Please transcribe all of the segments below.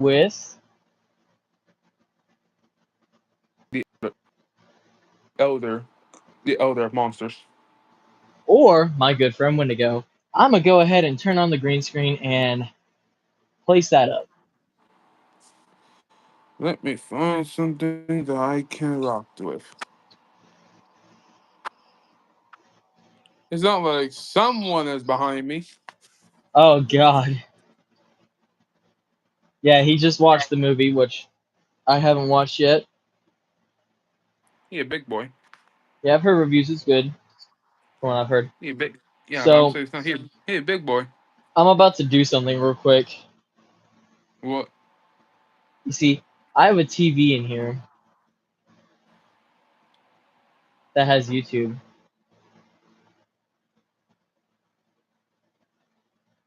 with The elder, the elder of monsters. or my good friend Wendigo. I'm gonna go ahead and turn on the green screen and place that up. Let me find something that I can rock with. It's not like someone is behind me. Oh God. Yeah, he just watched the movie, which I haven't watched yet. He a big boy. Yeah, I've heard reviews. It's good, from what I've heard. He a big. Yeah, I'm So saying it's not here. He a big boy. I'm about to do something real quick. What? You see, I have a TV in here that has YouTube.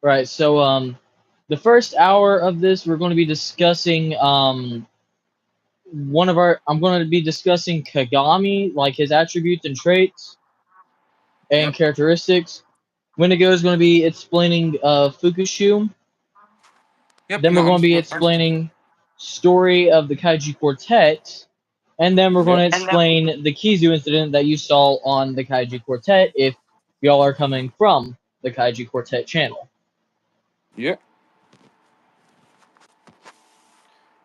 Right. So the first hour of this, we're going to be discussing I'm going to be discussing Kagami, like his attributes and traits and Yep. characteristics. Wendigo is going to be explaining Fukushu. Yep. Then we're going to be explaining story of the Kaiju Quartet, and then we're going to Yep. explain the Kizu incident that you saw on the Kaiju Quartet if y'all are coming from the Kaiju Quartet channel. Yep.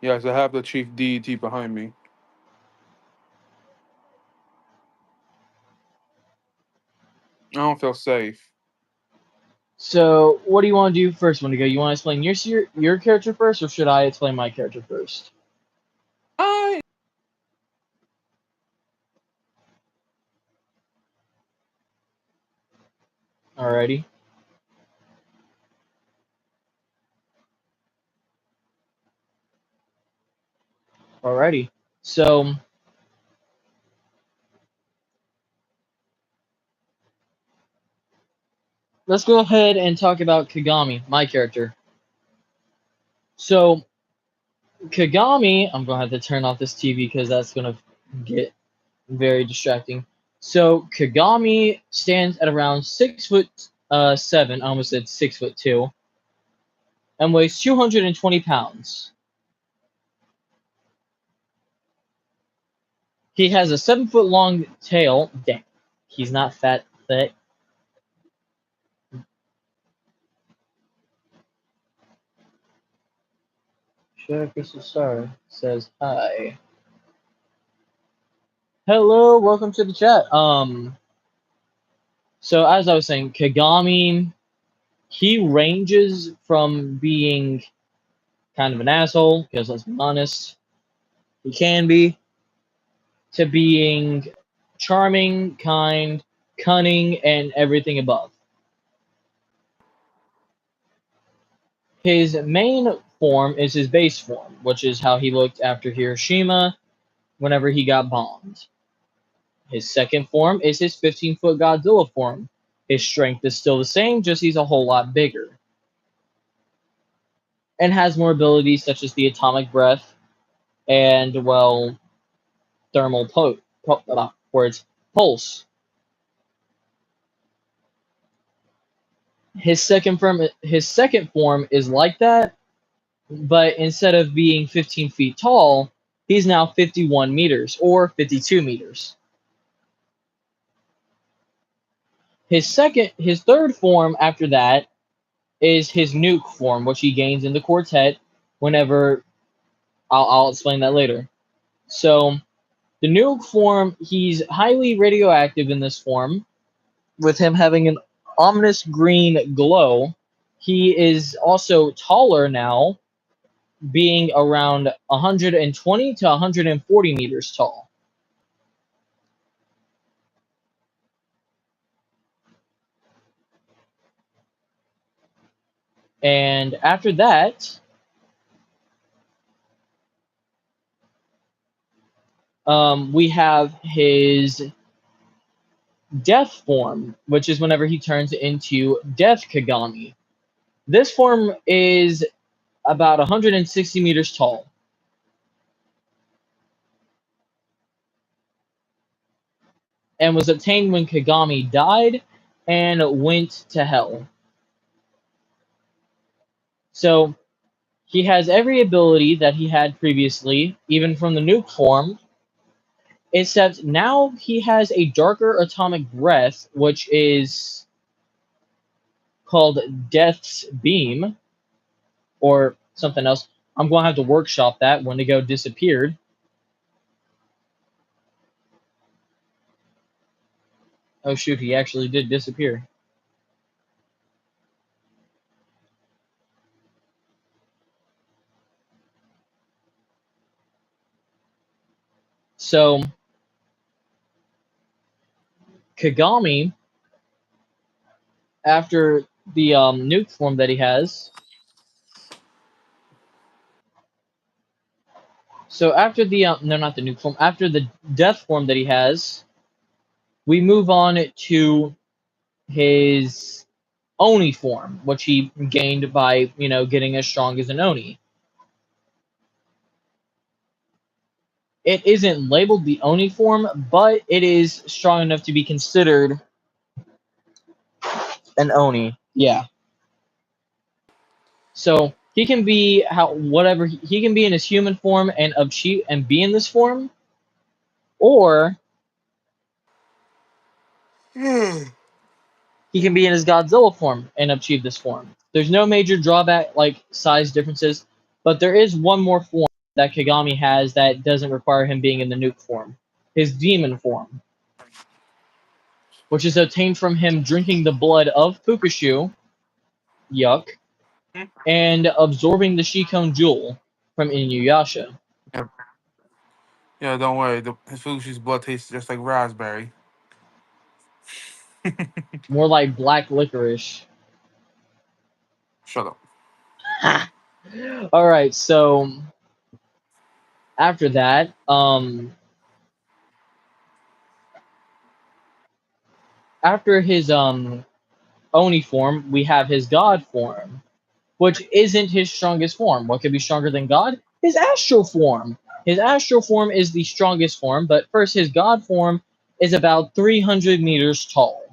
Yes, I have the chief deity behind me. I don't feel safe. So, what do you want to do first, Wendigo? You want to explain your character first, or should I explain my character first? I. Alrighty. Alrighty. So, let's go ahead and talk about Kagami, my character. So, Kagami, I'm going to have to turn off this TV because that's going to get very distracting. So, Kagami stands at around 6'7", I almost said 6'2", and weighs 220 pounds. He has a 7-foot long tail. Dang, he's not fat, thick. Sure, Crystal Star says hi. Hello, welcome to the chat. So as I was saying, Kagami, he ranges from being kind of an asshole, because let's be honest, he can be, to being charming, kind, cunning, and everything above. His main form is his base form, which is how he looked after Hiroshima whenever he got bombed. His second form is his 15-foot Godzilla form. His strength is still the same, just he's a whole lot bigger. And has more abilities such as the atomic breath and, well, thermal pulse. His second form is like that, but instead of being 15 feet tall, he's now 51 meters or 52 meters. His third form after that is his nuke form, which he gains in the quartet whenever I'll explain that later. So the nuke form, he's highly radioactive in this form, with him having an ominous green glow. He is also taller now, being around 120 to 140 meters tall. And after that, we have his death form, which is whenever he turns into Death Kagami. This form is about 160 meters tall. And was obtained when Kagami died and went to hell. So He has every ability that he had previously, even from the nuke form, except now he has a darker atomic breath, which is called Death's Beam, or something else. I'm going to have to workshop that. Wendigo disappeared. Oh shoot, he actually did disappear. So, Kagami, after the nuke form that he has, so after the, no, not the nuke form, after the death form that he has, we move on to his Oni form, which he gained by, getting as strong as an Oni. It isn't labeled the Oni form, but it is strong enough to be considered an Oni. Yeah. So he can be whatever he can be in his human form and achieve and be in this form, or he can be in his Godzilla form and achieve this form. There's no major drawback like size differences, but there is one more form that Kagami has that doesn't require him being in the nuke form. His demon form, which is obtained from him drinking the blood of Fukushu, yuck, and absorbing the Shikon jewel from Inuyasha. Yeah, yeah, don't worry. His Fukushi's blood tastes just like raspberry. More like black licorice. Shut up. All right, so after that, after his Oni form, we have his God form, which isn't his strongest form. What could be stronger than God? His astral form. His astral form is the strongest form, but first, his God form is about 300 meters tall.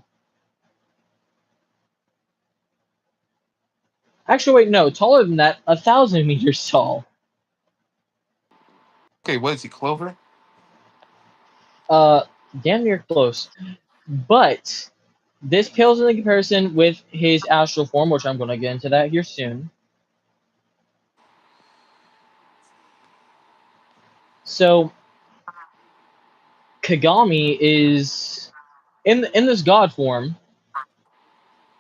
Actually, wait, no, taller than that, 1,000 meters tall. Okay, what is he, Clover? Damn near close. But this pales in comparison with his astral form, which I'm going to get into that here soon. So Kagami is in this god form.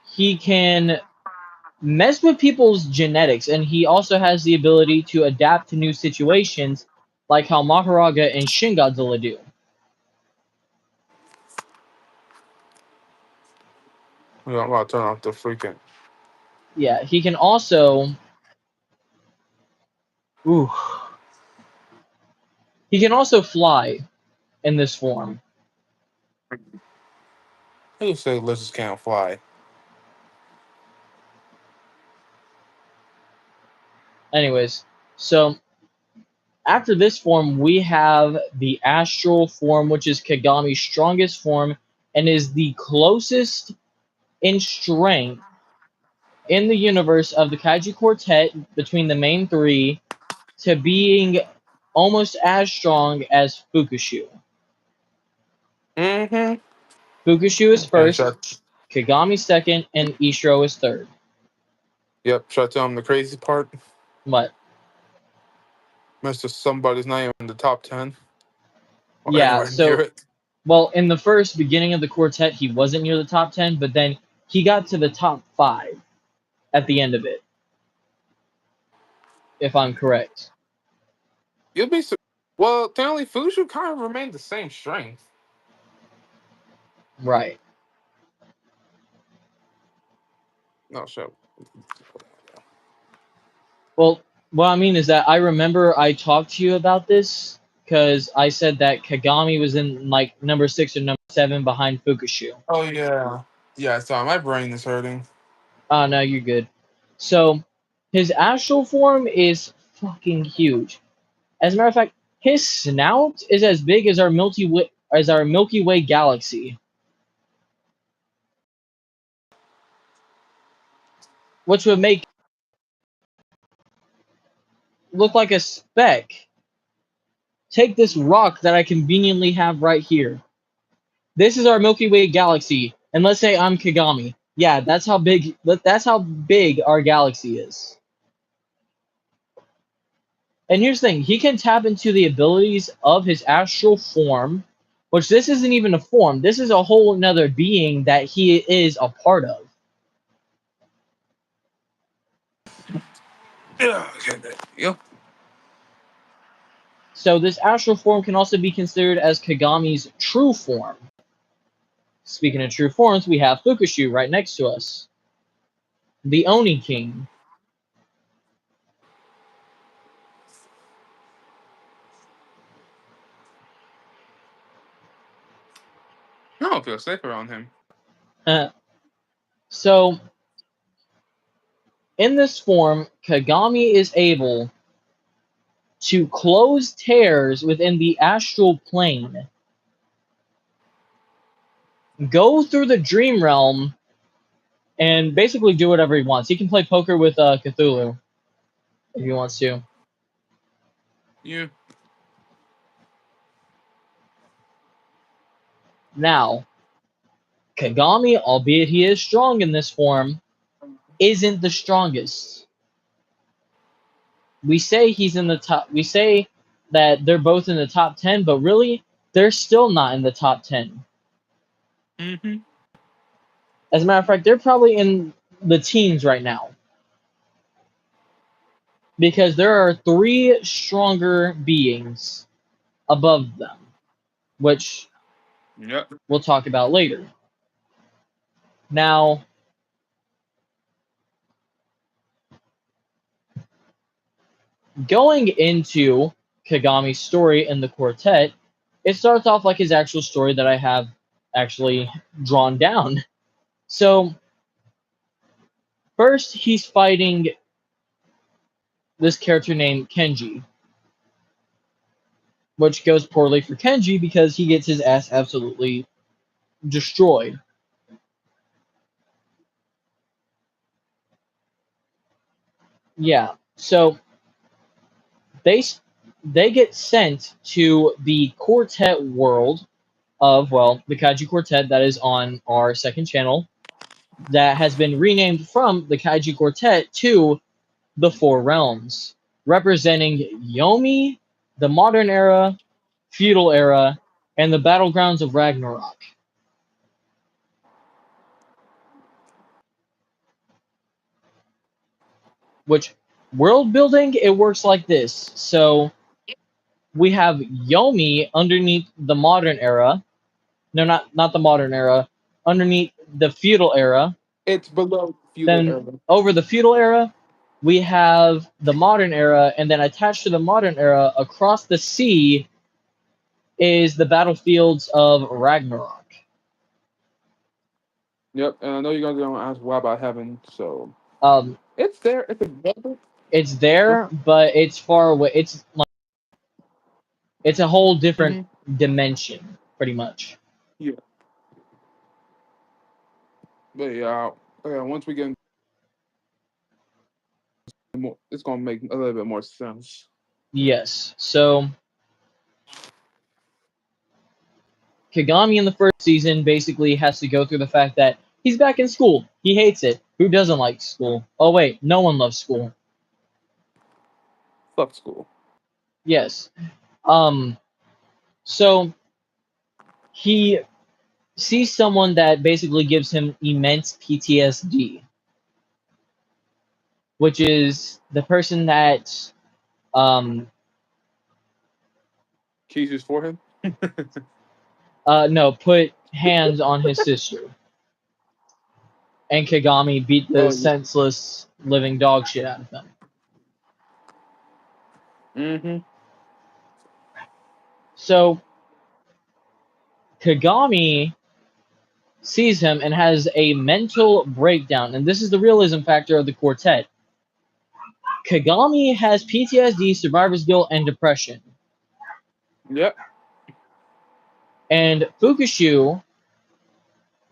He can mess with people's genetics, and he also has the ability to adapt to new situations, like how Maharaga and Shin Godzilla do. Yeah, I'm about to turn off the freaking. Yeah, he can also. Ooh. He can also fly in this form. Who say lizards can't fly? Anyways, so after this form, we have the astral form, which is Kagami's strongest form and is the closest in strength in the universe of the Kaiju Quartet between the main three to being almost as strong as Fukushu. Mm-hmm. Fukushu is And first, Kagami second, and Ishiro is third. Yep, should I tell him the crazy part? What? Mr. Somebody's not even in the top 10. Or Yeah, anywhere near so, it. well, in the first beginning of the quartet, he wasn't near the top 10, but then he got to the top 5 at the end of it, if I'm correct. You'll be well, apparently Fukushu kind of remained the same strength. Right. No, sure. Well, what I mean is that I remember I talked to you about this because I said that Kagami was in like number 6 or number 7 behind Fukushu. Oh yeah. Yeah, sorry, my brain is hurting. Oh, no, you're good. So, his astral form is fucking huge. As a matter of fact, his snout is as big as our Milky Way galaxy, which would make look like a speck. Take this rock that I conveniently have right here. This is our Milky Way galaxy, and let's say I'm Kagami. Yeah, that's how big our galaxy is. And here's the thing, he can tap into the abilities of his astral form, which this isn't even a form, this is a whole another being that he is a part of. Yeah, okay, there you go. So this astral form can also be considered as Kagami's true form. Speaking of true forms, we have Fukushu right next to us. The Oni King. I don't feel safe around him. So, in this form, Kagami is able to close tears within the astral plane, go through the dream realm, and basically do whatever he wants. He can play poker with Cthulhu if he wants to. Yeah. Now, Kagami, albeit he is strong in this form, isn't the strongest. We say he's in the top. We say that they're both in the top 10, but really, they're still not in the top 10. Mm-hmm. As a matter of fact, they're probably in the teens right now. Because there are 3 stronger beings above them, which we'll talk about later. Now, going into Kagami's story in the quartet, it starts off like his actual story that I have actually drawn down. So, first he's fighting this character named Kenji, which goes poorly for Kenji because he gets his ass absolutely destroyed. Yeah, so they get sent to the quartet world of, well, the Kaiju Quartet that is on our second channel that has been renamed from the Kaiju Quartet to the Four Realms, representing Yomi, the modern era, feudal era, and the battlegrounds of Ragnarok. Which, world building, it works like this. So, we have Yomi underneath the modern era. No, not the modern era. Underneath the feudal era. It's below feudal era. Over the feudal era, we have the modern era, and then attached to the modern era, across the sea, is the battlefields of Ragnarok. Yep, and I know you're gonna ask why about heaven, so it's there. It's there, but it's far away. It's a whole different dimension, pretty much. Yeah. But yeah, once we get more, it's gonna make a little bit more sense. Yes. So Kagami in the first season basically has to go through the fact that he's back in school. He hates it. Who doesn't like school? Oh wait, no one loves school. Fuck school. Yes. So he sees someone that basically gives him immense PTSD, which is the person that Kizu's forehead? no, put hands on his sister. And Kagami beat the senseless living dog shit out of him. Mm-hmm. So Kagami sees him and has a mental breakdown, and this is the realism factor of the quartet. Kagami has PTSD, survivor's guilt, and depression. Yep. And Fukushu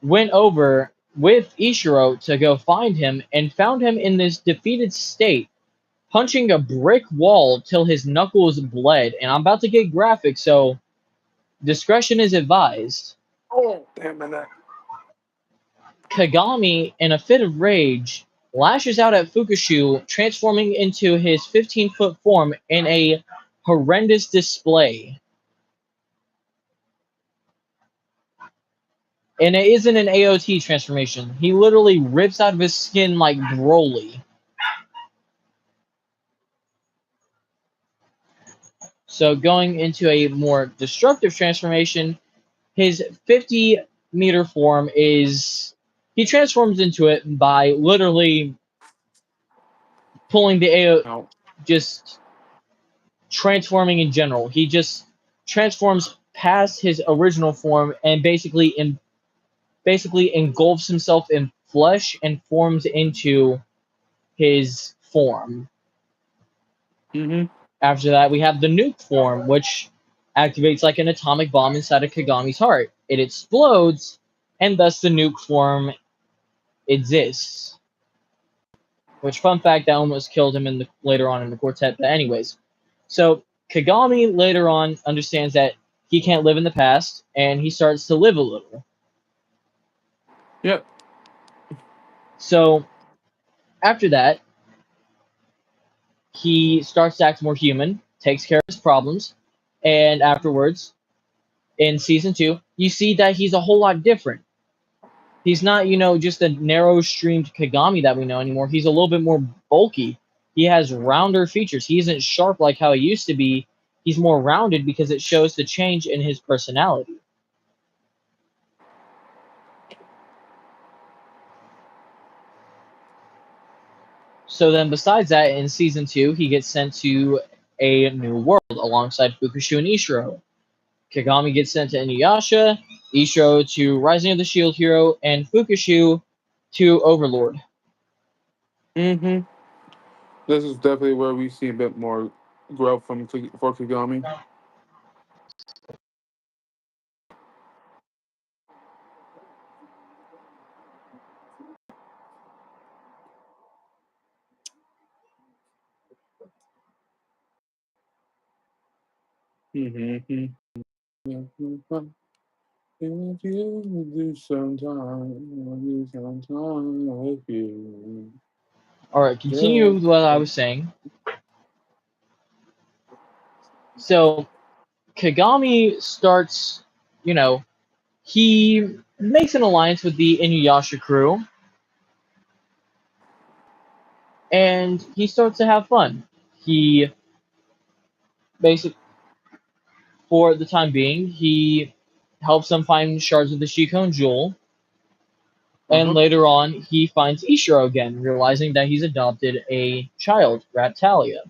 went over with Ishiro to go find him and found him in this defeated state, punching a brick wall till his knuckles bled. And I'm about to get graphic, so discretion is advised. Oh, damn it. Kagami, in a fit of rage, lashes out at Fukushu, transforming into his 15-foot form in a horrendous display. And it isn't an AOT transformation. He literally rips out of his skin like Broly. So going into a more destructive transformation, his 50-meter form is... He transforms into it by literally pulling the AO... Just transforming in general. He just transforms past his original form and basically engulfs himself in flesh and forms into his form. After that, we have the nuke form, which activates like an atomic bomb inside of Kagami's heart. It explodes, and thus the nuke form exists. Which, fun fact, that almost killed him later on in the quartet. But anyways, so Kagami later on understands that he can't live in the past, and he starts to live a little. Yep. So after that, he starts to act more human, takes care of his problems, and afterwards, in season 2, you see that he's a whole lot different. He's not, just a narrow-streamed Kagami that we know anymore. He's a little bit more bulky. He has rounder features. He isn't sharp like how he used to be. He's more rounded because it shows the change in his personality. So then besides that, in Season 2, he gets sent to a new world alongside Fukushu and Ishiro. Kagami gets sent to Inuyasha, Ishiro to Rising of the Shield Hero, and Fukushu to Overlord. This is definitely where we see a bit more growth for Kagami. Alright, continue with what I was saying. So, Kagami starts, he makes an alliance with the Inuyasha crew, and he starts to have fun. He, basically, for the time being, he helps them find shards of the Shikon Jewel, and later on, he finds Ishiro again, realizing that he's adopted a child, Rattalia.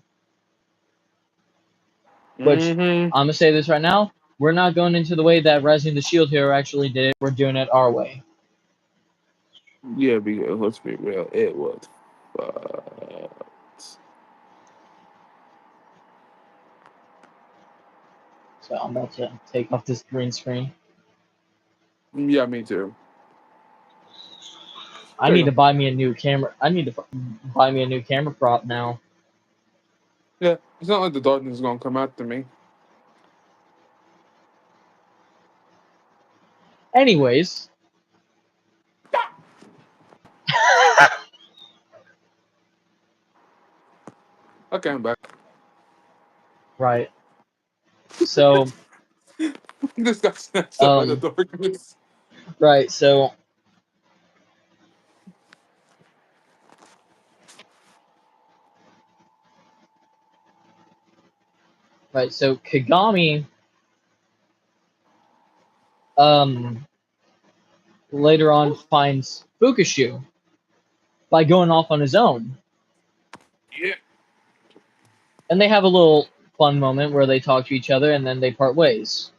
Which, I'm going to say this right now, we're not going into the way that Rising of the Shield Hero actually did it. We're doing it our way. Yeah, because let's be real, it was fucked. So I'm about to take off this green screen. Yeah, me too. I need to buy me a new camera. I need to buy me a new camera prop now. Yeah, it's not like the darkness is gonna come after me. Anyways. Okay, I'm back. Right. So. This got snatched up by the darkness. Right, so. Right, so Kagami. Later on finds Fukushu by going off on his own. Yeah. And they have a little fun moment where they talk to each other and then they part ways.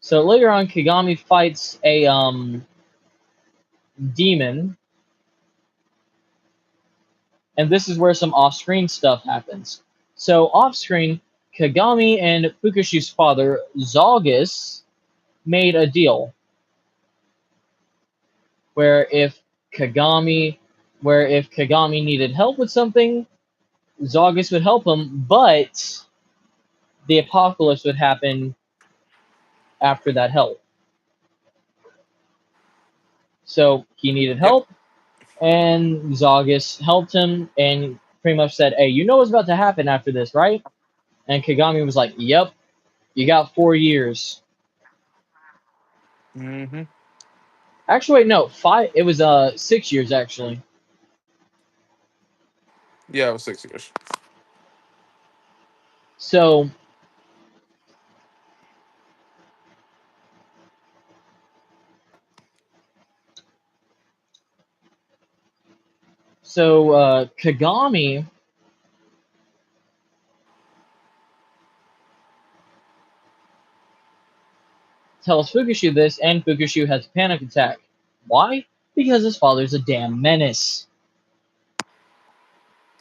So later on, Kagami fights a demon. And this is where some off-screen stuff happens. So off-screen, Kagami and Fukushu's father, Zalgus, made a deal where if Kagami where if Kagami needed help with something, Zagus would help him, but the apocalypse would happen after that help. So he needed Yep. help, and Zagus helped him and pretty much said, "Hey, you know what's about to happen after this, right?" And Kagami was like, "Yep, you got 4 years." Mm-hmm. Actually, wait, no, 5. It was 6 years actually. Yeah, it was 6 years. So Kagami tells Fukushu this, and Fukushu has a panic attack. Why? Because his father's a damn menace.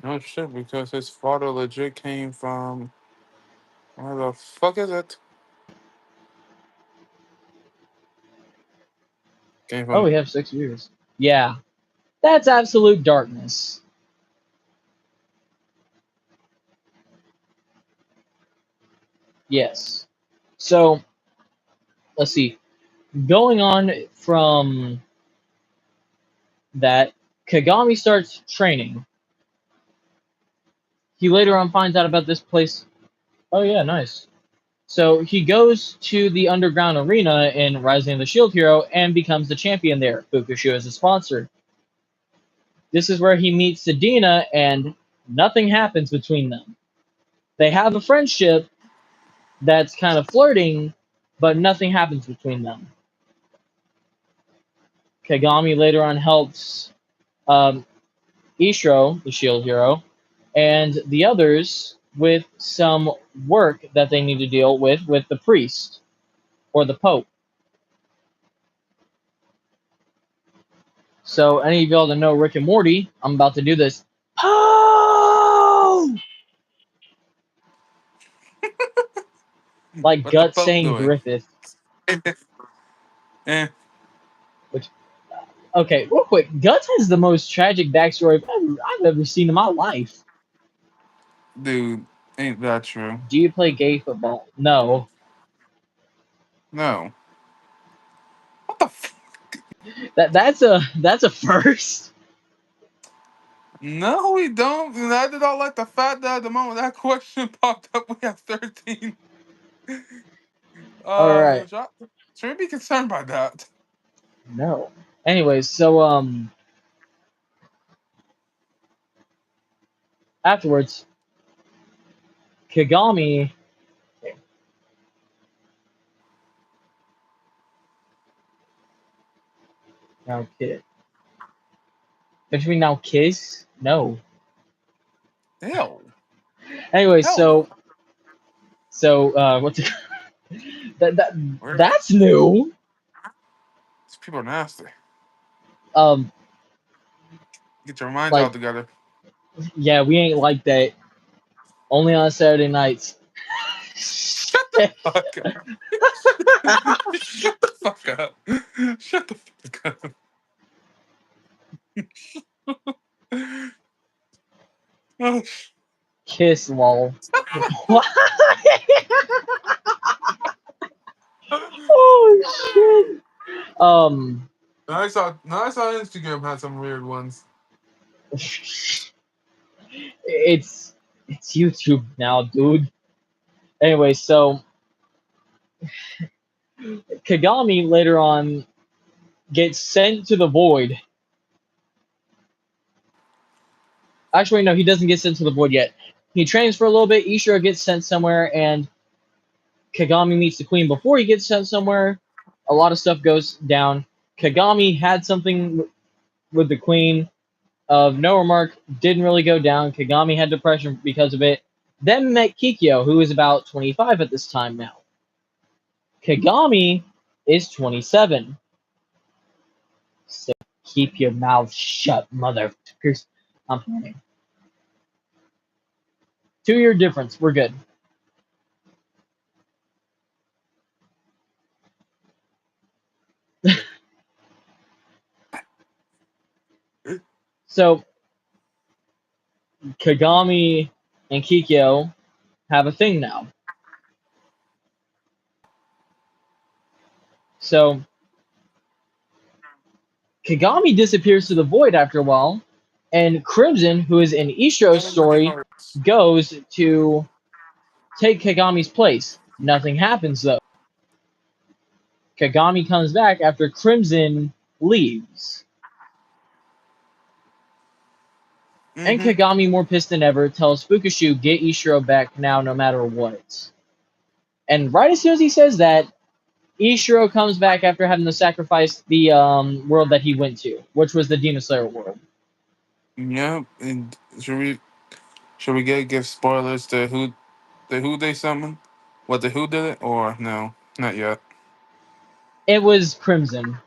Oh shit, because his father legit came from where the fuck is it? Came Oh, from we have 6 years. Yeah, that's absolute darkness. Yes. So let's see. Going on from that, Kagami starts training. He later on finds out about this place. Oh yeah, nice. So he goes to the underground arena in Rising of the Shield Hero and becomes the champion there. Fukushu is a sponsor. This is where he meets Sedina, and nothing happens between them. They have a friendship that's kind of flirting, but nothing happens between them. Kagami later on helps um, Ishiro, the Shield Hero, and the others with some work that they need to deal with the priest or the Pope. So any of y'all that know Rick and Morty, I'm about to do this. Oh! Like what the Gut Pope saying doing? Griffith. Eh, Which, okay, real quick, Guts has the most tragic backstory I've ever seen in my life. dude, ain't that true? Do you play gay football? No. No. What the? That's a first. No, we don't. And I did not like the fact that the moment that question popped up, we have 13. All right. Should we be concerned by that? No. Anyways, so afterwards, Kagami. Now kid. Don't you mean now kiss? No. Hell. Anyway, Hell no. what's it? that We're not. that's new. These people are nasty. Um, Get your minds like out together. yeah, we ain't like that. Only on Saturday nights. Shut the fuck up. Shut the fuck up. Shut the fuck up. Oh, Kiss lol. Oh shit. Um, I saw Instagram had some weird ones. it's it's YouTube now, dude. Anyway, so Kagami later on gets sent to the void. Actually, no, he doesn't get sent to the void yet. He trains for a little bit. Ishiro gets sent somewhere, and Kagami meets the queen before he gets sent somewhere. A lot of stuff goes down. Kagami had something with the queen of no remark, didn't really go down. Kagami had depression because of it. Then met Kikyo, who is about 25 at this time now. Kagami is 27. So keep your mouth shut, motherfuckers. I'm planning. 2 year difference. We're good. So Kagami and Kikyo have a thing now. So Kagami disappears to the void after a while, and Crimson, who is in Ishiro's story, goes to take Kagami's place. Nothing happens though. Kagami comes back after Crimson leaves. And Mm-hmm. Kagami, more pissed than ever, tells Fukushu, get Ishiro back now no matter what. And right as soon as he says that, Ishiro comes back after having to sacrifice the world that he went to, which was the Demon Slayer world. Yep. And should we give spoilers to who they summoned? What the who did it or no? Not yet. It was Crimson.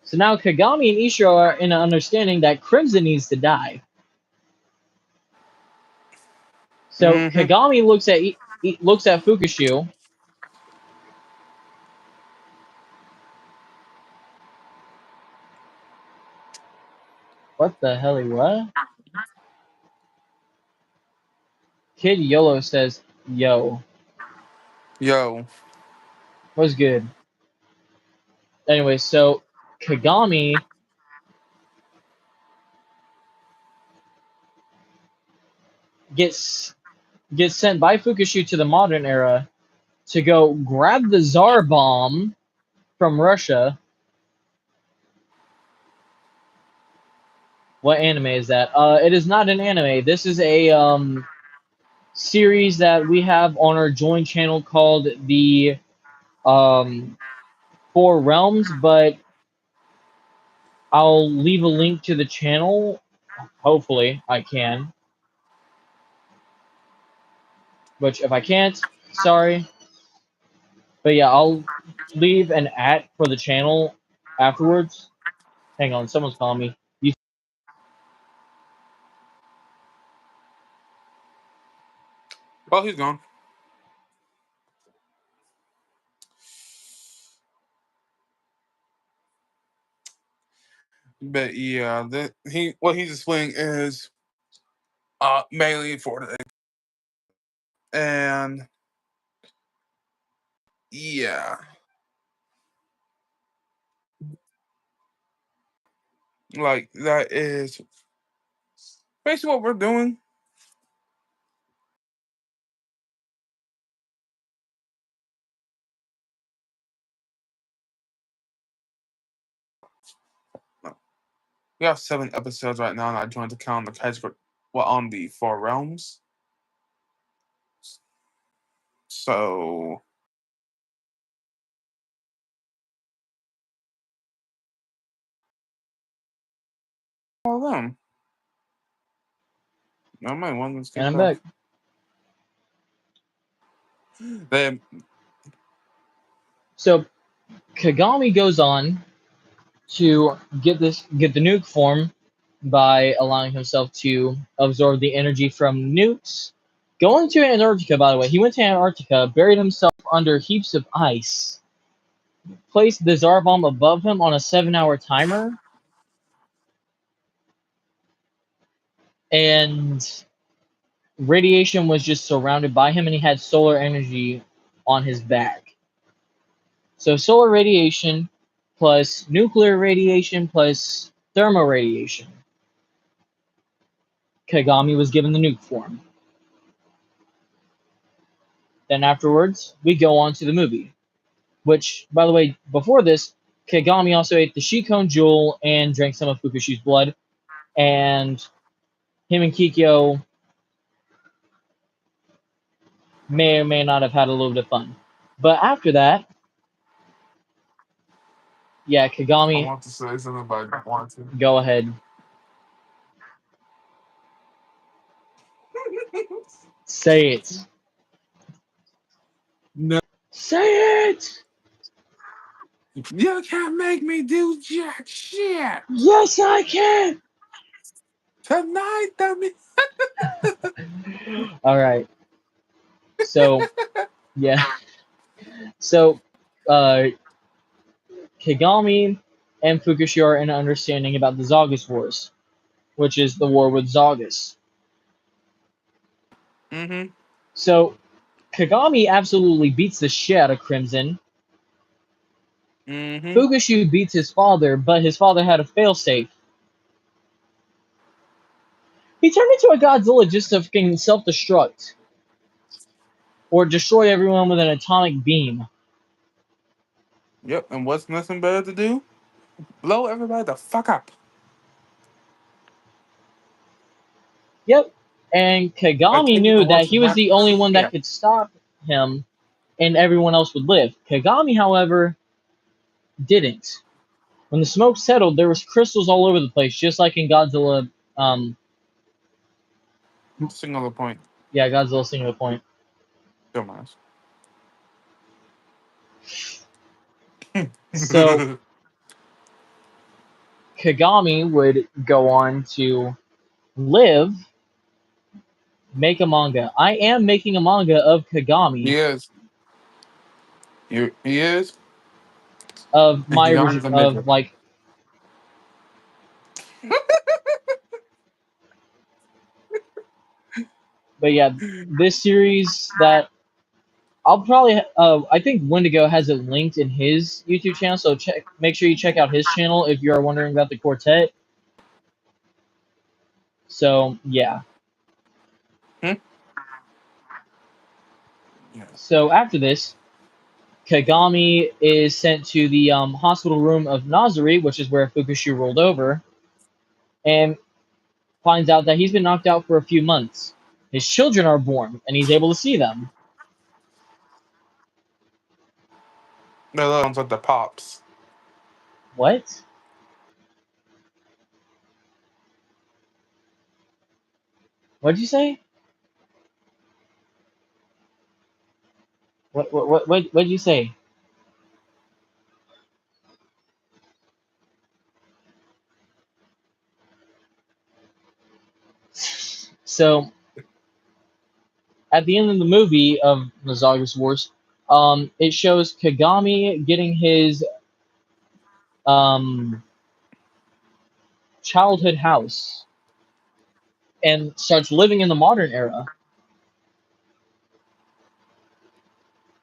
So now Kagami and Ishiro are in an understanding that Crimson needs to die. So Mm-hmm. Kagami looks at Fukushu. What the hell? What? Kid Yolo says, "Yo, Yo. what's good?" Anyway, so Kagami gets sent by Fukushu to the modern era to go grab the Tsar bomb from Russia. What anime is that? It is not an anime. This is a series that we have on our joint channel called the um, Four Realms, but I'll leave a link to the channel. Hopefully, I can. Which, if I can't, sorry. But yeah, I'll leave an @ for the channel afterwards. Hang on, someone's calling me. Oh, he's gone. But yeah, what he's displaying is mainly for the and yeah, like that is basically what we're doing. We have 7 episodes right now, and I joined the count the Kaiju on the Four Realms. So all of them. No, my one was And kicked I'm off. back. They So Kagami goes on to get the nuke form by allowing himself to absorb the energy from nukes. Going to Antarctica, by the way, he went to Antarctica, buried himself under heaps of ice, placed the Tsar bomb above him on a 7-hour timer, and radiation was just surrounded by him, and he had solar energy on his back. So solar radiation plus nuclear radiation plus thermal radiation. Kagami was given the nuke form. Then afterwards, we go on to the movie. Which, by the way, before this, Kagami also ate the Shikon Jewel and drank some of Fukushu's blood. And him and Kikyo may or may not have had a little bit of fun. But after that, yeah, I Kagami, want to say something, but I don't want to. go ahead. Say it. No, Say it! you can't make me do jack shit Yes, I can! tonight. Dummy. Alright. So, yeah. So, uh, Kagami and Fukushu are in an understanding about the Zagus Wars, which is the war with Zagus. Mm-hmm. So Kagami absolutely beats the shit out of Crimson. Mm-hmm. Fukushu beats his father, but his father had a failsafe. He turned into a Godzilla just to fucking self-destruct. Or destroy everyone with an atomic beam. Yep. And what's nothing better to do? Blow everybody the fuck up. Yep. And By Kagami taking knew the that worst he of was my the only one that yeah. could stop him and everyone else would live. Kagami, however, didn't. When the smoke settled, there was crystals all over the place, just like in Godzilla. Singular point. Yeah, Godzilla Singular Point. Dumbass. So Kagami would go on to live, make a manga. I am making a manga of He Kagami, is. He is. of And my he got the of midget. like. But yeah, this series that I'll probably I think Wendigo has it linked in his YouTube channel, so make sure you check out his channel if you are wondering about the quartet. So yeah. Hmm? Yeah. So after this, Kagami is sent to the hospital room of Nazari, which is where Fukushu rolled over, and finds out that he's been knocked out for a few months. His children are born, and he's able to see them. The little ones with the pops. What? What'd you say? What'd you say? So at the end of the movie of Nazagu's Wars, it shows Kagami getting his um, childhood house and starts living in the modern era.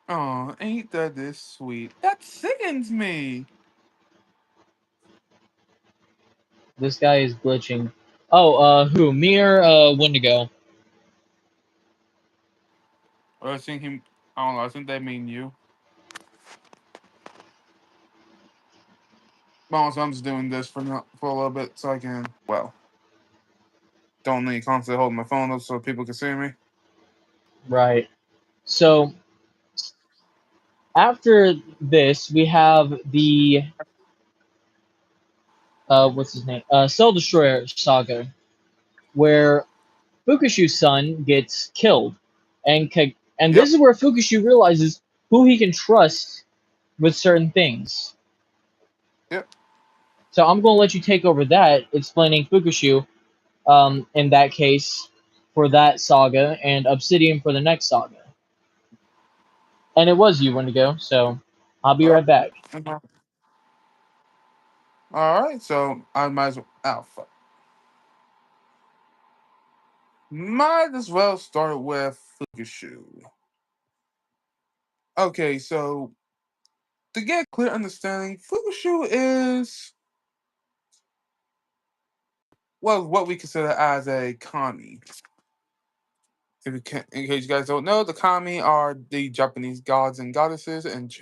Oh, ain't that this sweet? That sickens me. This guy is glitching. Oh, who? Me or Wendigo? Well, I think him. I don't know. I think they mean you. Well, so I'm just doing this for a little bit so I can. Well, don't need constantly holding my phone up so people can see me. Right. So after this, we have the what's his name? Cell Destroyer saga, where Fukushu's son gets killed, and Yep. this is where Fukushu realizes who he can trust with certain things. Yep. So I'm going to let you take over that, explaining Fukushu in that case for that saga, and Obsidian for the next saga. And it was you, Wendigo, so I'll be All right back. right. All right. So I might as well. Oh, fuck. Might as well start with Fukushu. Okay, so to get a clear understanding, Fukushu is well what we consider as a kami. If you can, in case you guys don't know, the kami are the Japanese gods and goddesses and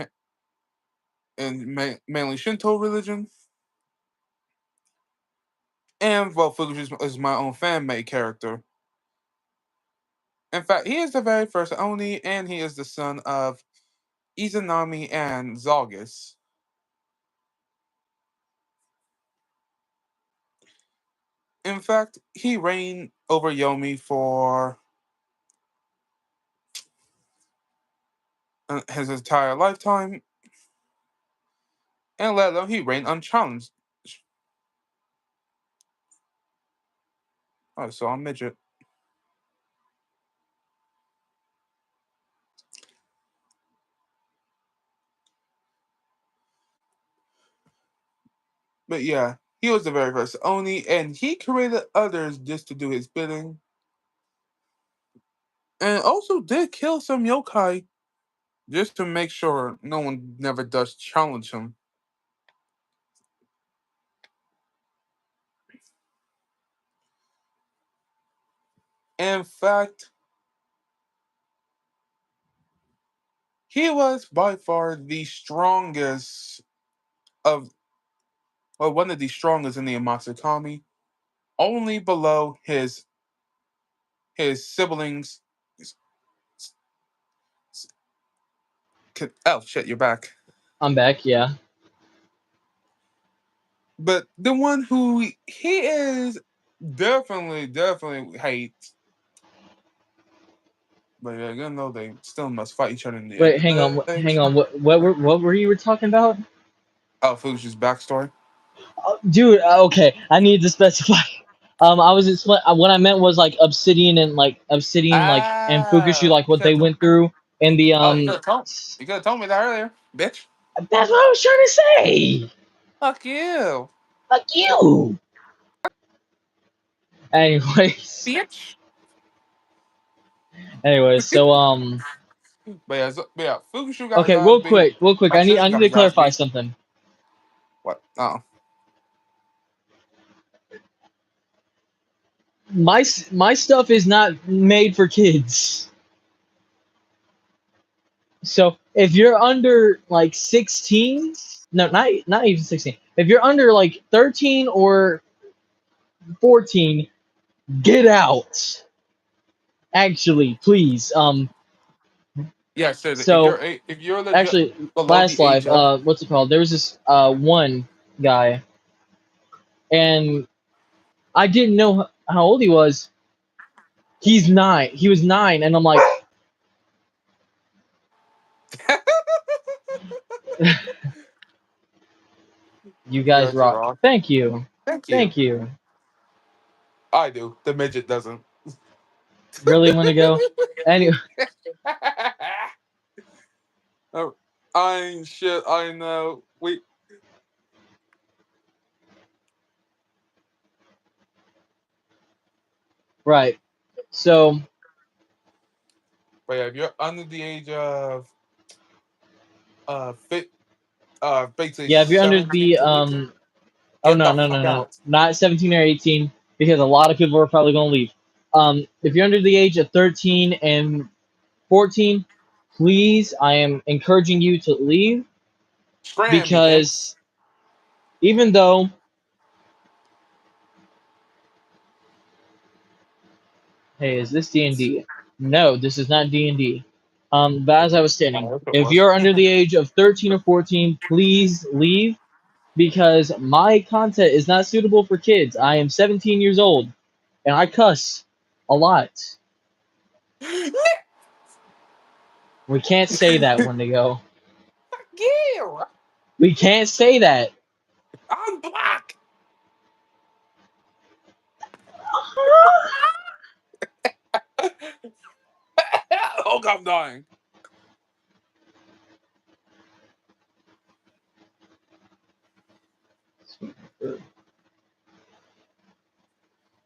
mainly Shinto religion. And well, Fukushu is my own fan made character. In fact, he is the very first Oni, and he is the son of Izanami and Zagus. In fact, he reigned over Yomi for his entire lifetime, and let alone he reigned unchallenged. Oh, so I'm midget. But yeah, he was the very first Oni, and he created others just to do his bidding. And also did kill some yokai just to make sure no one never does challenge him. In fact, he was by far the strongest of, well, one of the strongest in the Amatsukami, only below his siblings. Oh shit, you're back. I'm back. Yeah. But the one who he is definitely hates. But yeah, you know they still must fight each other in the end Wait, of the hang day. on. What were you talking about? Oh, Fukushi's backstory. Dude, okay, I need to specify. I was what I meant was like Obsidian and Fukushu Ah, like what they went through in the oh, you could have told me that earlier, bitch. That's what I was trying to say. Fuck you, Fuck you. Anyways, bitch. so But yeah, Fukushu got his okay, ass beat. real quick. I need Kaiju I need got to his ass clarify beat. something. What? My stuff is not made for kids. So if you're under like 16, no, not even 16. If you're under like 13 or 14, get out. Actually, please. Yeah, so So if you're legit actually, below last the live, age of, what's it called? There was this one guy, and I didn't know how old he was. He's 9. He was 9, and I'm like, you you guys guys are rock. wrong. Thank you. Thank you. Thank you. I do. The midget doesn't. Really want to go? Anyway, Oh, I ain't shit. I know. right. So But yeah, if you're under the age of fit, basically yeah, if you're under 17 the to 18, oh get no the no fuck no no, out. not 17 or 18 because a lot of people are probably gonna leave. If you're under the age of 13 and 14, please, I am encouraging you to leave Scram, you dicks. because even though hey, is this D&D? No, this is not D&D. But as I was I stating, wish it if was. you're under the age of 13 or 14, please leave because my content is not suitable for kids. I am 17 years old and I cuss a lot. We can't say that, Wendigo. you. We can't say that. I'm black. Oh, I'm dying.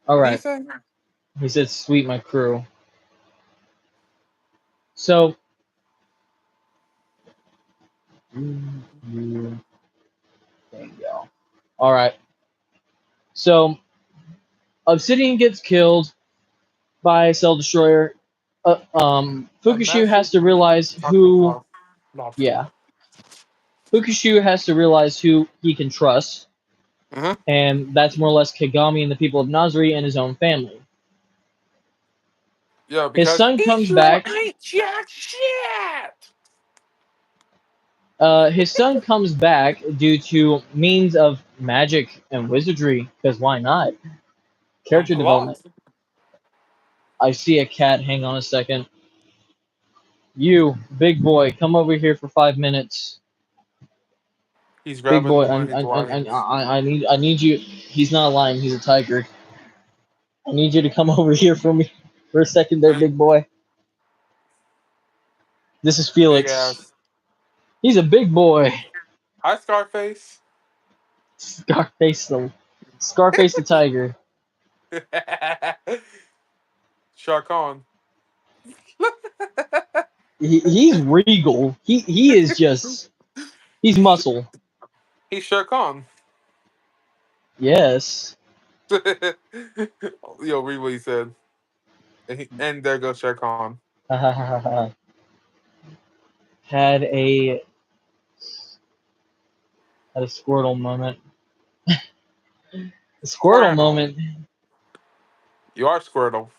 All What do you right. say? He said, "Sweet my crew." So, you go. All right. So, Obsidian gets killed by a Cell Destroyer. A Fukushu has massive to realize chocolate who. lobster. Yeah, Fukushu has to realize who he can trust, Uh-huh. and that's more or less Kagami and the people of Nazri and his own family. Yeah, His because son he comes sure back. ain't jack shit. His son comes back due to means of magic and wizardry, because why not? And Character plot. development. I see a cat. Hang on a second. You, big boy, come over here for 5 minutes. He's Big boy, grabbing one of his lions. I need you. He's not a lion. He's a tiger. I need you to come over here for me for a second, there, And big boy. This is big Felix. ass. He's a big boy. Hi, Scarface. Scarface the tiger. Shah Khan. He's regal. He is just he's muscle. He's Shah Khan. Yes. Yo, read what he said. And there goes Shah Khan. had a had a Squirtle moment. A Squirtle Squirtle. moment. You are Squirtle.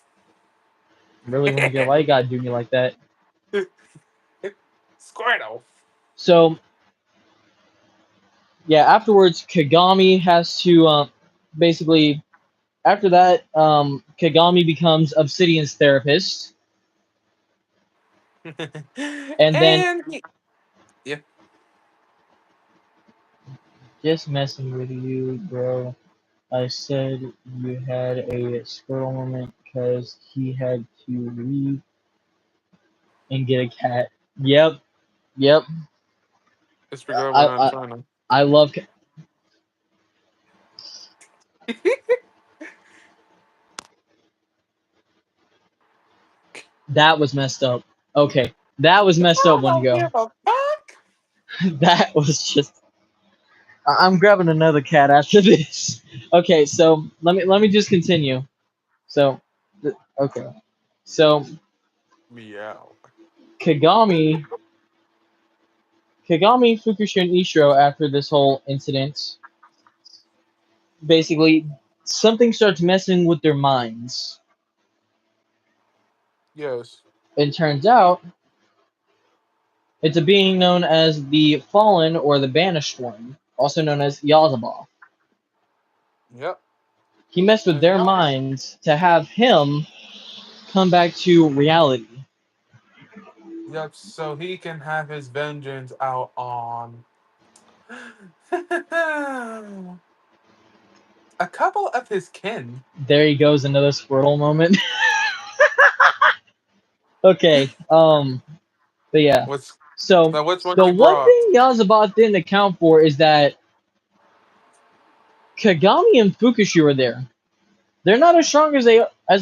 Really want to get why you gotta do me like that. Squirtle. So yeah, afterwards Kagami has to basically after that Kagami becomes Obsidian's therapist, and then And yeah, just messing with you, bro. I said you had a Squirtle moment because he had to leave and get a cat. Yep, yep. it's because we're I not I trying to. I love that was messed up. Okay, that was messed up. I One to don't go. give a fuck. That was just. I'm grabbing another cat after this. Okay, so let me just continue. So, okay, so Meow. Kagami, Fukushu, and Ishiro after this whole incident, basically something starts messing with their minds. Yes. It turns out it's a being known as the Fallen or the Banished One, also known as Yazaba. Yep. He messed with And their y'all. minds to have him come back to reality. Yep. So he can have his vengeance out on a couple of his kin. There he goes, another Squirtle moment. Okay, but yeah. What's So now? Which one the you one brought? thing Yazaba didn't account for is that Kagami and Fukushu are there. They're not as strong as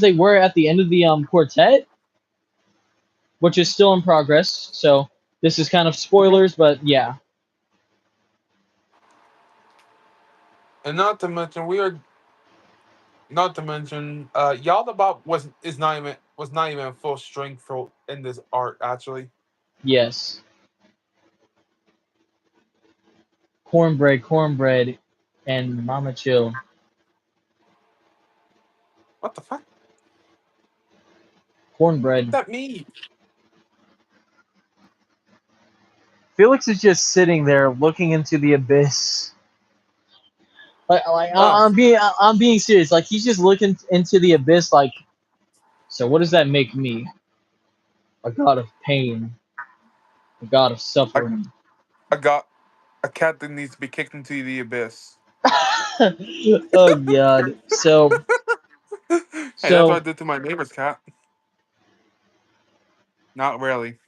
they were at the end of the quartet, which is still in progress. So this is kind of Mhm. spoilers, but yeah. And not to mention, we are not to mention, Yaldabaoth was not even full strength for in this art actually. Yes. Cornbread, and Mama Chill. What the fuck? What Cornbread. that mean? Felix is just sitting there looking into the abyss. Oh, I'm being serious. Like he's just looking into the abyss. Like, so what does that make me? A god of pain, a god of I suffering. I got a cat that needs to be kicked into the abyss. Oh god. So Hey, that's what I so did to my neighbor's cat. Not really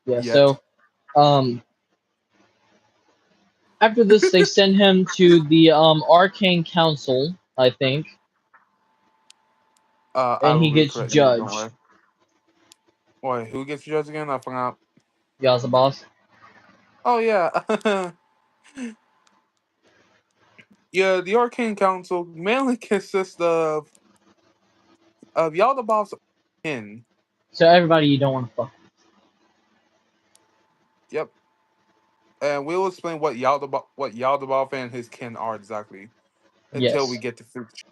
yeah. yet. Um after this they send him to the Arcane Council, I think, I and will he read gets correct you. Don't worry. judged. Wait, who gets judged again? I forgot. Yazabas. Oh yeah, yeah. The Arcane Council mainly consists of Yaldabaoth's kin. So everybody you don't want to fuck. Yep. And we'll explain what Yaldabaoth and his kin are exactly until we Yes. get to Fukushu.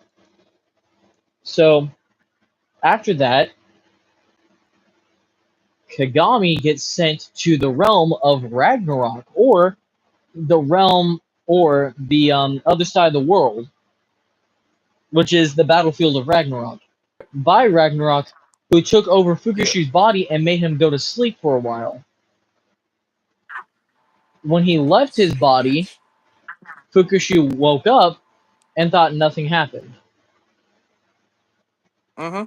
So after that, Kagami gets sent to the realm of Ragnarok, or the realm, or the other side of the world, which is the battlefield of Ragnarok. By Ragnarok, who took over Yeah. Fukushu's body and made him go to sleep for a while. When he left his Son of a body, bitch. Fukushu woke up and thought nothing happened. Uh huh.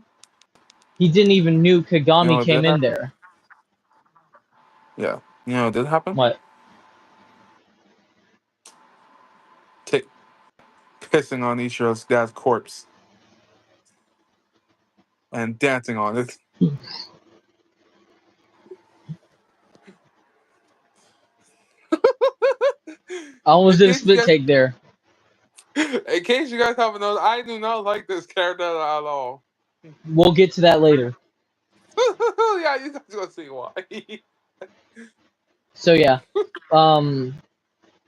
He didn't even knew You know Kagami what came did in happen? there. Yeah. You know what did happen? What? Tick. pissing on Ishiro's dad's corpse and dancing on it. I almost In did a case you split guys, take there. in case you guys haven't noticed, I do not like this character at all. We'll get to that later. Yeah, you guys gonna see why. So yeah, I'm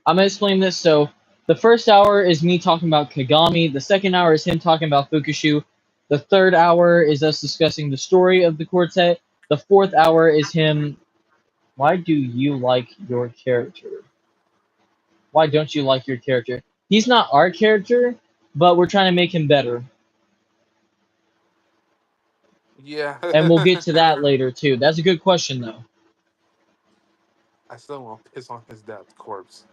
gonna explain this. So the first hour is me talking about Kagami. The second hour is him talking about Fukushu. The third hour is us discussing the story of the quartet. The fourth hour is him. Why do you like your character? Why don't you like your character? He's not our character, but we're trying to make him better. Yeah. And we'll get to that later too. That's a good question though. I still want to piss on his dad's corpse.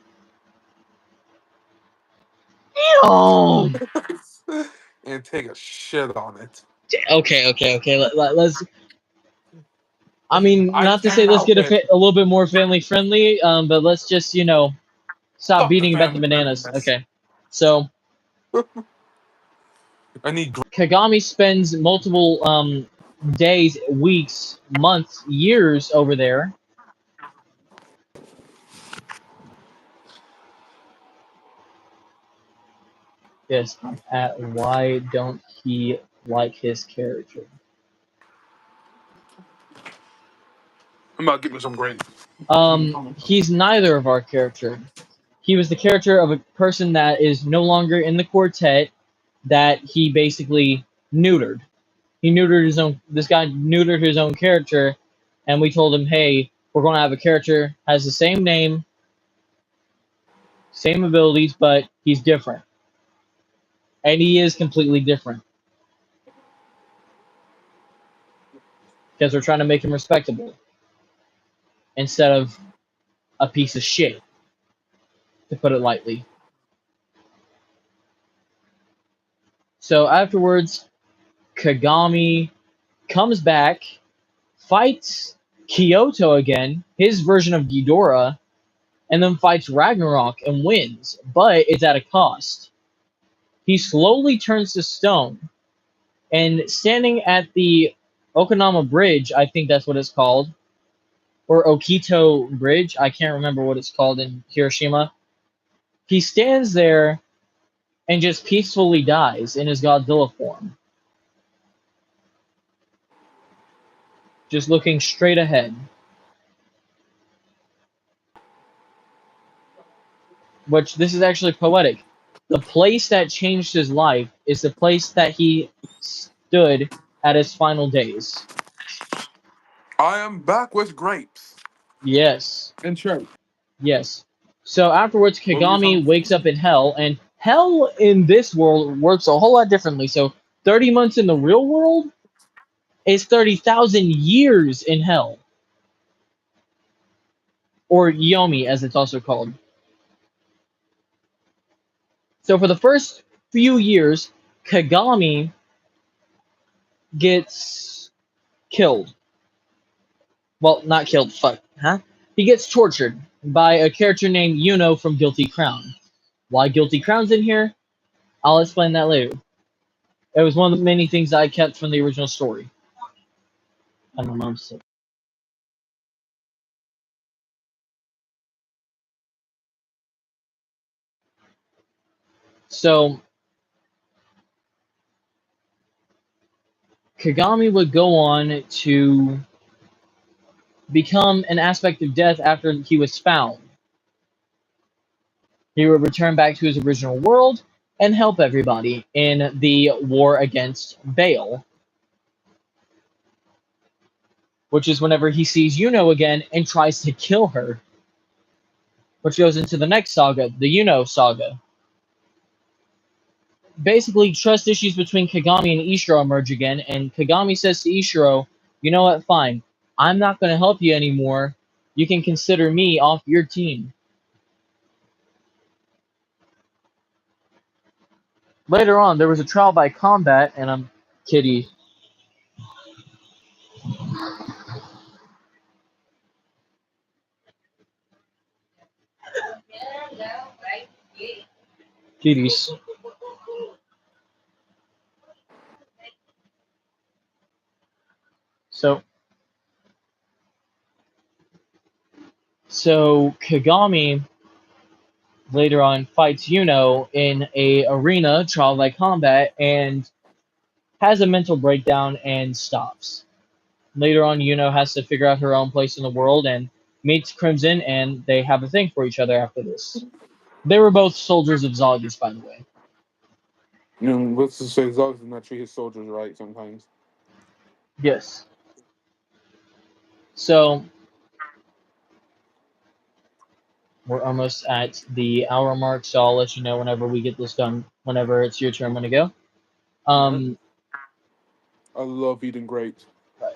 Oh. And take a shit on it. Okay. Let's. I mean, I not to say can't let's help get it. a little bit more family friendly, but let's just stop Fuck the beating about the family bananas. friendliness. Okay, so I need. Kagami spends multiple days, weeks, months, years over there. Yes, at why don't he like his character? I'm about to give me some grapes. He's neither of our character. He was the character of a person that is no longer in the quartet that he basically neutered. He neutered his own. This guy neutered his own character, and we told him, "Hey, we're going to have a character has the same name, same abilities, but he's different, and he is completely different because we're trying to make him respectable instead of a piece of shit, to put it lightly." So afterwards, Kagami comes back, fights Kyoto again, his version of Ghidorah, and then fights Ragnarok and wins, but it's at a cost. He slowly turns to stone, and standing at the Okanama Bridge, I think that's what it's called, or Okito Bridge, I can't remember what it's called in Hiroshima. He stands there and just peacefully dies in his Godzilla form, just looking straight ahead. Which this is actually poetic. The place that changed his life is the place that he stood at his final days. I am back with grapes. Yes. And church. Yes. So afterwards, What were you Kagami talking? wakes up in hell, and hell in this world works a whole lot differently. So 30 months in the real world is 30,000 years in hell, or Yomi as it's also called. So for the first few years, Kagami gets killed. Well, not killed, fuck, huh? He gets tortured by a character named Yuno from Guilty Crown. Why Guilty Crown's in here, I'll explain that later. It was one of the many things I kept from the original story. I don't know, I'm sick. So, Kagami would go on to become an aspect of death after he was found. He would return back to his original world and help everybody in the war against Baal, which is whenever he sees Yuno again and tries to kill her, which goes into the next saga, the Yuno saga. Basically, trust issues between Kagami and Ishiro emerge again, and Kagami says to Ishiro, "You know what, fine. I'm not going to help you anymore. You can consider me off your team." Later on, there was a trial by combat, and I'm kitty. Kitties. So Kagami later on fights Yuno in a arena childlike combat and has a mental breakdown and stops. Later on, Yuno has to figure out her own place in the world and meets Crimson, and they have a thing for each other after this. They were both soldiers of Zalgus, by the way. Let's just say Zog does not treat his soldiers right sometimes. Yes. So we're almost at the hour mark, so I'll let you know whenever we get this done. Whenever it's your turn, to go. Alright. I love eating grapes.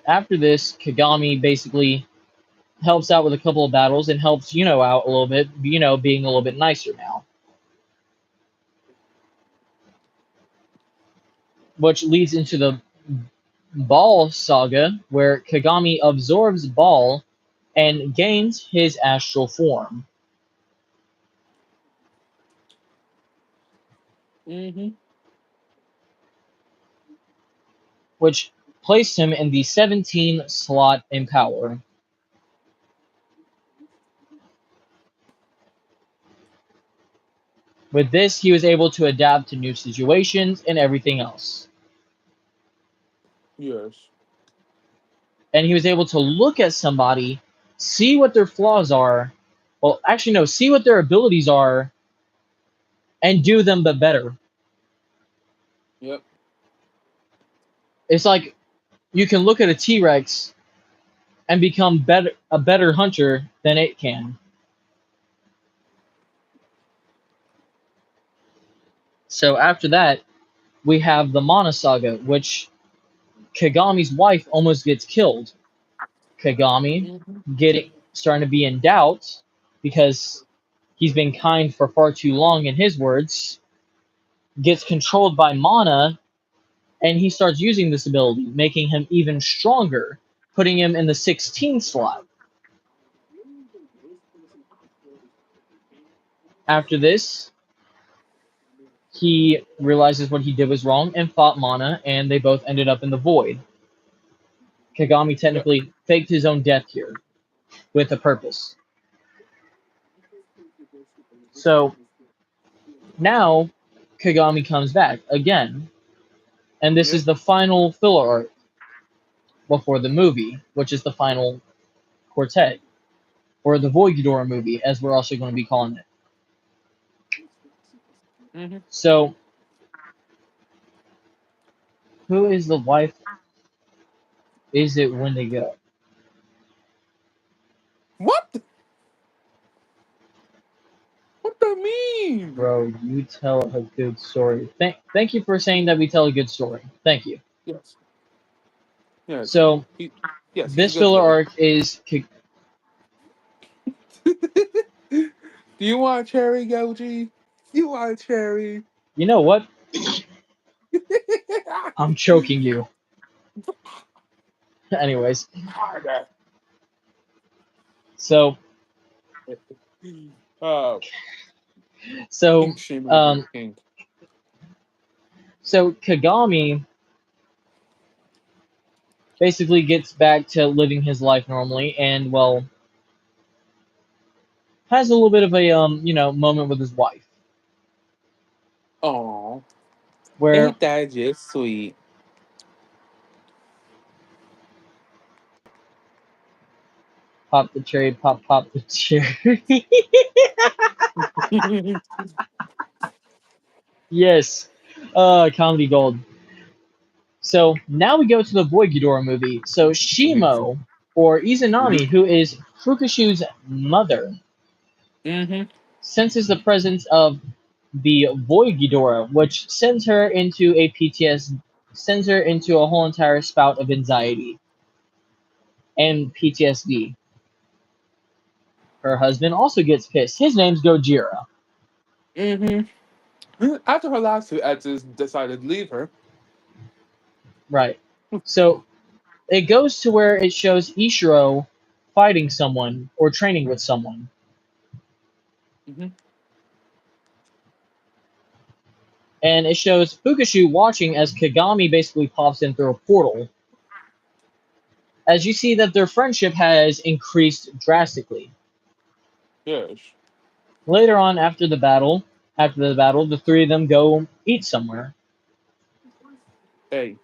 After this, Kagami basically helps out with a couple of battles and helps Yuno out a little bit. Yuno being a little bit nicer now, which leads into the Ball saga, where Kagami absorbs Ball and gains his astral form, which placed him in the 17 slot in power. With this, he was able to adapt to new situations and everything else. Yes. And he was able to look at somebody, see what their flaws are. Well, actually, no, see what their abilities are and do them but better. Yep. It's like you can look at a T-Rex and become a better hunter than it can. So after that, we have the Mana Saga, which Kagami's wife almost gets killed. Kagami starting to be in doubt because he's been kind for far too long, in his words, gets controlled by Mana, and he starts using this ability, making him even stronger, putting him in the 16 slot. After this, he realizes what he did was wrong and fought Mana, and they both ended up in the void. Kagami technically faked his own death here with a purpose. So now Kagami comes back again, and this is the final filler arc before the movie, which is the final quartet, or the Void Ghidorah movie, as we're also going to be calling it. So, who is the wife? Is it Wendigo? What? What that mean? Bro, you tell a good story. Thank you for saying that we tell a good story. Thank you. Yes. Yes. So, yes, this filler arc is. Do you want a cherry, Goji? You want a cherry? You know what? I'm choking you. Anyways. So. So Kagami basically gets back to living his life normally, and well, has a little bit of a moment with his wife. Oh, where ain't that just sweet? Pop the cherry, pop the cherry. Yes, comedy gold. So now we go to the Void Ghidorah movie. So Shimo, or Izanami, who is Fukushu's mother, senses the presence of the Void Ghidorah, which sends her into a whole entire spout of anxiety and PTSD. Her husband also gets pissed. His name's Gojira. After her last two exes decided to leave her. Right. So it goes to where it shows Ishiro fighting someone or training with someone. And it shows Fukushu watching as Kagami basically pops in through a portal as you see that their friendship has increased drastically. Yes. Later on, after the battle, the three of them go eat somewhere. Hey.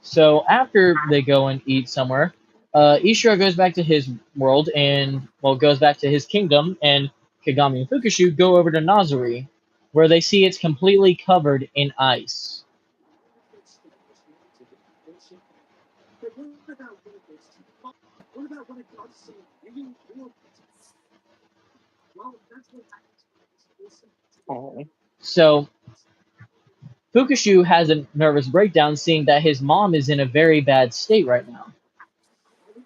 So after they go and eat somewhere, Ishiro goes back to his world and goes back to his kingdom, and Kagami and Fukushu go over to Nazuri, where they see it's completely covered in ice. Oh. So Fukushu has a nervous breakdown, seeing that his mom is in a very bad state right now.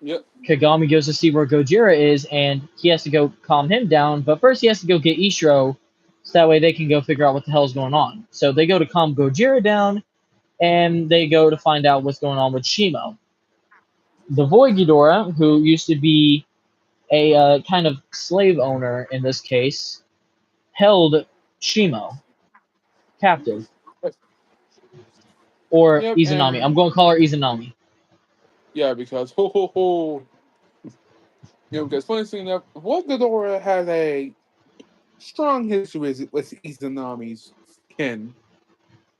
Yep. Kagami goes to see where Gojira is, and he has to go calm him down. But first, he has to go get Ishiro, so that way they can go figure out what the hell's going on. So they go to calm Gojira down, and they go to find out what's going on with Shimo. The Void Ghidorah, who used to be a kind of slave owner in this case, held Shimo captive, or Yep. Izanami. I'm And going to call her Izanami. yeah, because ho ho ho. Because funny thing enough, Volgadora has a strong history with Izanami's kin.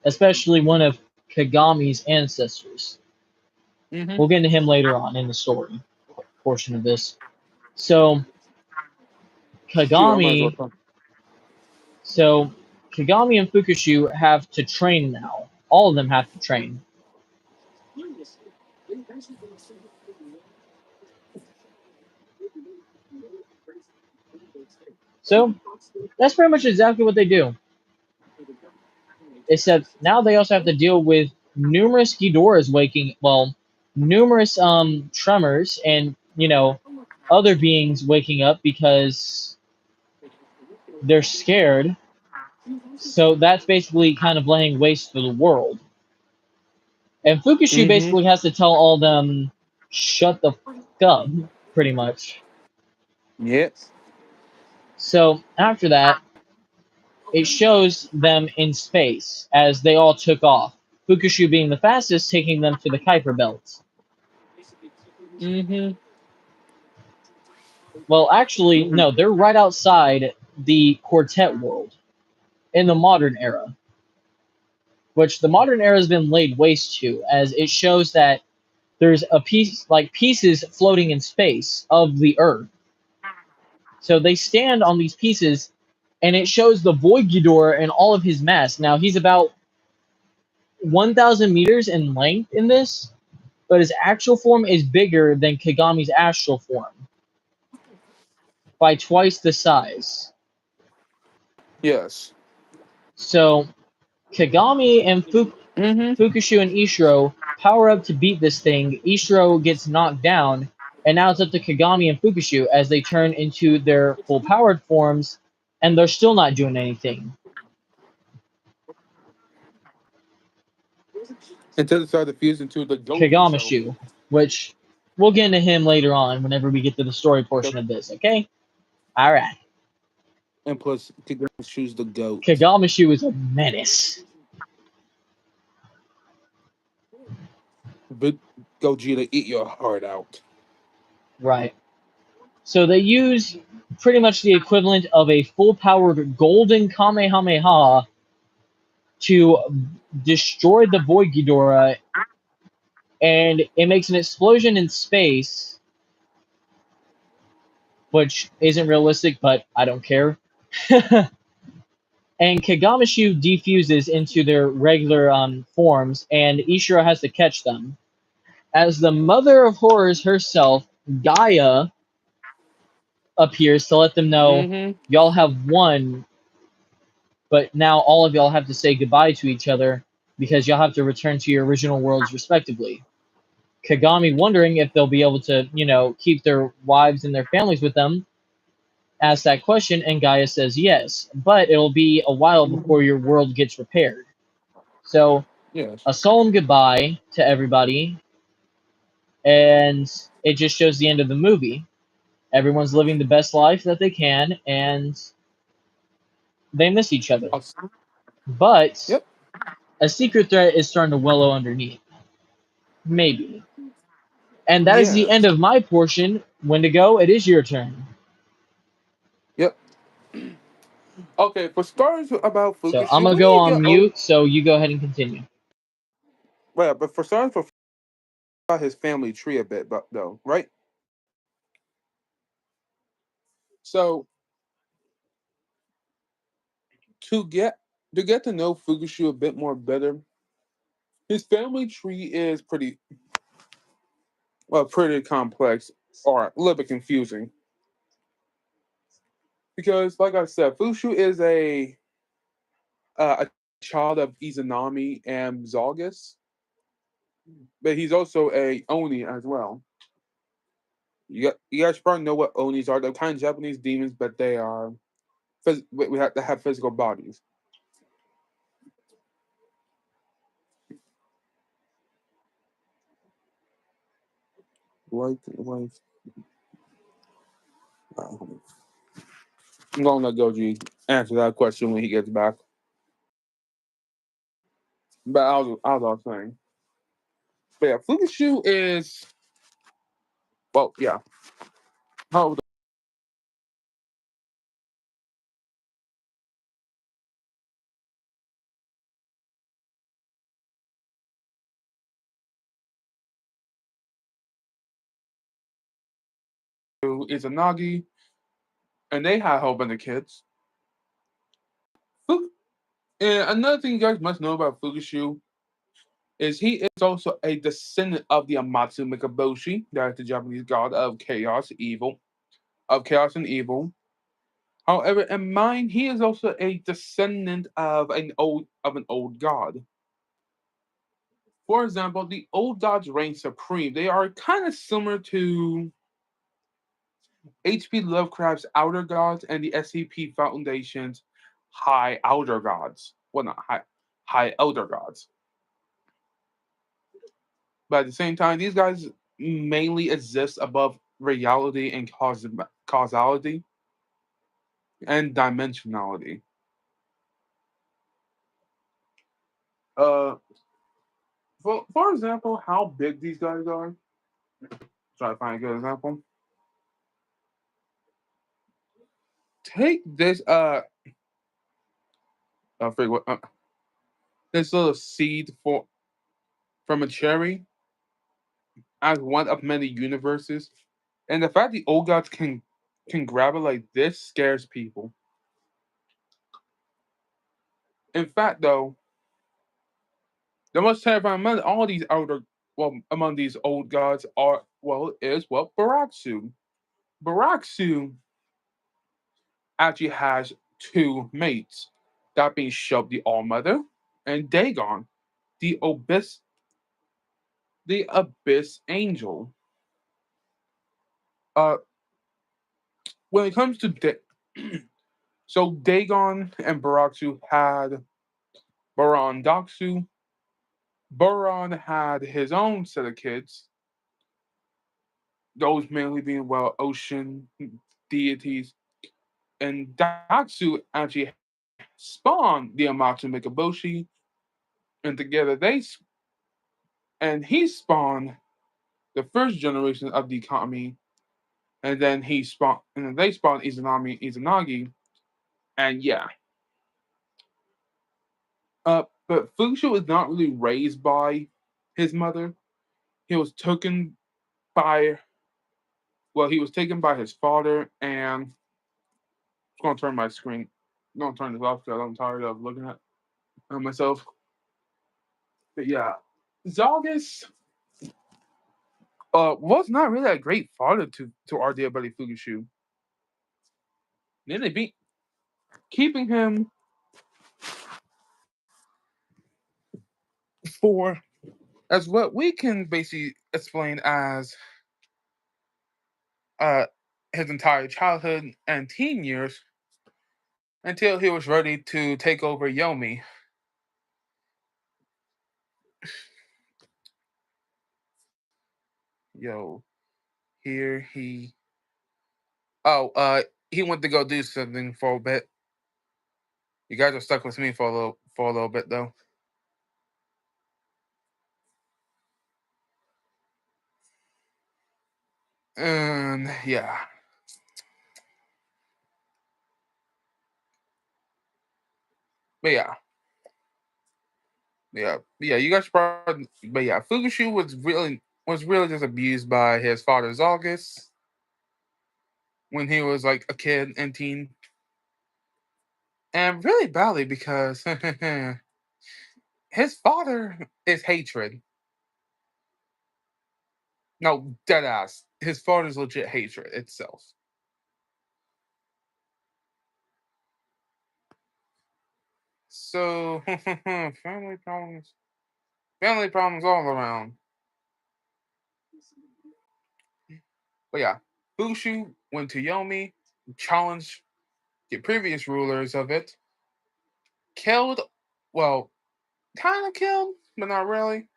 Especially one of Kagami's ancestors. Mm-hmm. We'll get into him later on in the story portion of this. So Shoot, I might as well Kagami, come. so Kagami and Fukushu have to train now. All of them have to train. So that's pretty much exactly what they do. Except now they also have to deal with numerous Ghidorahs numerous tremors and other beings waking up because they're scared. So that's basically kind of laying waste to the world. And Fukushu Mm-hmm. basically has to tell all them, shut the fuck up, pretty much. Yes. So after that, it shows them in space as they all took off. Fukushu being the fastest, taking them to the Kuiper Belt. Mm-hmm. Well, actually, no, they're right outside the Quartet world in the modern era, which the modern era has been laid waste to, as it shows that there's pieces floating in space of the Earth. So they stand on these pieces, and it shows the Void Ghidorah and all of his mass. Now he's about 1,000 meters in length in this, but his actual form is bigger than Kagami's astral form by twice the size. Yes. So Kagami and Mm-hmm. Fukushu and Ishiro power up to beat this thing. Ishiro gets knocked down, and now it's up to Kagami and Fukushu as they turn into their full powered forms, and they're still not doing anything. Until it started to fuse into the goat himself. Kagamashu, which we'll get into him later on whenever we get to the story Yep. portion of this, okay? Alright. And plus, to choose the goat. Kagamashu is a menace. But Goji to eat your heart out. Right. So they use pretty much the equivalent of a full-powered golden Kamehameha to destroy the Void Ghidorah, and it makes an explosion in space, which isn't realistic, but I don't care. And Kagamashu defuses into their regular forms, and Ishiro has to catch them. As the mother of horrors herself, Gaia, appears to let them know, Mm-hmm. y'all have won, but now all of y'all have to say goodbye to each other because y'all have to return to your original worlds respectively. Kagami wondering if they'll be able to, keep their wives and their families with them, asks that question, and Gaia says yes, but it'll be a while before your world gets repaired. So, Yes. a solemn goodbye to everybody, and it just shows the end of the movie. Everyone's living the best life that they can, and they miss each other. Awesome. But Yep. A secret threat is starting to wallow underneath. Maybe. And that is the Yeah. end of my portion. Wendigo, it is your turn. Yep. Okay, for stories about So I'm Fukushu, gonna we go need to on get old. mute. So you go ahead and continue. Well, but for stories for about his family tree a bit, but though, right? So to get to know Fukushu a bit more better, his family tree is pretty complex or a little bit confusing because, like I said, Fukushu is a child of Izanami and Zalgus, but he's also a Oni as well. You guys probably know what Onis are. They're kind of Japanese demons, but they are we have to have physical bodies. Like, I'm gonna let Goji answer that question when he gets back. But I was saying, but yeah, Fukushu is yeah. How is a Nagi, and they have a whole bunch of kids. Fuk- and another thing you guys must know about Fukushu is he is also a descendant of the Amatsu Mikaboshi, that is the Japanese god of chaos and evil. However, in mine, he is also a descendant of an old god. For example, the old gods reign supreme. They are kind of similar to H.P. Lovecraft's Outer Gods and the SCP Foundation's High Outer Gods. Well, not High Elder Gods. But at the same time, these guys mainly exist above reality and causality and dimensionality. Uh, for example, how big these guys are. Try to find a good example. Take this I forget what this little seed from a cherry as one of many universes, and the fact the old gods can grab it like this scares people. In fact, though, the most terrifying among all these among these old gods is Baraksu. Baraksu actually has two mates, that being Shub the All Mother and Dagon, the abyss angel. Uh, when it comes to so Dagon and Baraksu had Baran Daksu. Baran had his own set of kids, those mainly being ocean deities, and Daksu actually spawned the Amatsu Mikaboshi, and together he spawned the first generation of the kagami, and then they spawned Izanagi, and yeah. But Fukushu was not really raised by his mother. He was taken by he was taken by his father, and I'm gonna turn my screen. I'm gonna turn this off because I'm tired of looking at myself. But yeah, Zalgus was not really a great father to our dear buddy Fukushu. Then they be keeping him for as what we can basically explain as uh his entire childhood and teen years until he was ready to take over Yomi. Yo, here he oh he went to go do something for a bit. You guys are stuck with me for a little bit though. And yeah. But yeah, you guys probably, but yeah, Fukushu was really just abused by his father August when he was like a kid and teen, and really badly because his father is hatred. No, dead ass. His father's legit hatred itself. So family problems all around. But yeah, Fukushu went to Yomi, challenged the previous rulers of it, killed, well, kind of killed, but not really.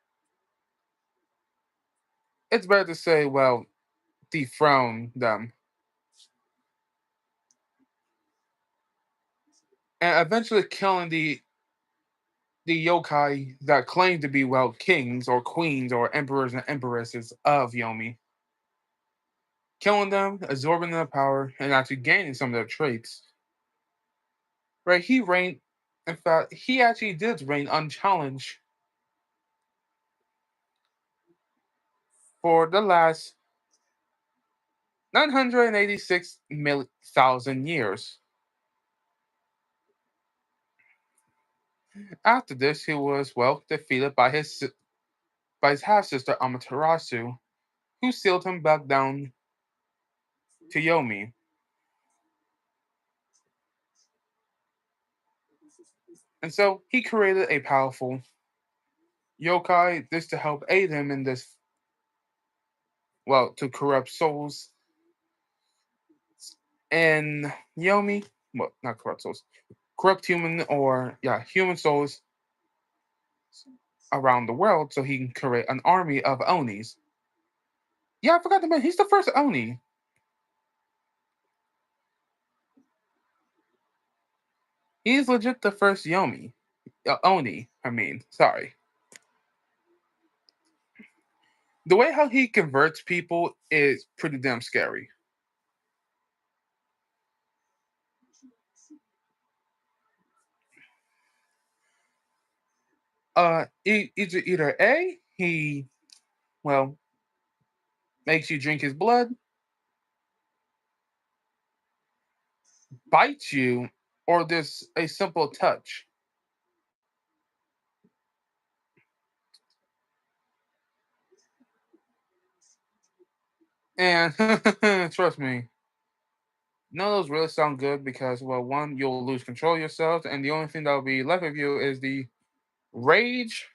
It's better to say, well, dethrone them. And eventually killing the yokai that claim to be, well, kings or queens or emperors and empresses of Yomi. Killing them, absorbing their power, and actually gaining some of their traits. Right, he reigned, in fact, he actually did reign unchallenged for the last 986,000 years. After this, he was, well, defeated by his half sister Amaterasu, who sealed him back down to Yomi. And so he created a powerful yokai, this to help aid him in this, well, to corrupt souls and Yomi. Well, not corrupt souls, corrupt human or, yeah, human souls around the world so he can create an army of Onis. Yeah, I forgot to mention, he's the first Oni. He's legit the first Yomi. Oni, I mean, sorry. The way how he converts people is pretty damn scary. Either A, he, well, makes you drink his blood, bites you, or there's a simple touch. And trust me, none of those really sound good because, well, one, you'll lose control of yourself, and the only thing that will be left of you is the rage,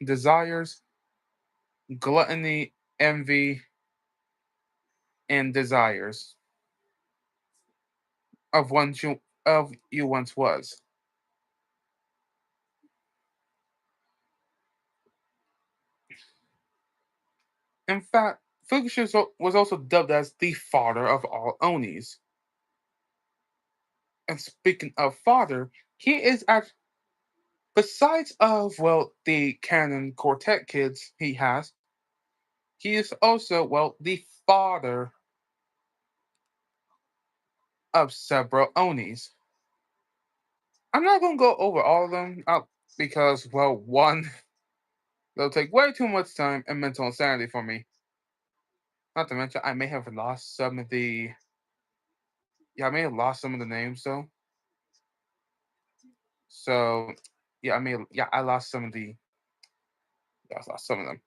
desires, gluttony, envy, and desires of you once was. In fact, Fukushu was also dubbed as the father of all Onis. And speaking of father, he is besides of, well, the canon quartet kids he has, he is also, well, the father of several Onis. I'm not going to go over all of them because, well, one, they'll take way too much time and mental insanity for me. Not to mention, I may have lost some of the. Yeah, I may have lost some of the names though. So, yeah, I lost some of the. Yeah, I lost some of them.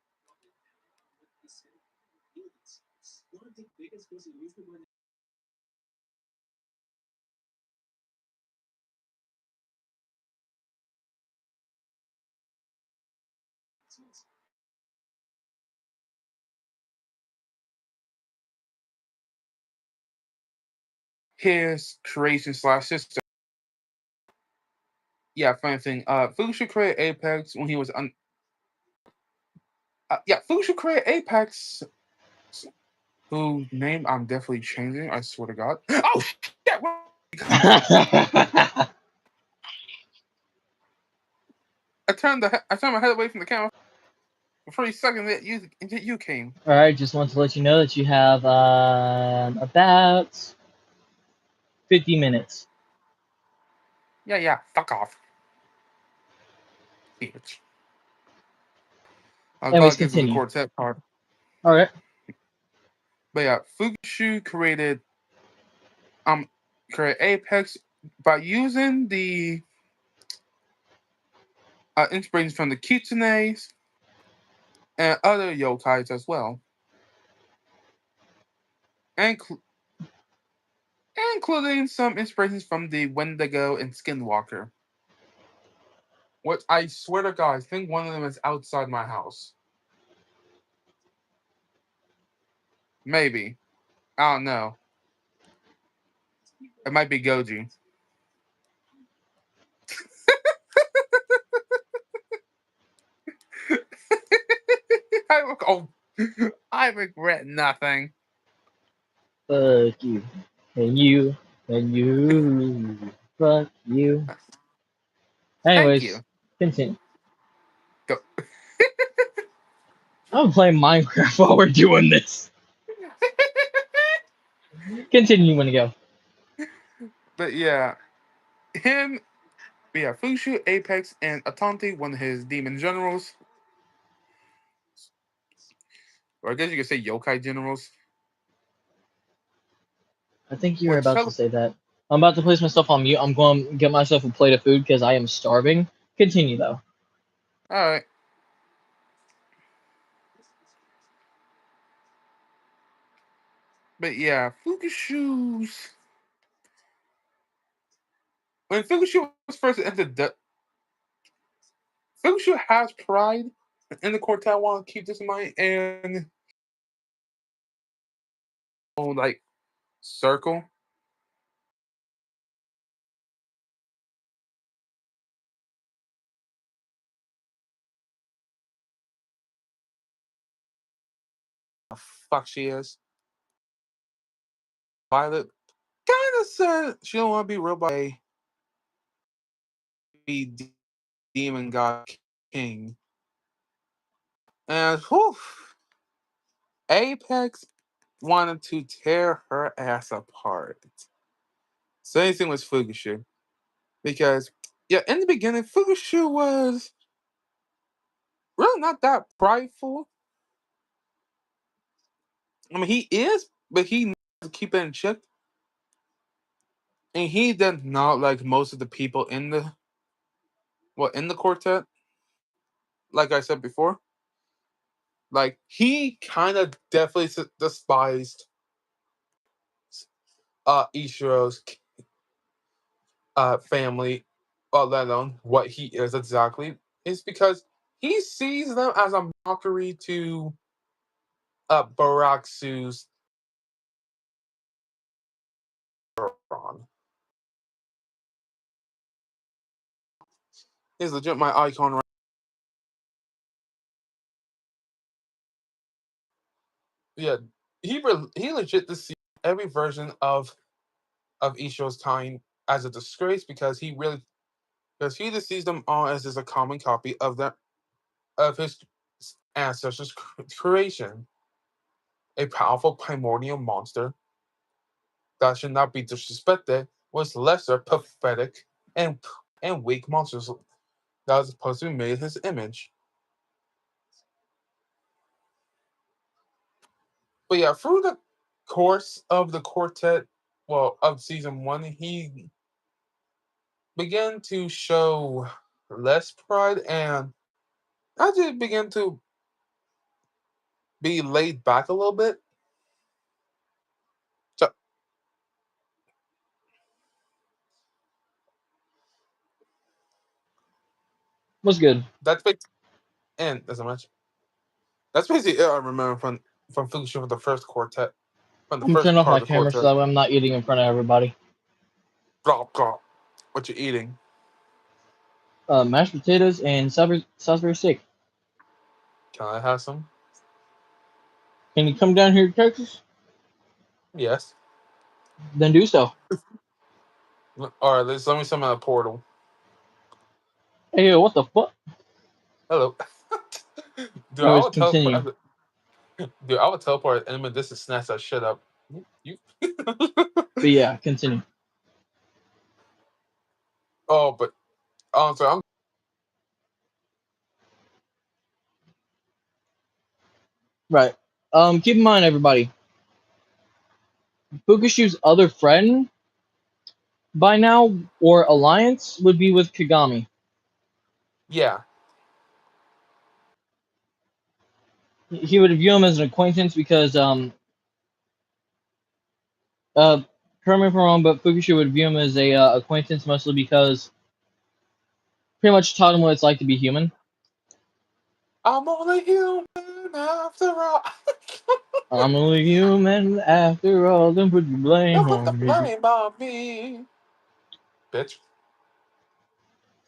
His creation slash system. Yeah, funny thing. Fukushu created Apex when he was yeah, Fukushu created Apex. Whose name I'm definitely changing. I swear to God. Oh shit! Where did he come from? I turned my head away from the camera. For a second that you came. All right, just want to let you know that you have about 50 minutes. Yeah. Fuck off, bitch. I'll Anyways, probably get to the continue. quartet part. All right. But yeah, Fukushu created Apex by using the inspiration from the kitsunes and other yokais as well, and including some inspirations from the Wendigo and Skinwalker. Which I swear to God, I think one of them is outside my house. Maybe. I don't know. It might be Goji. Oh, I regret nothing. Fuck you. And you. And you. Fuck you. Thank Anyways, you. continue. Go. I'm playing Minecraft while we're doing this. Continue when to go. But yeah, him. Yeah, Fukushu, Apex, and Atante, one of his demon generals, or I guess you could say yokai generals. I think you were Which about to say that. I'm about to place myself on mute. I'm going to get myself a plate of food because I am starving. Continue though. all right. But yeah, Fukushu's when Fukushu was first entered the Fukushu has pride in the quartet. I want to keep this in mind and like circle. The fuck she is. Violet kind of said she don't want to be ruled by a demon god king. And whew, Apex wanted to tear her ass apart. Same thing with Fukushu. Because, yeah, in the beginning, Fukushu was really not that prideful. I mean, he is, but he knows to keep it in check. And he does not like most of the people in the quartet. Like I said before, like he kind of definitely despised Ishiro's family, let alone what he is exactly, is because he sees them as a mockery to Baraksu's Ron. He's legit my icon right. Yeah, he legit to see every version of Ishiro's time as a disgrace because he just sees them all as just a common copy of his ancestors' creation, a powerful primordial monster that should not be disrespected was lesser, pathetic, and weak monsters that was supposed to be made in his image. But yeah, through the course of the quartet, well, of season one, he began to show less pride and actually began to be laid back a little bit. So What's good? that's basically, and as much. That's basically it I remember from Fukushima, the first quartet, from the I'm first turning off part my of the camera so quartet. that way I'm not eating in front of everybody. Blah, blah. What you eating? Mashed potatoes and Salisbury steak. Can I have some? Can you come down here to Texas? Yes. Then do so. All right, let me summon a portal. Hey, yo, what the fuck? Hello. Dude, I Anyways, would teleport. continue. Dude, I would teleport and just to snatch that shit up. You. But yeah, continue. Oh, but so I'm. Right. Keep in mind, everybody, Fukushu's other friend by now or alliance would be with Kagami. Yeah. He would view him as an acquaintance because uh correct me if I'm wrong, but Fukushu would view him as a acquaintance mostly because pretty much taught him what it's like to be human. I'm only human after all. I'm only human after all. Don't put the blame Don't put the on me. blame on me, bitch.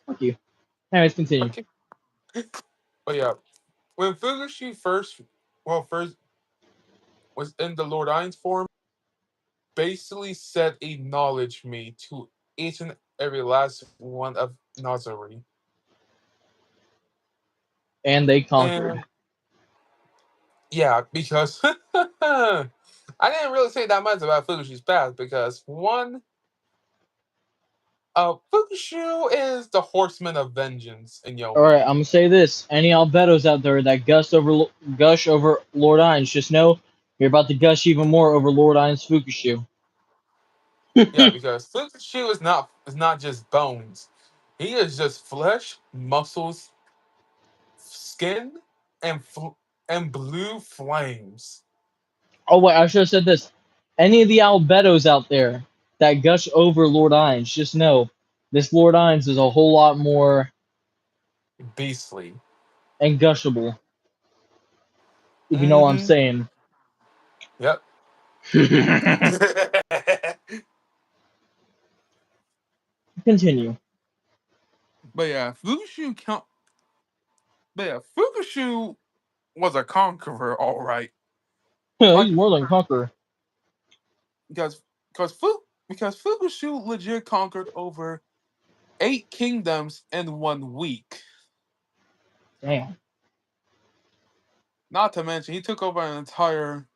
Fuck you. Anyways, continue. Okay. But yeah, when Fukushi first was in the Lord Ain's form, basically said acknowledge me to each and every last one of Nazari. And they conquered. And yeah, because I didn't really say that much about Fukushi's past because one, Fukushu is the horseman of vengeance in Alright, Yomi. I'm gonna say this. Any Albedos out there that gush over Lord Ainz, just know you're about to gush even more over Lord Ainz Fukushu. Yeah, because Fukushu is not just bones. He is just flesh, muscles, skin, and and blue flames. Oh wait, I should have said this. Any of the Albedos out there that gush over Lord Ainz, just know this Lord Ainz is a whole lot more Beastly. and gushable. If you know what I'm Mm-hmm. saying. Yep. Continue. But yeah, Fukushu was a conqueror, all right. He's Like more than a conqueror. because because Fukushu legit conquered over 8 kingdoms in 1 week. Damn. Not to mention, he took over an entire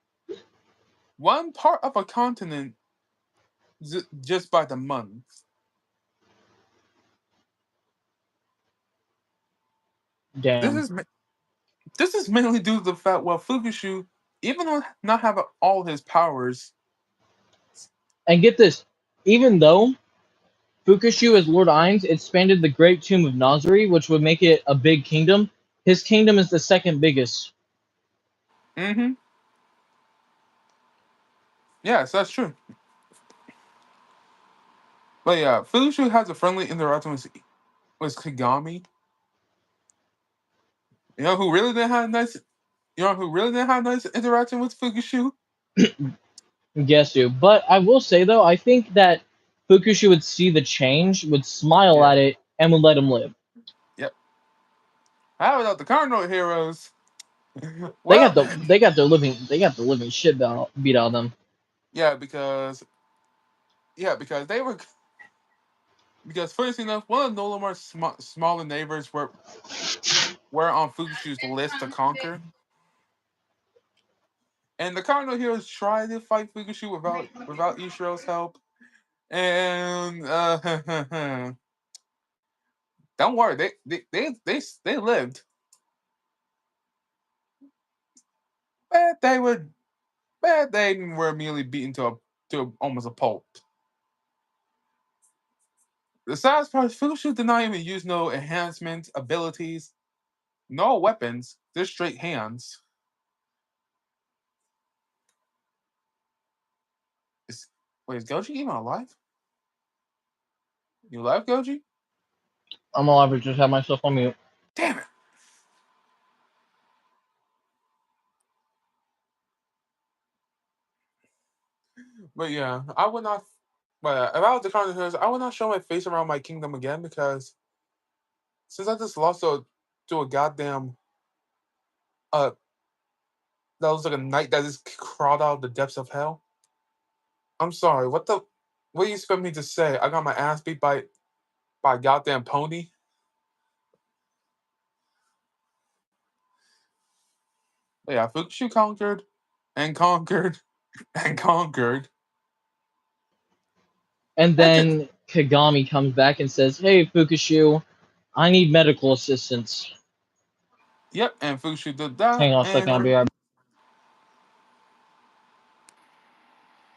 one part of a continent just by the month. This Damn. is this is mainly due to the fact well Fukushu, even though not having all his powers. And get this, even though Fukushu as Lord Ainz expanded the Great Tomb of Nazari, which would make it a big kingdom, his kingdom is the second biggest. Mm-hmm. Yes, that's true. But yeah, Fukushu has a friendly interaction with Kagami. You know who really didn't have a nice interaction with Fukushu? Guess who? But I will say though, I think that Fukushu would see the change, would smile Yeah. at it, and would let him live. Yep. How about the Cardinal heroes? They Well, got they got the living shit beat out of them. yeah, because they were because first enough, one of Nolamar's smaller neighbors were on Fukushu's list to conquer, and the Cardinal heroes tried to fight Fukushu without Ishiro's help, and don't worry, they lived, but they were immediately beaten to almost a pulp. The saddest part is Fukushu did not even use no enhancements, abilities, no weapons, just straight hands. Is, wait, is Goji even alive? You alive, Goji? I'm alive to just have myself on mute. Damn it! But yeah, I would not. But if I was the Cardinals, I would not show my face around my kingdom again because since I just lost to a goddamn uh that was like a knight that just crawled out of the depths of hell. I'm sorry. What do you expect me to say? I got my ass beat by a goddamn pony. Yeah, Fukushu conquered and conquered and conquered. And And could, then Kagami comes back and says, "Hey, Fukushu, I need medical assistance." yep, and Fukushu did Hang that. on a second, I'll And be right back.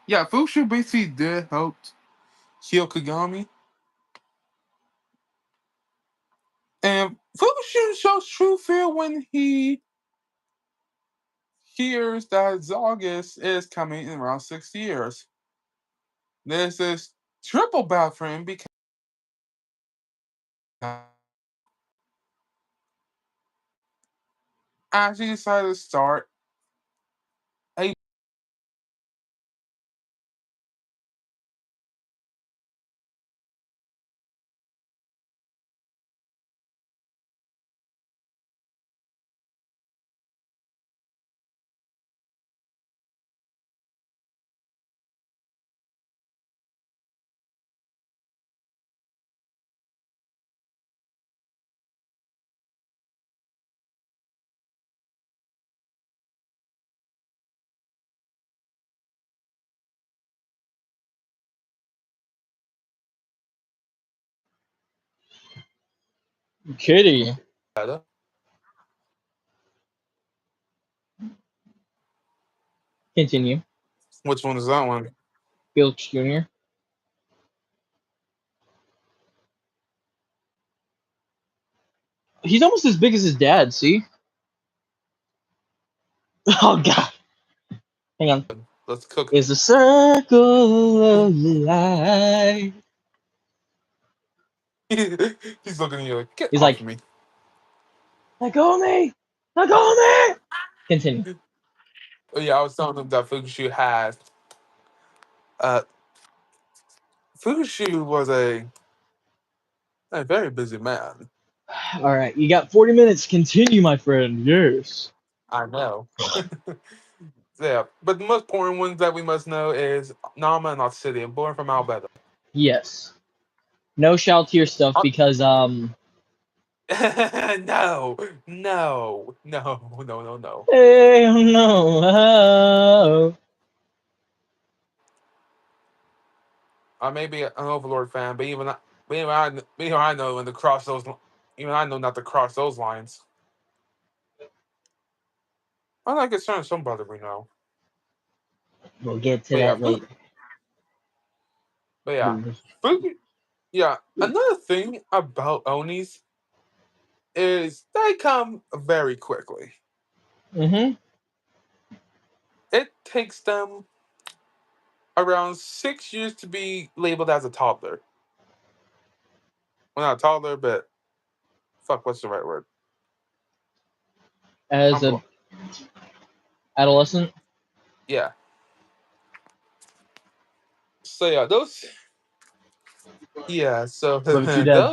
yeah, Fukushu basically did help kill Kagami. And Fukushu shows true fear when he hears that Zargus is coming in around 6 years. This is triple bad for him because as he decided to start a Kitty, continue. which one is that one? Felix Jr. He's almost as big as his dad. See? Oh God. Hang on. Let's cook. It's a circle of life. He's looking at you like, get He's off like, of me. "Let go of me! Let go of me!" Continue. Oh, yeah, I was telling him that Fukushu has. Uh, Fukushu was a very busy man. All right, you got 40 minutes. Continue, my friend. Yes. I know. Yeah, but the most important ones that we must know is Nama and Obsidian, born from Albedo. Yes. No shout tier stuff Uh, because no, no, no, no, no, no. hey, no. I may be an Overlord fan, but even I know when to cross those. Even I know not to cross those lines. I'm not concerned. Somebody we know. We'll get to But yeah, that later. but yeah, Fuku, yeah. Another thing about Onis is they come very quickly. Mm-hmm. It takes them around 6 years to be labeled as a toddler. Well, not a toddler, but fuck, what's the right word? As I'm a blo- adolescent, yeah. So yeah, those yeah. So love it, you dead.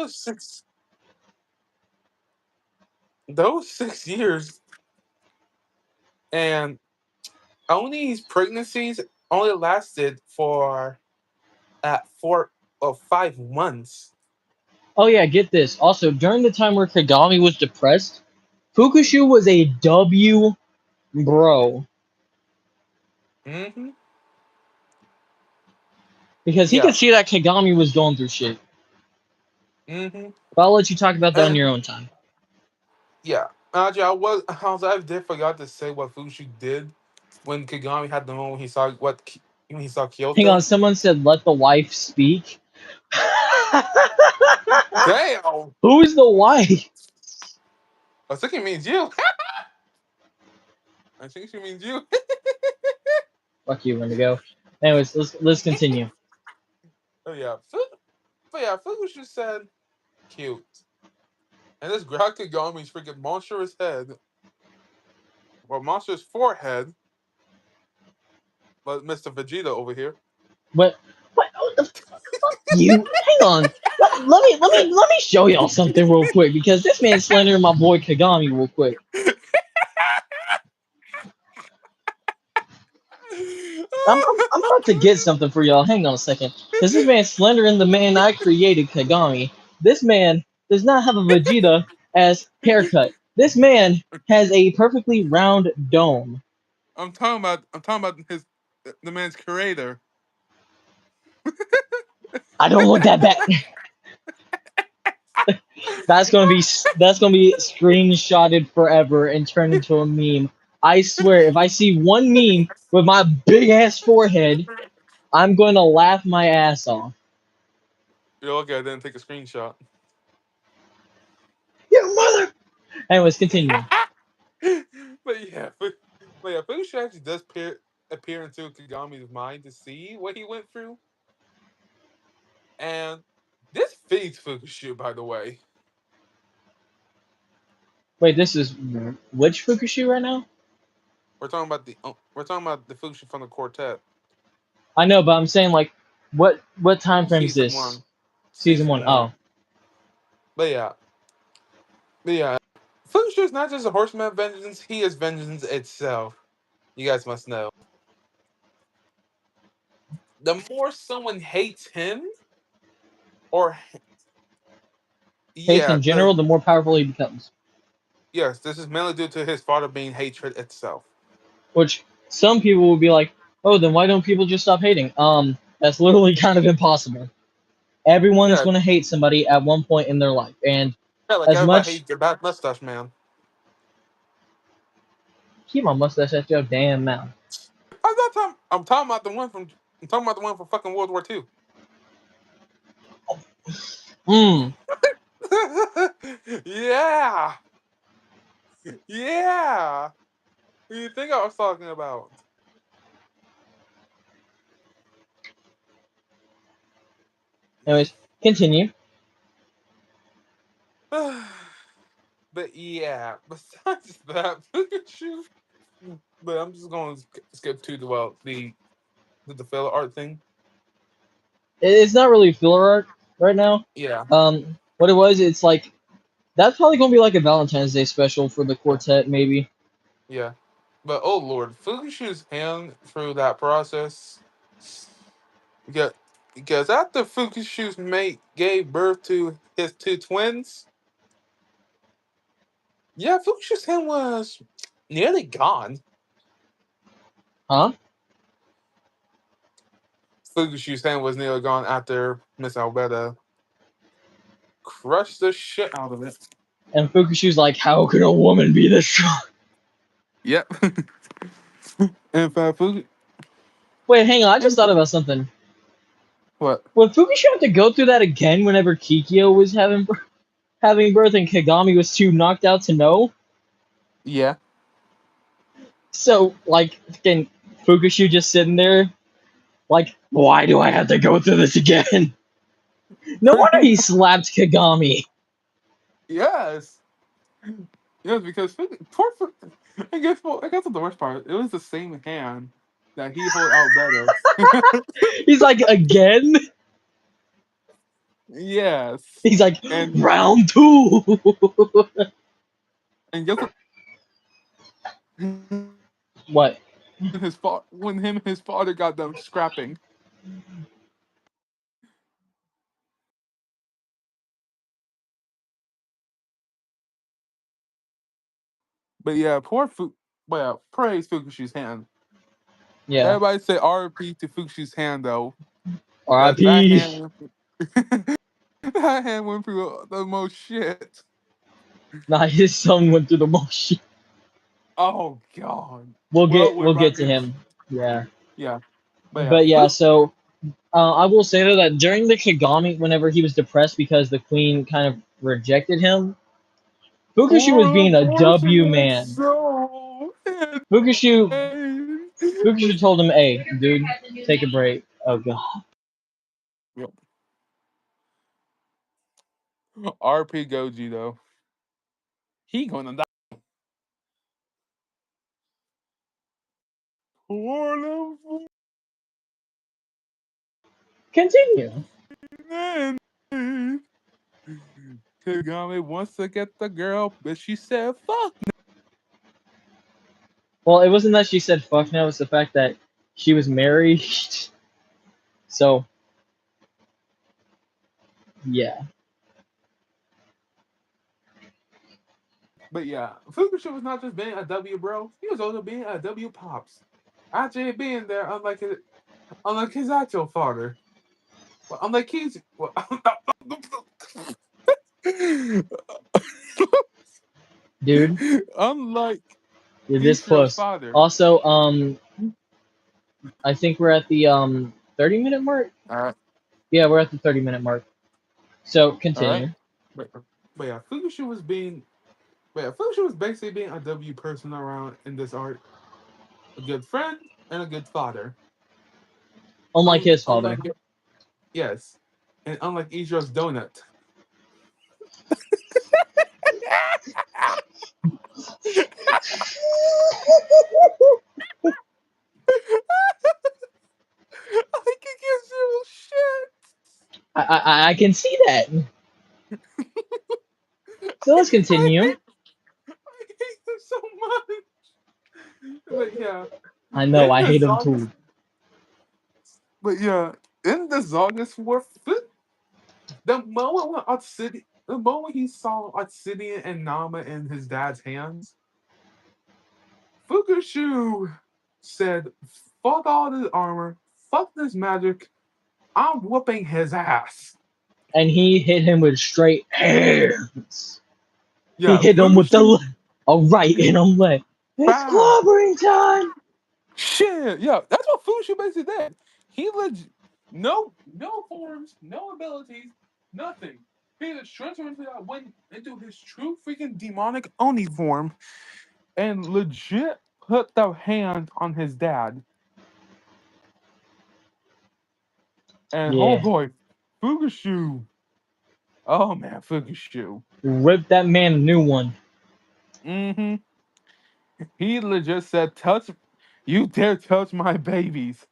those 6 years and Oni's pregnancies only lasted for 5 months. Oh yeah, get this. Also, during the time where Kagami was depressed, Fukushu was a W bro Mm-hmm. because he Yeah. could see that Kagami was going through shit. Mm-hmm. But I'll let you talk about that on And your own time. yeah, actually, I did forgot to say what Fushi did when Kagami had the moment when he saw when he saw Hang on, Kyoto. someone said let the wife speak. Damn, Who's the wife? I think it means you. I think she means you. Fuck you, Wendigo. Anyways, let's continue. Oh yeah, but yeah, Fushi said cute, and this grabbed Kagami's freaking monstrous head, or monstrous forehead. But Mr. Vegeta over here. What? What the fuck? You hang on. Let me show y'all something real quick because this man's slandering my boy Kagami real quick. I'm about to get something for y'all. Hang on a second. Because this man's slandering the man I created, Kagami. This man does not have a Vegeta as haircut. This man has a perfectly round dome. I'm talking about the man's creator. I don't want that back. That's gonna be screenshotted forever and turned into a meme. I swear, if I see one meme with my big ass forehead, I'm gonna laugh my ass off. You're lucky I didn't take a screenshot. Your mother. Anyways, continue. but yeah, Fukushu actually does appear into Kagami's mind to see what he went through. And this feeds Fukushu, by the way. Wait, this is which Fukushu right now? We're talking about the Fukushu from the quartet. I know, but I'm saying like, what time frame is Season this? one. Season Season one. one. Oh, But yeah. But yeah. Fukushu is not just a horseman of vengeance, he is vengeance itself. You guys must know. The more someone hates him, or hates yeah, in general, the more powerful he becomes. yes, this is mainly due to his father being hatred itself. Which some people will be like, oh, then why don't people just stop hating? That's literally kind of impossible. Everyone's Yeah, going to hate somebody at one point in their life, and yeah, like as everybody much hates the bad mustache man. keep my mustache at your damn mouth. I'm talking about the one from. I'm talking about the one from fucking World War II. Mm. yeah, yeah. Who do you think I was talking about? Anyways, continue. But yeah, besides that, Pikachu. But I'm just going to skip to the filler art thing. It's not really filler art right now. Yeah, What it was, it's like that's probably going to be like a Valentine's Day special for the yeah, quartet, maybe. yeah. But oh lord, Fukushu's hand through that process. Because, because after Fukushu's mate gave birth to his two twins, yeah, Fukushu's hand was nearly gone. Huh? Fukushu's hand was nearly gone after Miss Alberta crushed the shit out of it. And Fukushu's like, how can a woman be this strong? Yep. In fact, Wait, hang on. I just in, thought about something. what? Would Fukushu have to go through that again whenever Kikyo was having birth and Kagami was too knocked out to know? Yeah. So, like, can Fukushu just sitting there, like, why do I have to go through this again? No wonder Pretty he slapped Kagami. yes. Yes, because poor I guess the worst part, it was the same hand that he hold out better. He's like, again? yes. He's like, And round two. guess what What? when him and his father got them scrapping. But yeah, praise Fukushi's hand. Yeah. Everybody say RP to Fukushi's hand though. Because that R.I.P. hand that hand went through the most shit. Nah, his son went through the motion. Oh god. We'll Well, get we're we'll get about to him. Yeah. yeah. But yeah, But yeah, so I will say though that during the Kagami, whenever he was depressed because the queen kind of rejected him, Fukushu was poor being a W unfortunate man. soul. Fukushu Fukushu told him, "Hey, dude, take a break." Oh god. Yep. RP Goji though. He gonna die. Poor little Continue. man. Kagami wants to get the girl, but she said fuck. Well, it wasn't that she said fuck no, it's the fact that she was married. So, yeah. But yeah, Fukushu was not just being a W bro, he was also being a W pops. Actually being there, unlike his actual father. Well, unlike his well, Dude, unlike you're this Ichiro's close. father. Also, I think we're at the 30-minute mark. Alright, Yeah, we're at the 30-minute mark. So alright. continue. But, but yeah, Fukushu was basically being a W person around in this art. A good friend and a good father. Unlike his Unlike father. yes. And unlike Ichiro's donut. I can give zero shit. I can see that. So let's I continue. hate I hate them so much. But yeah. I know, In I the hate him Zog too. but yeah, in the Zogus War, the moment he saw Obsidian and Nama in his dad's hands, Fukushu said, "Fuck all this armor, fuck this magic. I'm whooping his ass." And he hit him with straight hands. He Yeah, hit him with the Fukushu, a right in him left. It's bam. clobbering time. Shit, yeah, that's what Fukushu basically did. He no forms, no abilities, nothing. He just transferred went into his true freaking demonic Oni form and legit put the hand on his dad. And oh Yeah. boy, Fukushu. Oh man, Fukushu. Rip that man a new one. Mm-hmm. He legit said, "Touch, you dare touch my babies,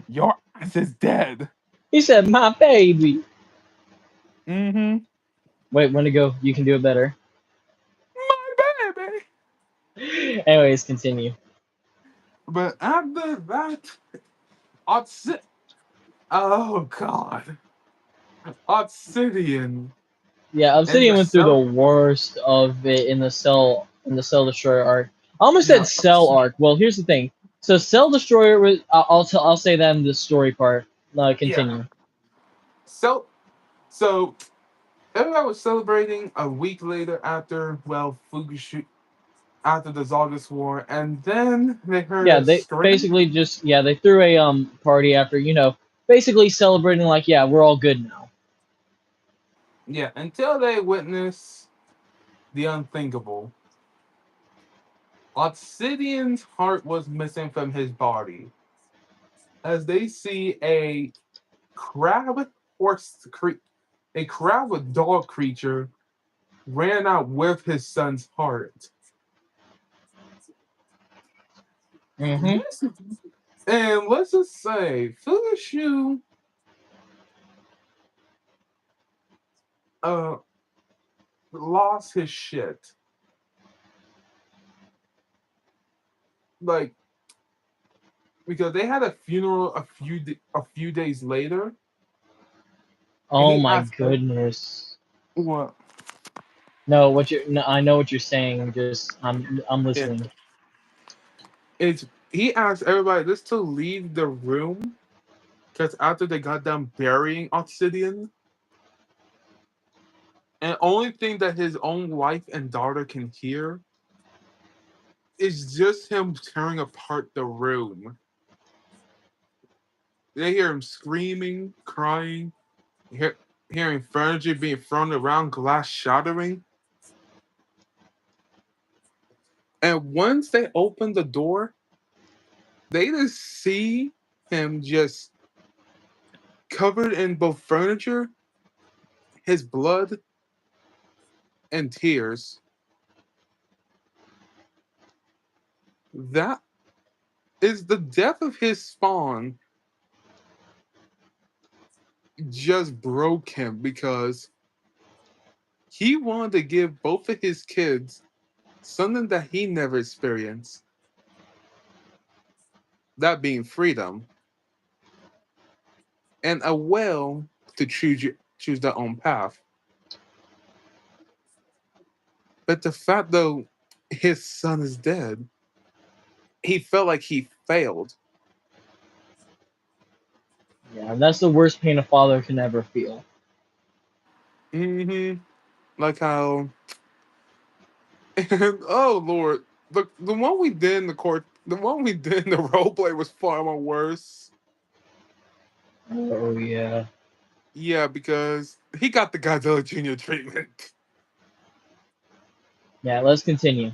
your ass is dead." He said, my baby. Mm-hmm. Wait, Wendigo, you can do it better. My baby. Anyways, continue. But after that, Obsidian. Oh god, Obsidian Yeah, and Obsidian the went through the cell. worst of it in the Cell Destroyer arc. I almost said Yeah. Cell arc. Well, here's the thing. So Cell Destroyer was I'll say that in the story part. Yeah. Continue. So so everybody was celebrating a week later after Fukushu after the Zogus War, and then they heard Yeah, a they scream. basically just they threw a party after basically celebrating like we're all good now. Yeah, until they witness the unthinkable. Obsidian's heart was missing from his body, as they see crab horse cre- a crab with dog creature ran out with his son's heart. Hmm. This and let's just say Fukushu uh lost his shit. Like because they had a funeral a few days later, and Oh he my asked goodness. what No, no, I know what you're saying. I'm it, listening. it's he asked everybody just to leave the room because after they got done burying Obsidian, and only thing that his own wife and daughter can hear is just him tearing apart the room. They hear him screaming, crying, hear, hearing furniture being thrown around, glass shattering. And once they open the door, they just see him just covered in both furniture, his blood, and tears. That is the death of his spawn just broke him because he wanted to give both of his kids something that he never experienced, that being freedom and a will to choose their own path. But the fact though his son is dead. He felt like he failed. Yeah, that's the worst pain a father can ever feel. Hmm. Like how, and oh Lord, the one we did in the court, the one we did in the role play was far more worse. Oh yeah. Yeah, because he got the Godzilla Jr. treatment. Yeah, let's continue.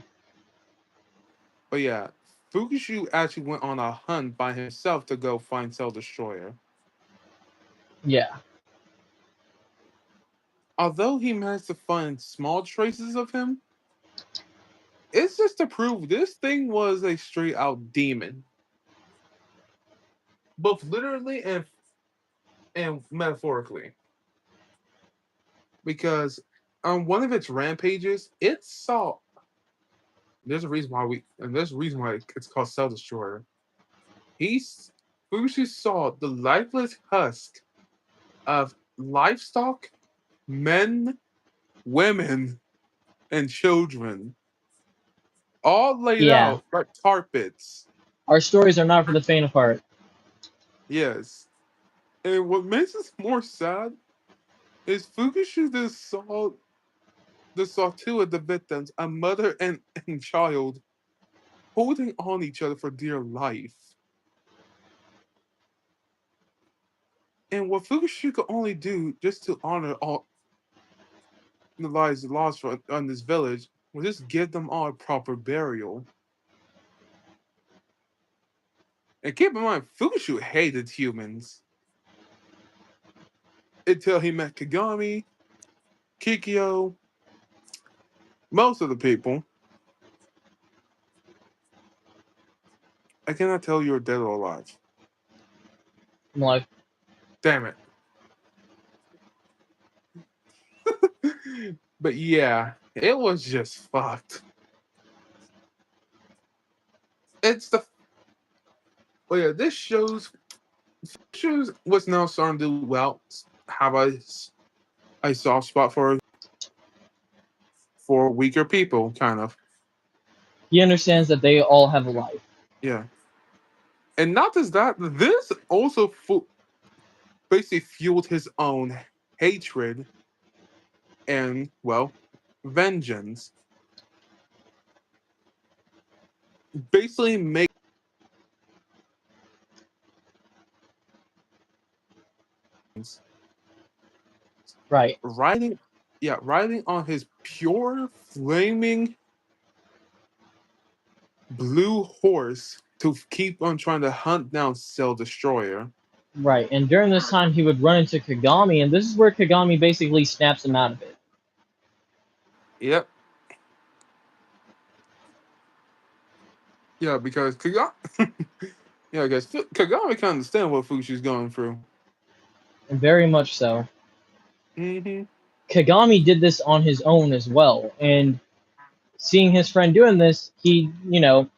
But yeah, Fukushu actually went on a hunt by himself to go find Cell Destroyer. Yeah. Although he managed to find small traces of him, it's just to prove this thing was a straight out demon, both literally and metaphorically. Because on one of its rampages, it saw. There's a reason why there's a reason why it's called Cell Destroyer. He's Fushi saw the lifeless husk of livestock, men, women, and children, all laid Yeah. out like carpets. Our stories are not for the faint of heart. Yes. And what makes this more sad is Fukushu just saw two of the victims, a mother and child, holding on each other for dear life. And what Fukushu could only do just to honor all the lives lost on this village was just give them all a proper burial. And keep in mind, Fukushu hated humans until he met Kagami, Kikyo, most of the people. I cannot tell you're dead or alive. I'm like, Damn it. But yeah, it was just fucked. It's the Well, yeah, this shows what's now starting to do well. Have a soft spot for weaker people, kind of. he understands that they all have a life. Yeah, and not just that, this also basically fueled his own hatred and well, vengeance. Basically, makes Right. riding, yeah, riding on his pure flaming blue horse to keep on trying to hunt down Cell Destroyer. Right. And during this time, he would run into Kagami, and this is where Kagami basically snaps him out of it. Yep. Yeah, because Kagami, yeah, I guess Kagami can understand what Fushi's going through. And very much so. Hmm. Kagami did this on his own as well. And seeing his friend doing this, he,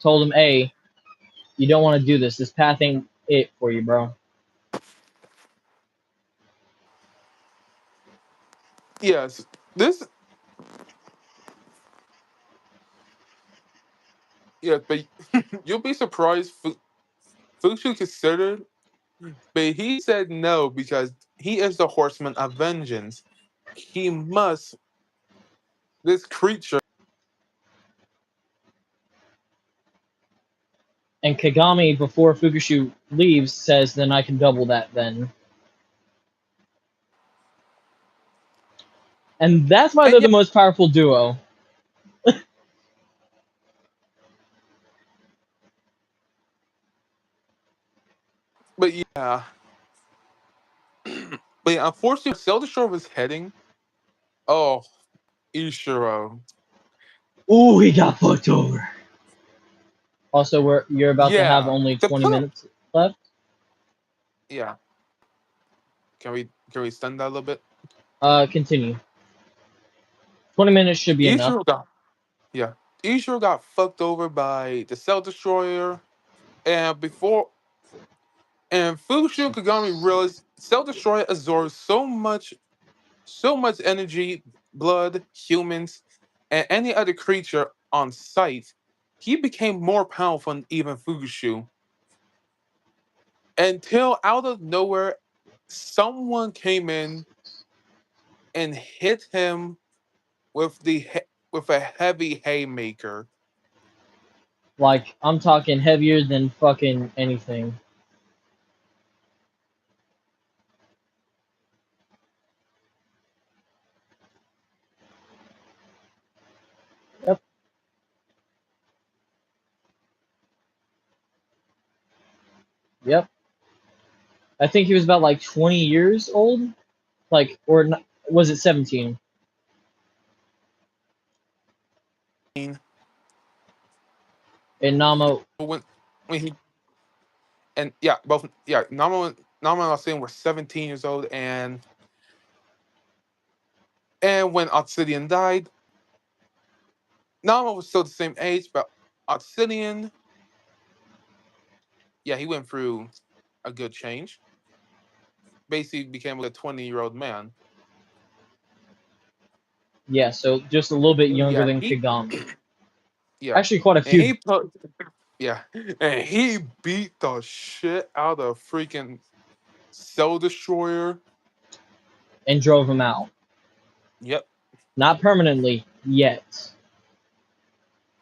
told him, hey, you don't want to do this. This path ain't it for you, bro. Yes, this. Yeah, but you'll be surprised. Fushi considered, but he said no because he is the horseman of vengeance. He must. This creature. And Kagami, before Fukushu leaves, says, then I can double that then. And that's why And they're yeah, the most powerful duo. but yeah, but yeah, unfortunately, Zelda Shore was heading. Oh, Ishiro. Ooh, he got fucked over. Also, you're about to have Yeah, only to 20 put up. minutes left. Yeah, can we extend that a little bit? Continue. 20 minutes should be enough. Ishiro got Yeah, Ishiro got fucked over by the Cell Destroyer, and Fukushima Kagami realized Cell Destroyer absorbs so much energy, blood, humans, and any other creature on sight, he became more powerful than even Fukushu. Until out of nowhere, someone came in and hit him with with a heavy haymaker. Like, I'm talking heavier than fucking anything. Yep. Yep. I think he was about like 20 years old. Like, or was it 17? And Namo. When he and yeah, both yeah, Nama and Obsidian were 17 years old, and when Obsidian died, Nama was still the same age, but Obsidian, yeah, he went through a good change. Basically became a 20-year-old man. Yeah, so just a little bit younger Yeah, than Kagami. yeah. Actually, quite a And few. and he beat the shit out of freaking Cell Destroyer. And drove him out. Yep. Not permanently yet.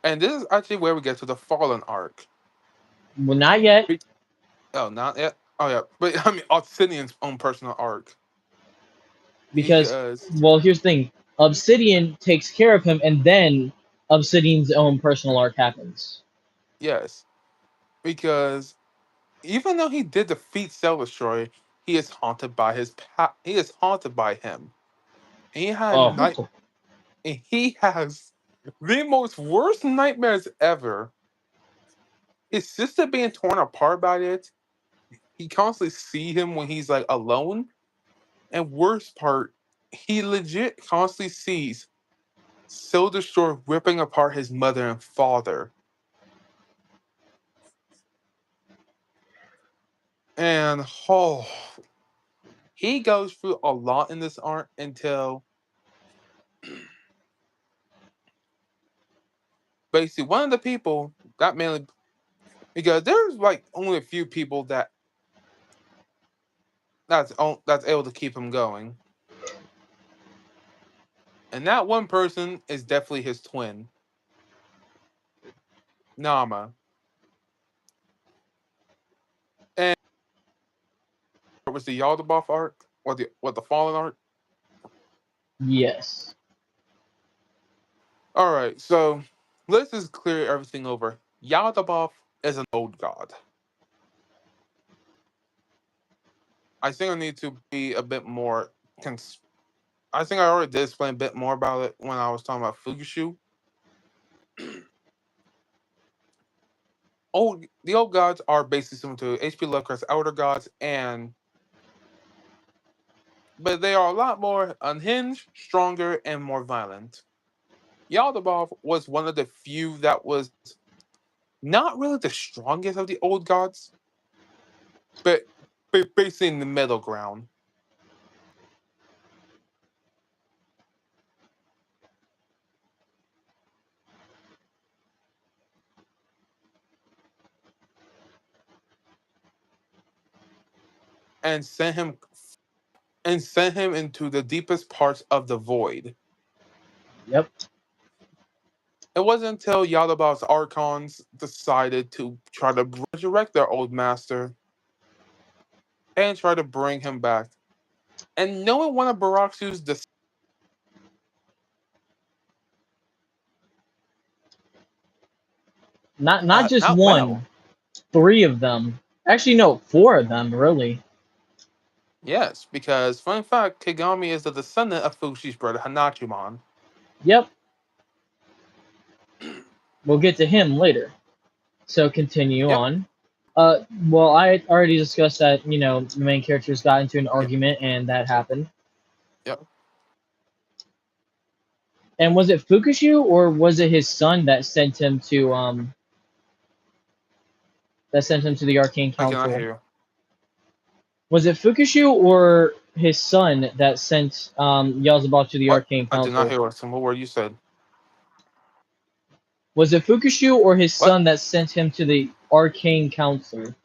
And this is actually where we get to the Fallen arc. Well, not yet. Oh, not yet. Oh yeah, but I mean Obsidian's own personal arc. Because, Because well, here's the thing. Obsidian takes care of him, and then Obsidian's own personal arc happens. yes, because even though he did defeat Cell Destroyer, he is haunted by he is haunted by him. And Oh, he has the most worst nightmares ever. His sister being torn apart by it. He constantly see him when he's like alone. And worst part, he legit constantly sees Cell Destroyer ripping apart his mother and father. And he goes through a lot in this arc until basically one of the people got mainly because there's like only a few people that's able to keep him going. And that one person is definitely his twin, Nama. And it was the Yaldabaoth arc or the Fallen arc. yes. All right, so let's just clear everything over. Yaldabaoth is an old god. I think I need to be a bit more. I think I already did explain a bit more about it when I was talking about Fukushu. The old gods are basically similar to H.P. Lovecraft's Outer Gods, but they are a lot more unhinged, stronger, and more violent. Yaldabaoth was one of the few that was not really the strongest of the old gods, but basically in the middle ground. And sent him into the deepest parts of the void. Yep. It wasn't until Yaldabaoth's archons decided to try to resurrect their old master and try to bring him back. And knowing one of Baraksu's Not just not well. one, 3 of them. Actually, no, 4 of them, really. Yes, because fun fact, Kagami is the descendant of Fukushi's brother Hanachimon. Yep. We'll get to him later. So continue Yep. on. Well, I already discussed that, the main characters got into an argument and that happened. Yep. And was it Fukushu or was it his son that sent him to the Arcane I cannot Council? hear you. Was it Fukushu or his son that sent Yaldabaoth to the What? Arcane I did not Council? hear what word you said. Was it Fukushu or his What? son that sent him to the Arcane Council?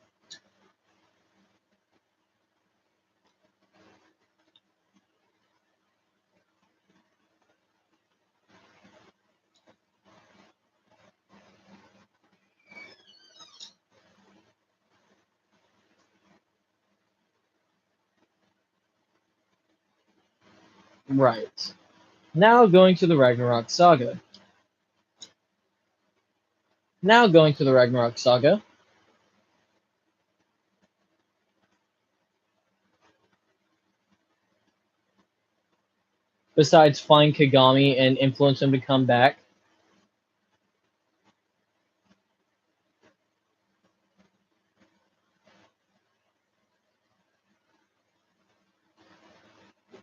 Right. Now going to the Ragnarok Saga. Now going to the Ragnarok Saga. Besides find Kagami and influence him to come back.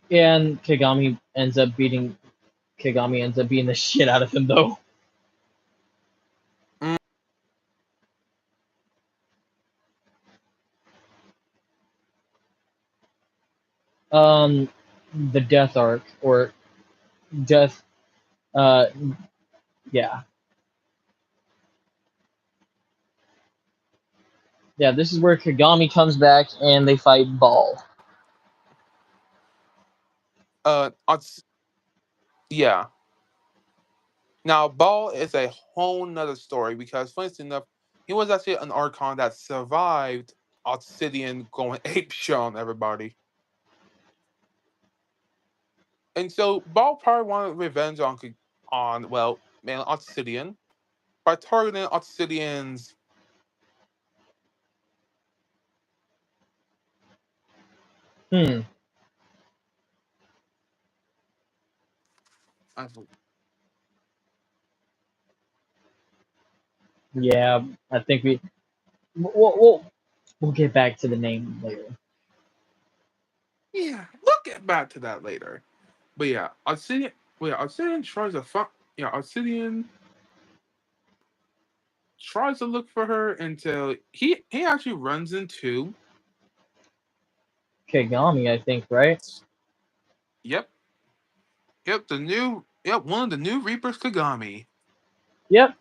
Yeah, and Kagami ends up beating the shit out of him though. Mm. The death arc or death yeah. Yeah, this is where Kagami comes back and they fight Ball. Yeah. Now, Ball is a whole nother story because, funny enough, he was actually an Archon that survived Obsidian going ape shit on everybody. And so Ball probably wanted revenge on Obsidian by targeting Obsidian's. Hmm. Yeah, I think we'll get back to the name later. Yeah, we'll get back to that later. But yeah, Obsidian tries to fuck. Yeah, Obsidian tries to look for her until he actually runs into. Kagami, I think, right? Yep, one of the new Reapers, Kagami. Yep.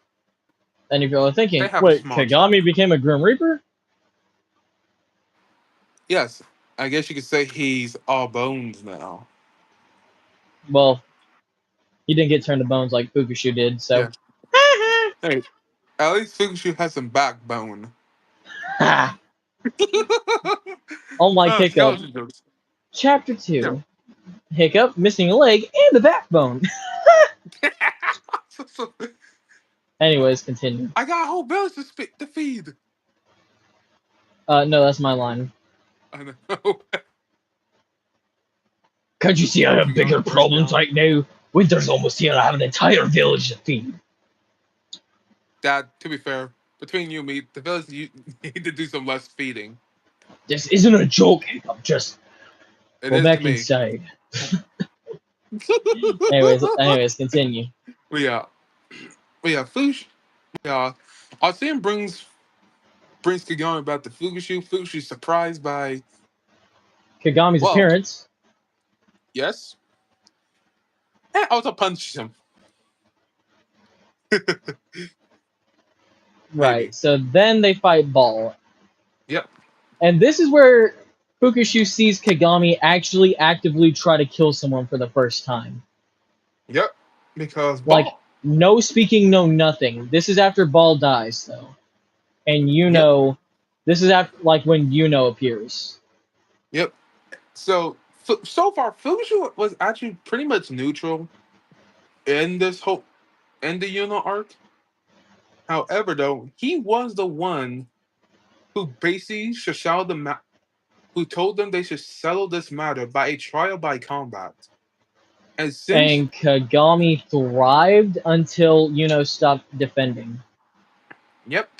And if you're They thinking, have a wait, small chat. Kagami became a Grim Reaper? Yes, I guess you could say he's all bones now. Well, he didn't get turned to bones like Fukushu did, so. Yeah. Hey, at least Fukushu has some backbone. Unlike Hiccup. Skeleton jokes. Chapter Yeah. 2. Hiccup missing a leg and the backbone. Anyways, continue. I got a whole village to feed. No, that's my line. I know. Can't you see I have Kagami bigger breaks problems down. right now? Winter's almost here and I have an entire village to feed. Dad, to be fair, between you and me, the village need to do some less feeding. This isn't a joke, Hiccup. Just It go is to back me. inside. anyways, continue. We have Fush. Arsen brings Kagami back to Fukushu. Fukushu's surprised by Kagami's appearance. Yes. And also punches him. Right. So then they fight Ball. Yep. And this is where Fukushu sees Kagami actually actively try to kill someone for the first time. Yep. Because Like, Ball. no speaking, no nothing. This is after Ball dies, though. And this is after, like, when appears. Yep. So far, Fukushu was actually pretty much neutral in the Yuno arc. However, though, he was the one who basically should who told them they should settle this matter by a trial by combat. And Kagami thrived until stopped defending. Yep.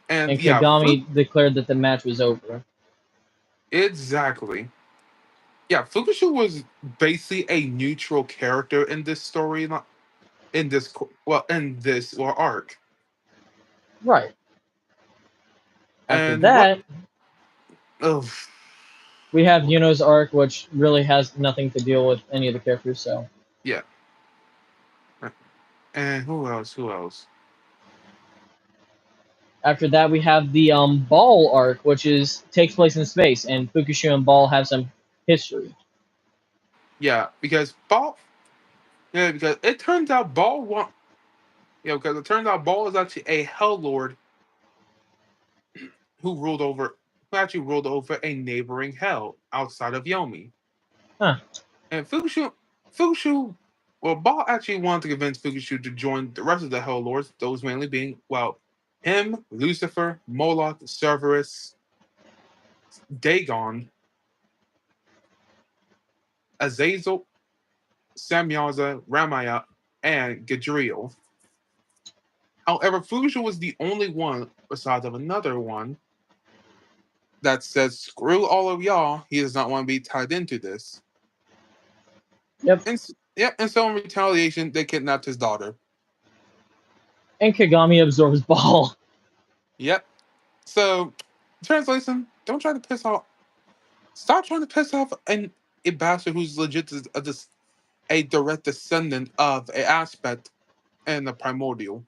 And Kagami declared that the match was over. Exactly. Yeah, Fukushu was basically a neutral character in this story, in this arc. Right. After And that, we have Yuno's arc, which really has nothing to deal with any of the characters. So yeah. And who else? After that, we have the Ball arc, which is takes place in space, and Fukushu and Ball have some history. Yeah, because Ball. Yeah, because it turns out Ball want. Yeah, because it turns out Ball is actually a Hell Lord who ruled over. Who actually ruled over a neighboring hell outside of Yomi. Huh. And Fukushu, well, Ball actually wanted to convince Fukushu to join the rest of the Hell Lords, those mainly being, well, him, Lucifer, Moloch, Cerberus, Dagon, Azazel, Samyaza, Ramaya, and Gadriel. However, Fukushu was the only one, besides of another one, that says, screw all of y'all, he does not want to be tied into this. Yep. And so in retaliation, they kidnapped his daughter. And Kagami absorbs Ball. Yep. So, translation: don't try to piss off. Stop trying to piss off a bastard who's legit a direct descendant of a aspect and a primordial.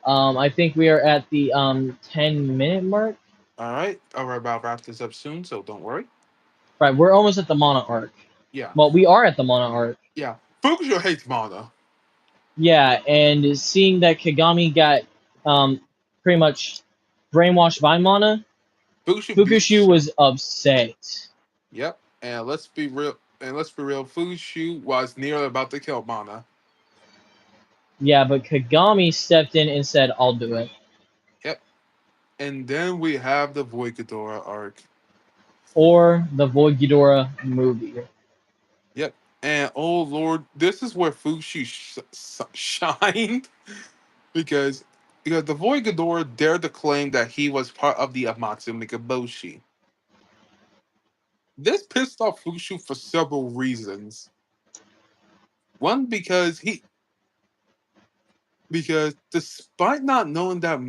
I think we are at the 10-minute mark. All right, we're about to wrap this up soon, so don't worry. Right, we're almost at the Mana arc. Yeah. Well, we are at the Mana arc. Yeah. Fukushu hates Mana. Yeah, and seeing that Kagami got um pretty much brainwashed by Mana, Fukushu was upset. Yep. And let's be real. Fukushu was nearly about to kill Mana. Yeah, but Kagami stepped in and said, "I'll do it." Yep. And then we have the Void Ghidorah arc. Or the Void Ghidorah movie. Yep. And oh lord, this is where Fukushu shined because the Void Ghidorah dared to claim that he was part of the Amatsu Mikaboshi. This pissed off Fukushu for several reasons. One, because despite not knowing that,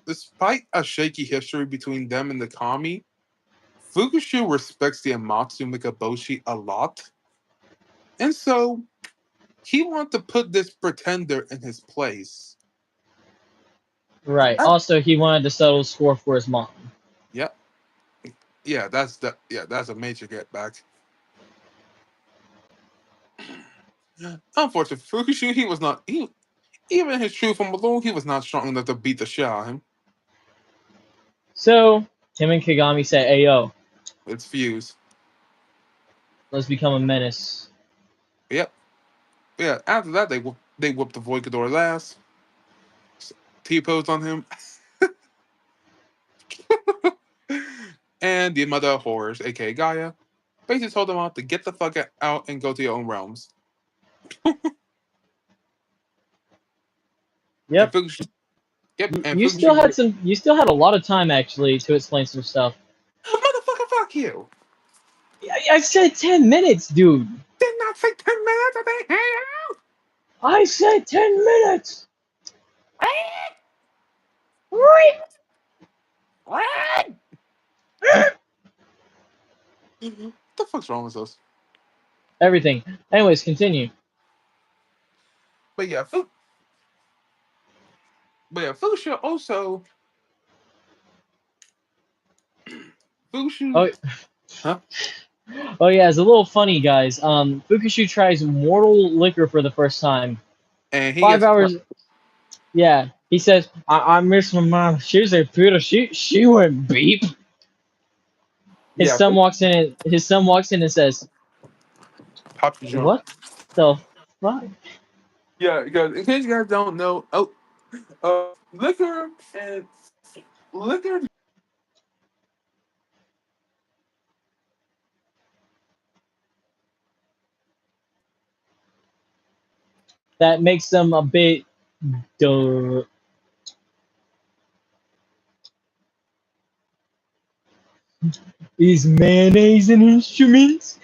despite a shaky history between them and the Kami, Fukushu respects the Amatsu Mikaboshi a lot. And so, he wanted to put this pretender in his place. Right. Also, he wanted to settle score for his mom. Yep. Yeah, that's a major get back. Unfortunately, Fukushu, he was not even his true form alone, he was not strong enough to beat the shit out of him. So, him and Kagami say, "Hey yo, It's fuse. let's become a menace." Yep. Yeah, after that they whooped the Void Ghidorah's ass. T-posed on him. And the Mother of Horrors, aka Gaia, basically told them all to get the fuck out and go to your own realms. Yep. And You still had some. You still had a lot of time actually to explain some stuff. Motherfucker, fuck you! I said 10 minutes, dude. Did not say 10 minutes. I think. I said 10 minutes. What the fuck's wrong with us? Everything. Anyways, continue. But yeah, Fukushu also. Fukushu. Oh, Huh? oh yeah, it's a little funny, guys. Fukushu tries mortal liquor for the first time. And he 5 hours. Yeah, he says, "I miss my mom. She's a Peter. She went beep." His Yeah. son walks in. His son walks in and says, Pop the joint. "What the fuck?" Yeah, because in case you guys don't know, liquor and liquor. That makes them a bit duh. Is mayonnaise an instrument?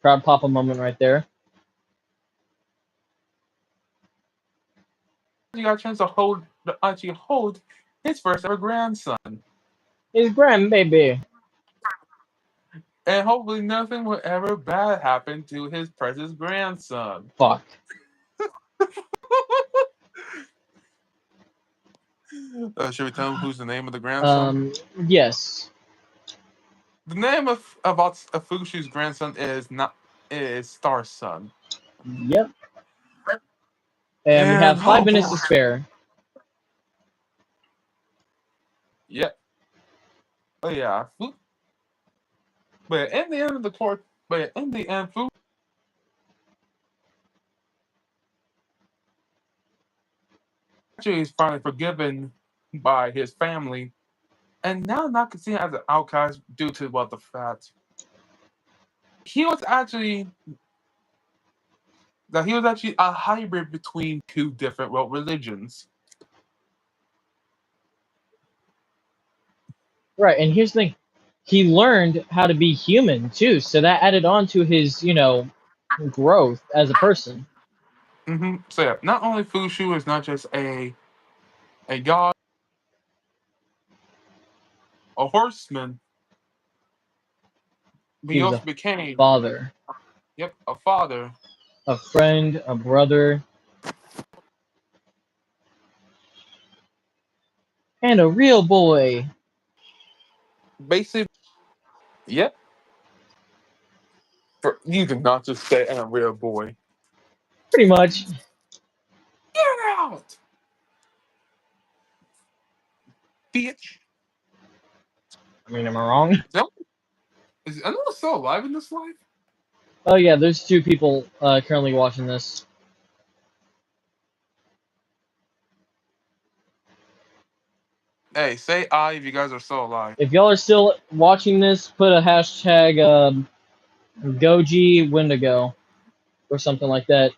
Proud Papa moment right there. You got a chance to actually hold his first ever grandson. His grandbaby. And hopefully nothing will ever bad happen to his precious grandson. Fuck. Should we tell him who's the name of the grandson? Yes. The name of Fukushu's grandson is Star Sun. Yep. And we And have oh 5 minutes to boy. spare. Yep. Oh yeah. But in the end of the court, but in the end, Fukushu is finally forgiven by his family, and now not seen as an outcast due to the fact he was actually a hybrid between two different religions. Right, and here's the thing. He learned how to be human too, so that added on to his, growth as a person. So yeah, not only Fukushu is not just a god, a horseman, but He he was also a became father, a father. a friend, a brother, and a real boy. Basically, yep. For you did not just say a real boy. Pretty much. Get out, bitch. I mean, am I wrong? Is anyone still alive in this life? Oh yeah, there's 2 people currently watching this. Hey, say I if you guys are still alive. If y'all are still watching this, put a hashtag Goji wendigo or something like that.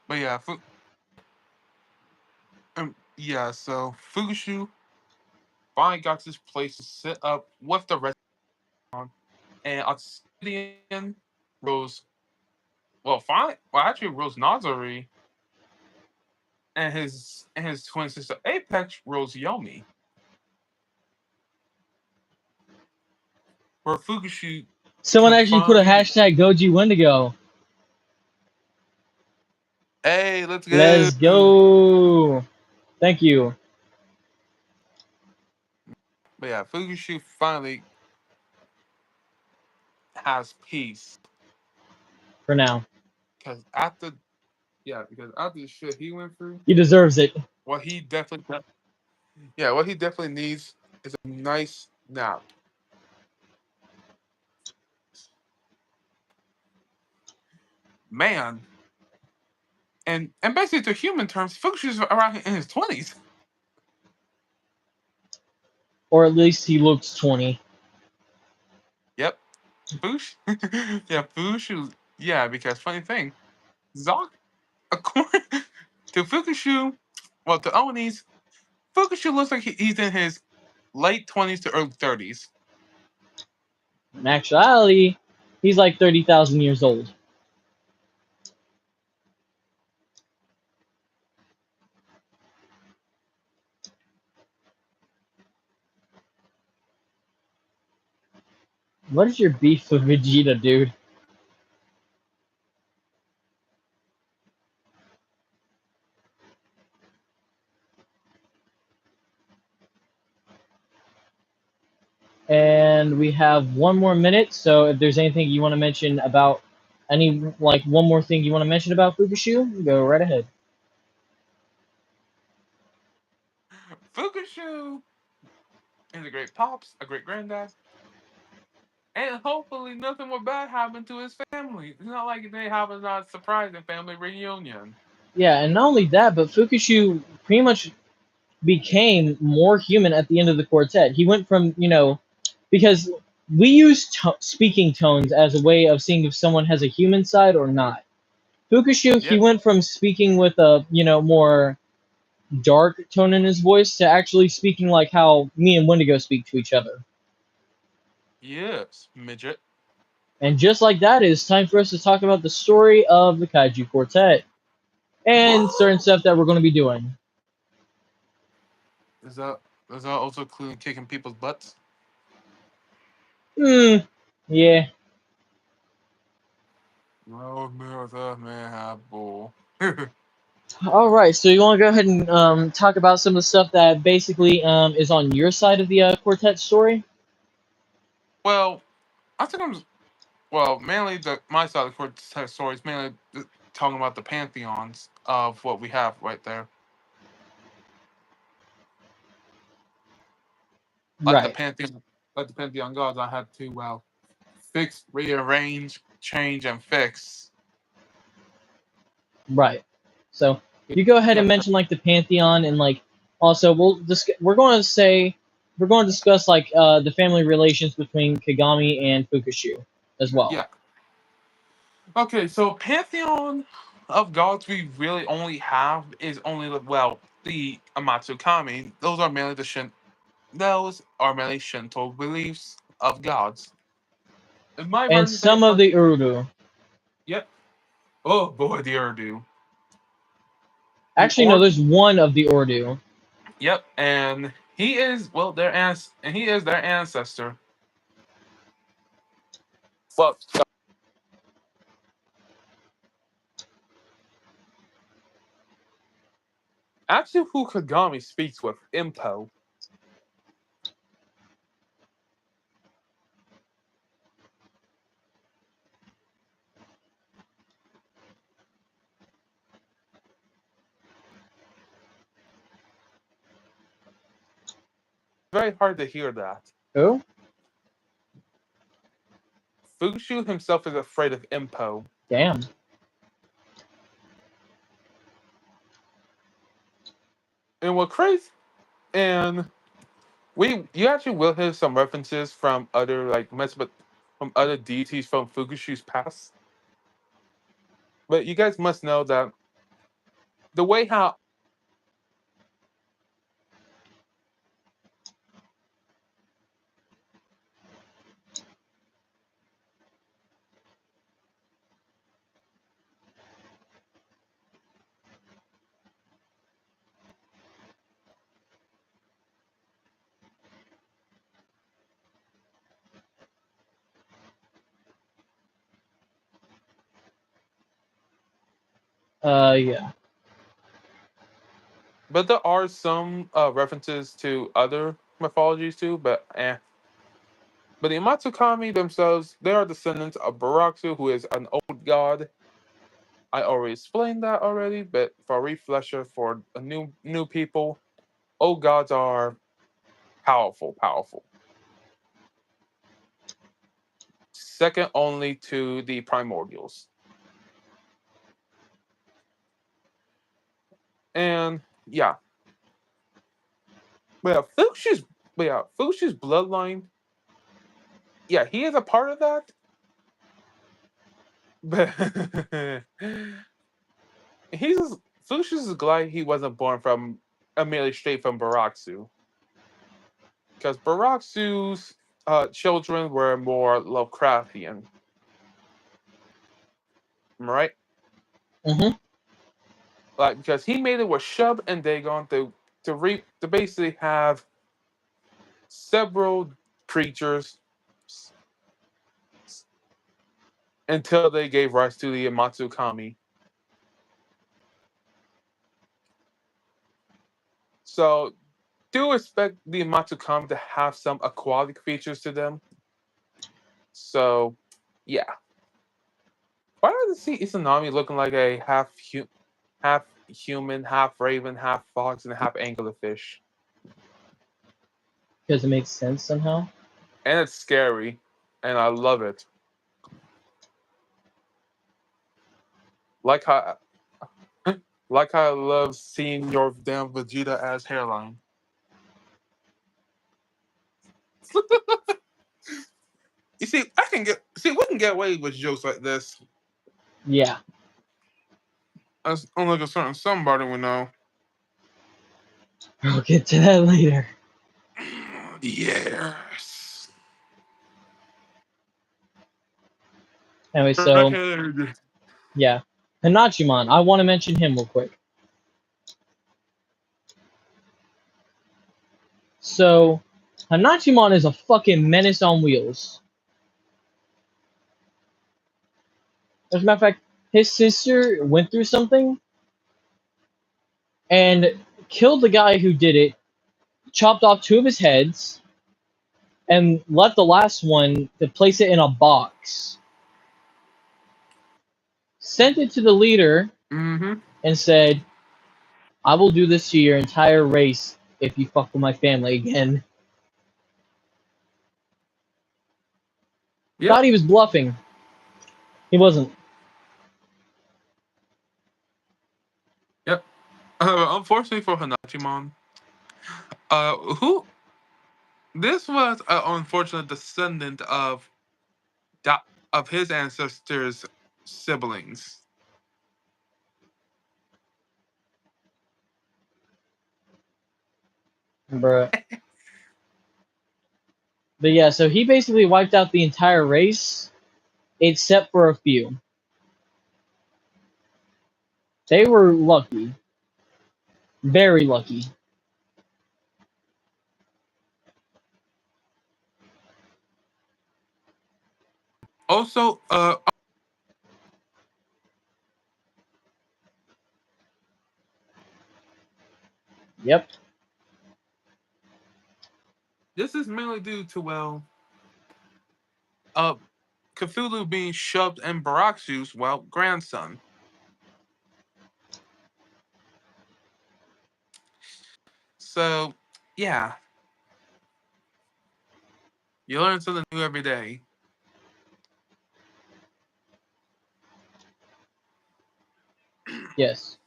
But yeah, so Fukushu finally got this place to sit up with the rest on, and Obsidian Rose. Well, actually, Rose Nazari and his twin sister Apex Rose Yomi. Where Fukushu Someone can actually put a finally. hashtag Goji wendigo. Hey, let's go. Let's go. Thank you. But yeah, Fukushu finally has peace For now. because after the shit he went through, He deserves it. what he definitely needs is a nice nap. Man. And basically to human terms, Fukushu's around in his 20s. Or at least he looks 20. Yep. Fush yeah, Fushu because funny thing, Zoc according to Fukushu, to Onis, Fukushu looks like he's in his late 20s to early 30s. In actuality, he's like 30,000 years old. What is your beef with Vegeta, dude? And we have 1 more minute, so if there's anything you want to mention about one more thing you want to mention about Fukushu, go right ahead. Fukushu is a great pops, a great granddad, and hopefully nothing more bad happened to his family. It's not like they have a not surprising family reunion. Yeah, and not only that, but Fukushu pretty much became more human at the end of the quartet. He went from, because we use speaking tones as a way of seeing if someone has a human side or not. Fukushu, he Yep. went from speaking with a, more dark tone in his voice to actually speaking like how me and Wendigo speak to each other. Yes, midget. And just like that, it's time for us to talk about the story of the Kaiju Quartet and certain stuff that we're going to be doing. Does that also include kicking people's butts? Yeah. No, man, have bull. All right. So you want to go ahead and talk about some of the stuff that basically is on your side of the quartet story? Well, I think mainly my side of the quartet story is mainly talking about the pantheons of what we have right there, like the Right. pantheon, like the pantheon gods. I had to fix, rearrange, change, and fix. Right. So you go ahead Yeah, and mention like the pantheon and like also we're going to discuss like the family relations between Kagami and Fukushu as well. yeah. Okay, so pantheon of gods we really only have is only the Amatsukami. Those are mainly Shinto beliefs of gods. In my And version, they some of are. the Urdu. Yep. Oh boy, the Urdu. The Actually, no, Or. there's one of the Urdu. Yep, and he is their ancestor. But actually, who Kagami speaks with, Impo. Very hard to hear that. Who? Fukushu himself is afraid of Impo. Damn. And what crazy and you actually will hear some references from other from other deities from Fukushu's past. But you guys must know that the way how Yeah. but there are some references to other mythologies too, but the Amatsukami themselves, they are descendants of Baraksu, who is an old god. I already explained that already, but for a refresher for a new people, old gods are powerful, powerful. Second only to the primordials. And yeah. Fuchsia's bloodline, yeah, he is a part of that. But he's Fuchsia's glad he wasn't born from immediately straight from Baraksu. Because Baraksu's children were more Lovecraftian. Am I right? Mm-hmm. Like because he made it with Shub and Dagon to basically have several creatures until they gave rise to the Amatsukami. So do expect the Amatsukami to have some aquatic features to them. So yeah. Why do I see Izanami looking like a half human, half raven, half fox, and half anglerfish? Because it makes sense somehow. And it's scary, and I love it. Like how, like how I love seeing your damn Vegeta as hairline. You see, we can get away with jokes like this. Yeah. As unlike a certain somebody we know. We'll get to that later. Yes. Anyway, so Redhead. yeah. Hanachiman, I want to mention him real quick. So, Hanachimon is a fucking menace on wheels. As a matter of fact, his sister went through something and killed the guy who did it, chopped off 2 of his heads, and left the last one to place it in a box. Sent it to the leader Mm-hmm. and said, I will do this to your entire race if you fuck with my family again. Yep. Thought he was bluffing. He wasn't. Yep. Unfortunately for Hanachimon, who this was an unfortunate descendant of of his ancestors' siblings. Bruh. But yeah, so he basically wiped out the entire race except for a few. They were lucky. Very lucky. Also, Yep. this is mainly due to uh, Cthulhu being shoved in Baraxu's grandson. So, yeah, you learn something new every day. Yes.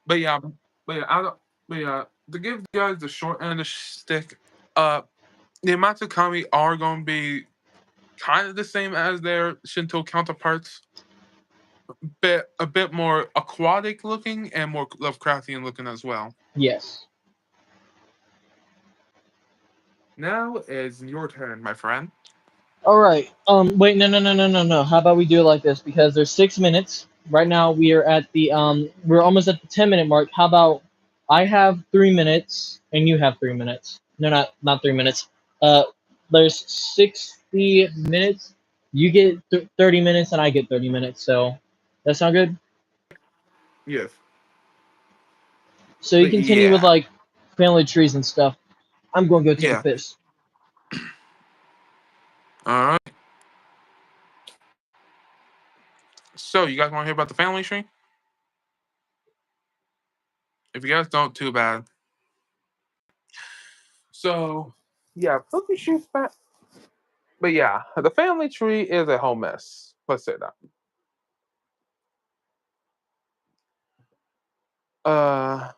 But yeah, I don't, but yeah, to give you guys the short end of the stick, uh, the Matsukami are going to be kind of the same as their Shinto counterparts, but a bit more aquatic looking and more Lovecraftian looking as well. Yes. Now is your turn, my friend. All right. Wait. No. No. No. No. No. No. How about we do it like this? Because there's 6 minutes right now. We are at the We're almost at the 10-minute mark. How about I have 3 minutes and you have 3 minutes? No, not 3 minutes. Uh, there's 60 minutes. You get 30 minutes and I get 30 minutes. So that sound good? Yes. So you But continue with yeah, like family trees and stuff. I'm going to go take a yeah. piss. All right. So you guys want to hear about the family tree? If you guys don't, too bad. So yeah, Fukushu's back. But yeah, the family tree is a whole mess. Let's say that. Uh,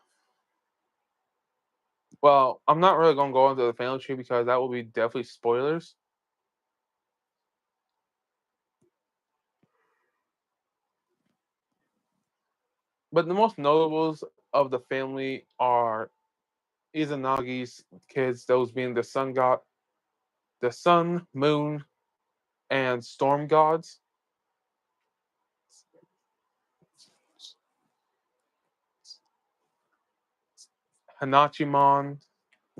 well, I'm not really gonna go into the family tree because that will be definitely spoilers. But the most notables of the family are Izanagi's kids, those being the sun god, the sun, moon, and storm gods. Hanachimon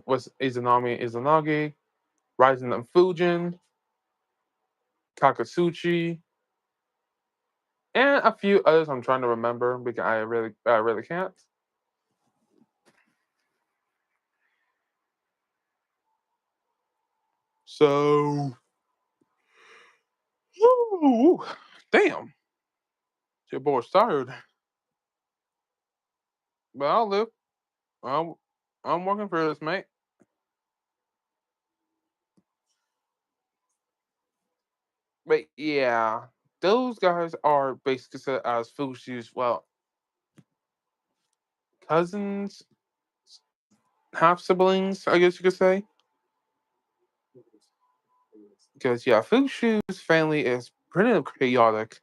was Izanagi, Rising of Fujin, Kakasuchi, and a few others I'm trying to remember because I really can't. So, ooh, damn, your boy's tired, but I'll live. I'm, I'm working for this, mate. But yeah, those guys are basically said as Fushi's cousins, half siblings, I guess you could say. Because yeah, Fushu's family is pretty chaotic.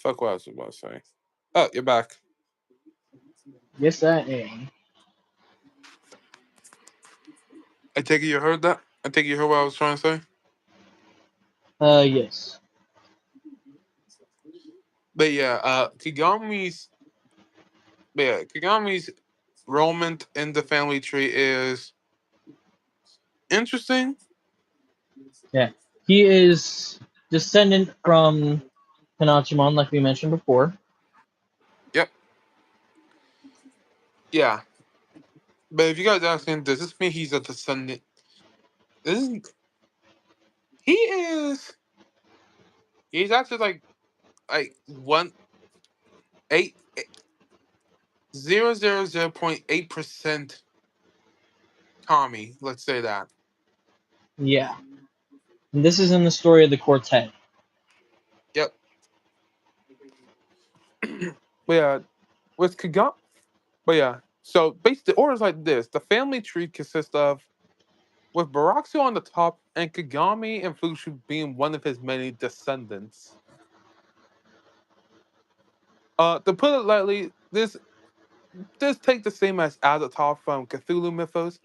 Fuck what I was about to say. Oh, you're back. Yes, I am. I take it you heard that. I take it you heard what I was trying to say. Yes. But yeah, Kagami's enrollment in the family tree is interesting. Yeah, he is descendant from Kanachimon, like we mentioned before. Yep. Yeah. But if you guys asking, does this mean he's a descendant? This is he is he's actually like 0.8% Kami. Let's say that. Yeah, and this is in the story of the quartet. Yep. But yeah, with Kagami. But yeah, so basically, the order is like this: the family tree consists of with Baraxu on the top and Kagami and Fukushu being one of his many descendants. To put it lightly, this take the same as Azathoth from Cthulhu mythos,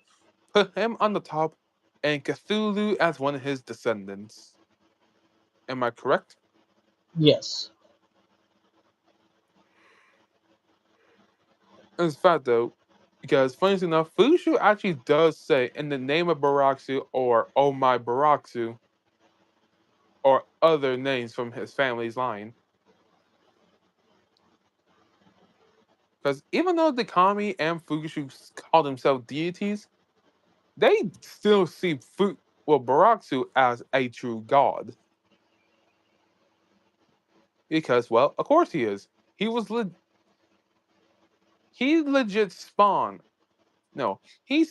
put him on the top, and Cthulhu as one of his descendants. Am I correct? Yes, In fact, though, because funny enough, Fukushu actually does say in the name of Baraxu or Oh My Baraxu or other names from his family's line. Because even though the Kami and Fukushu call themselves deities, they still see Baraxu as a true god. Because, well, of course he is. He was he legit spawned. No, he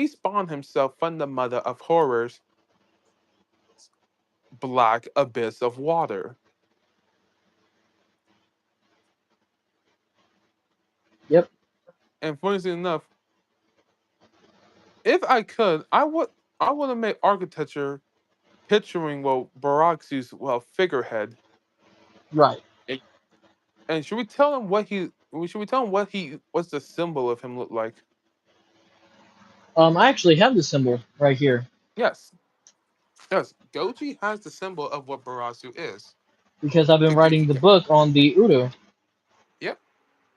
spawned himself from the mother of horrors, black abyss of water. yep, And funny enough, if I could, I would have made architecture picturing Baraxu's figurehead. right. And should we tell him what he? Should we tell him what's the symbol of him look like? I actually have the symbol right here Yes, yes. Goji has the symbol of what Barasu is. because I've been If writing you the can, book on the Udo. yep.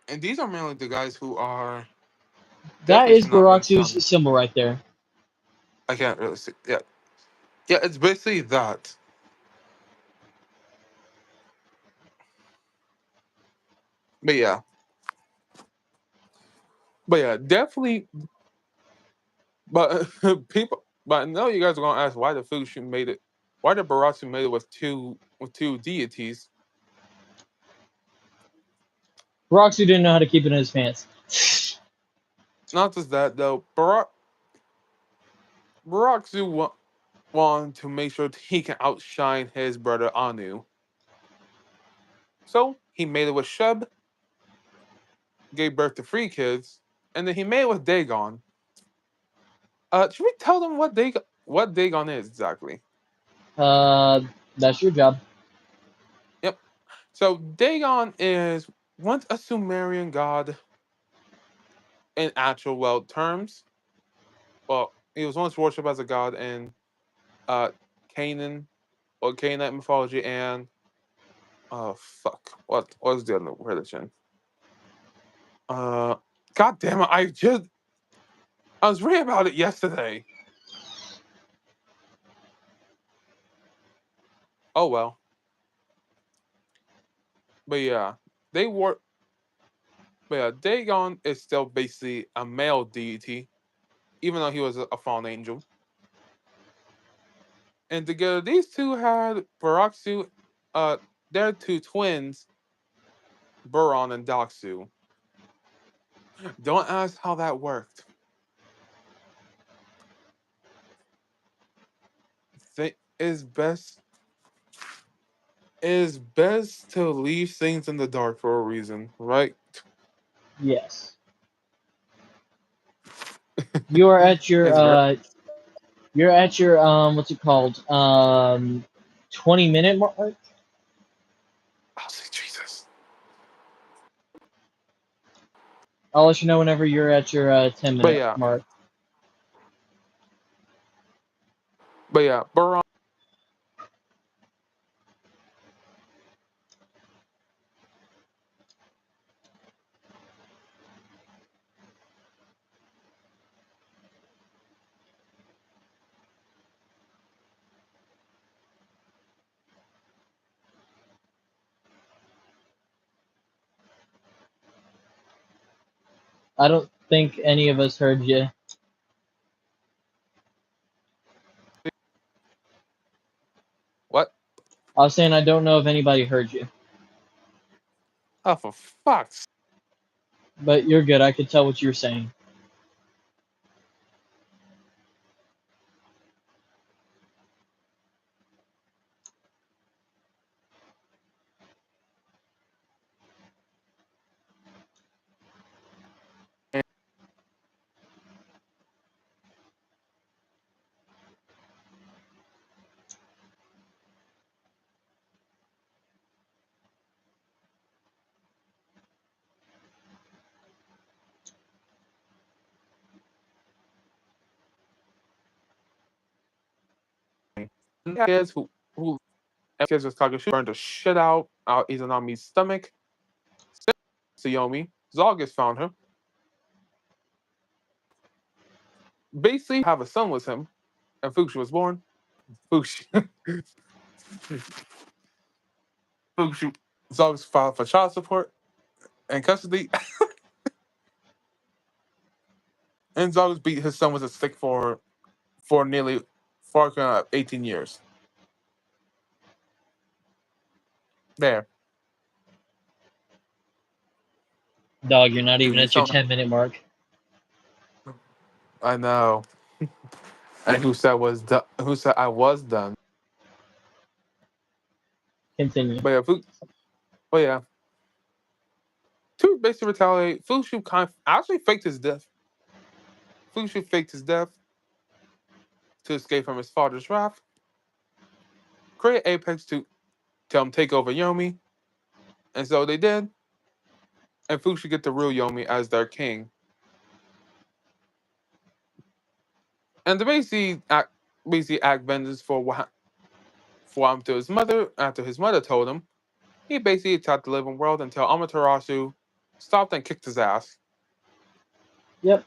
And these are mainly the guys who are That definitely is should not been summoned. Baraksu's symbol right there. I can't really see. Yeah, yeah. It's basically that. But yeah, definitely. But people, but I know you guys are gonna ask why the Fukushu made it. Why the Barasu made it with two deities? Baraksu didn't know how to keep it in his pants. Not just that though. Baraxu wanted to make sure he can outshine his brother Anu. So he made it with Shub, gave birth to three kids, and then he made it with Dagon. Should we tell them what Dagon is exactly? Uh, that's your job. Yep. So Dagon is once a Sumerian god in actual terms. Well, he was once worshipped as a god in uh Canaan or Canaanite mythology and oh fuck. What was the other religion? Uh God damn it, I was reading about it yesterday. Oh well. But yeah, they were. But yeah, Dagon is still basically a male deity, even though he was a fallen angel. And together, these two had Baraksu, uh, their two twins, Buron and Doxu. Don't ask how that worked. It's best to leave things in the dark for a reason, right? Yes. You are at your It's very. what's it called? 20-minute mark. I'll say Jesus. I'll let you know whenever you're at your 10 But minute yeah, mark. Buron. I don't think any of us heard you. What? I was saying I don't know if anybody heard you, Oh, for fuck's but you're good. I could tell what you're saying. kids who kids with Kaiju burned the shit out Izanami's stomach. Tsuyomi, Zalgus found her. Basically, have a son with him, and Fukushu was born. Fukushu, Fukushu, Zalgus filed for child support and custody, and Zalgus beat his son with a stick for nearly 18 years. There, Dog, you're not you, even you at your sound. 10-minute mark. I know. And who said was done? Who said I was done? Continue. But yeah, but yeah. To basically retaliate, Fukushu actually faked his death. Fukushu faked his death to escape from his father's wrath. Create Apex to tell him take over Yomi, and so they did. And Fukushu get the real Yomi as their king. And they basically act vengeance for what happened to his mother after his mother told him. He basically attacked the living world until Amaterasu stopped and kicked his ass. Yep.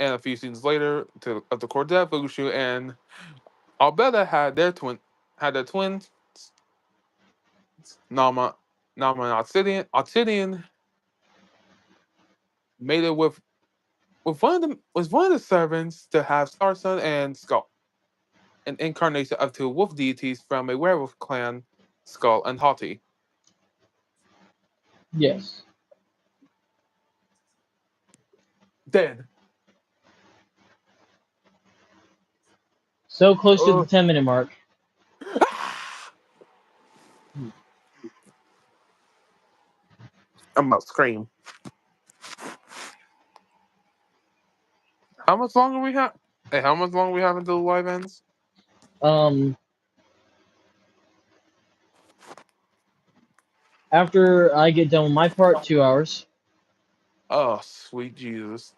And a few seasons later, of the Quartet, Fukushu and Albeda had their twins, Nama and Obsidian. Obsidian made it with one of the servants to have Starsun and Skull, an incarnation of two wolf deities from a werewolf clan, Skull and Hati. Yes. Dead. So close to the Oh. 10-minute mark. I'm about to scream. How much longer we have? Hey, how much longer we have until the live ends? Um, After I get done with my part, 2 hours. Oh, sweet Jesus.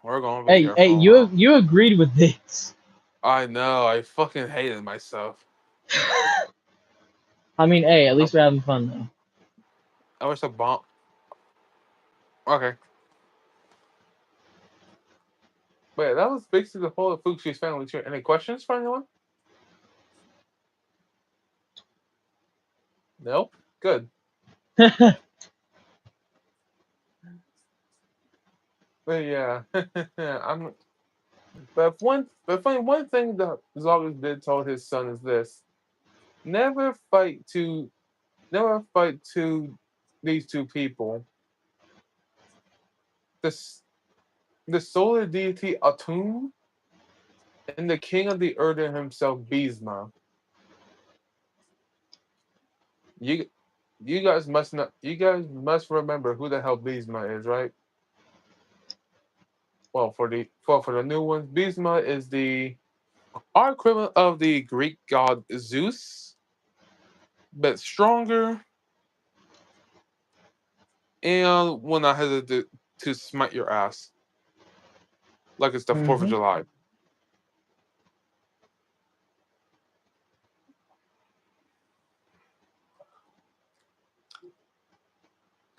We're gonna be Hey, here hey, for a while. you agreed with this. I know, I fucking hated myself. I mean, hey, at I, least we're having fun though. I wish I bomb. Okay. But yeah, that was basically the whole of Fukushi's family tree. Any questions for anyone? Nope. Good. But yeah, I'm. One thing that Zalgus did told his son is this: never fight to, never fight to these two people. The the solar deity Atum and the king of the earth himself, Bisma. You you guys must not. You guys must remember who the hell Bisma is, right? Well, for the new ones, Bisma is the our equivalent of the Greek god Zeus, but stronger and will not hesitate to smite your ass like it's the 4th of hmm July.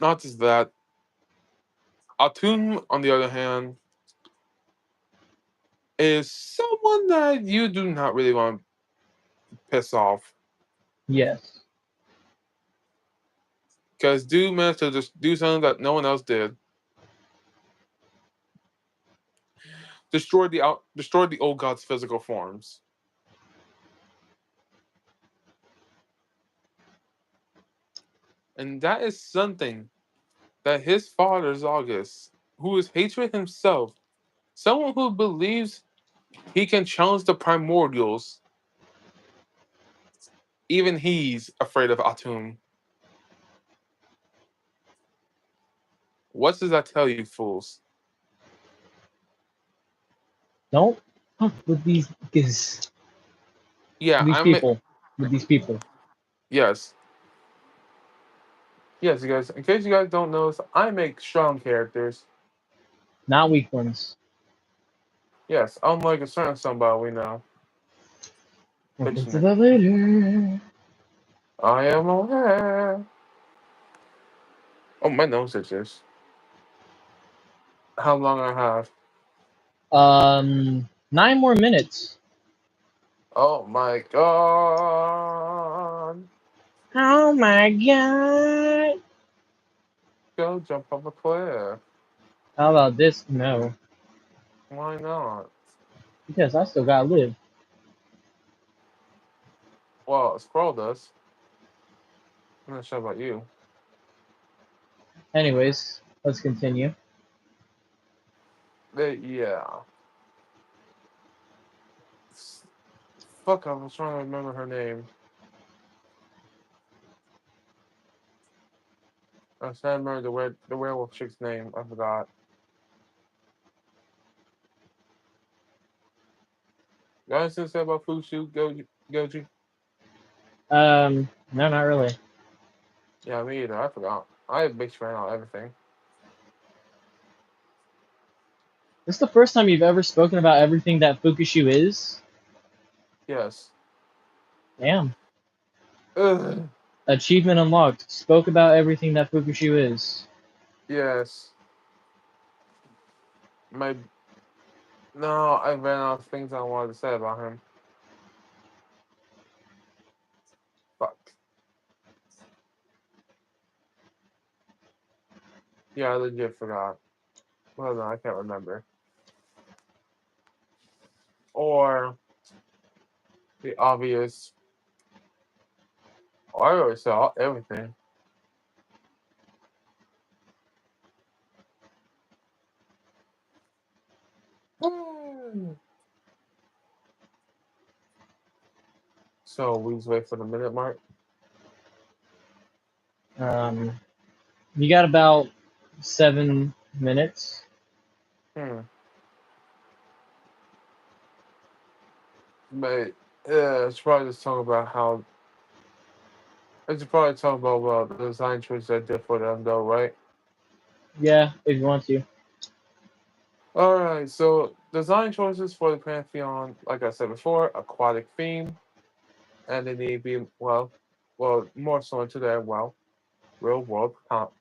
Not just that, Atum, on the other hand, is someone that you do not really want to piss off. Yes. Because dude managed to just do something that no one else did. Destroyed the old god's physical forms. And that is something that his father August, who is hatred himself, someone who believes he can challenge the primordials, even he's afraid of Atum. What does that tell you, fools? Don't fuck with these because Yeah, these people. With these people. yes. Yes, you guys. In case you guys don't know, I make strong characters. Not weak ones. Yes, unlike a certain somebody we know. We'll get to Bitching it. that later. I am aware. Oh, my nose itches. How long I have? 9 more minutes. Oh my god. Oh my god. Go jump off a cliff. How about this? No. Why not? Because I still gotta live. Well, Squirrel does. I'm not sure about you. Anyways, let's continue. Yeah. Fuck, I was trying to remember her name. I was trying to remember the werewolf chick's name. I forgot. You got anything to say about Fukushu, Goji? No, not really. Yeah, me either. I forgot. I have big fan on everything. This is the first time you've ever spoken about everything that Fukushu is? Yes. Damn. Ugh. Achievement unlocked. Spoke about everything that Fukushu is. Yes. My No, I ran out of things I wanted to say about him. Fuck. Yeah, I legit forgot. Well, no, I can't remember. Or the obvious. Oh, I already saw everything. So we just wait for the minute mark. Um, you got about 7 minutes. Hmm. But it's probably just talk about how. It's probably talk about well the design choices I did for them though, right? Yeah, if you want to. All right. So design choices for the Pantheon, like I said before, aquatic theme, and they need to be more so into their real world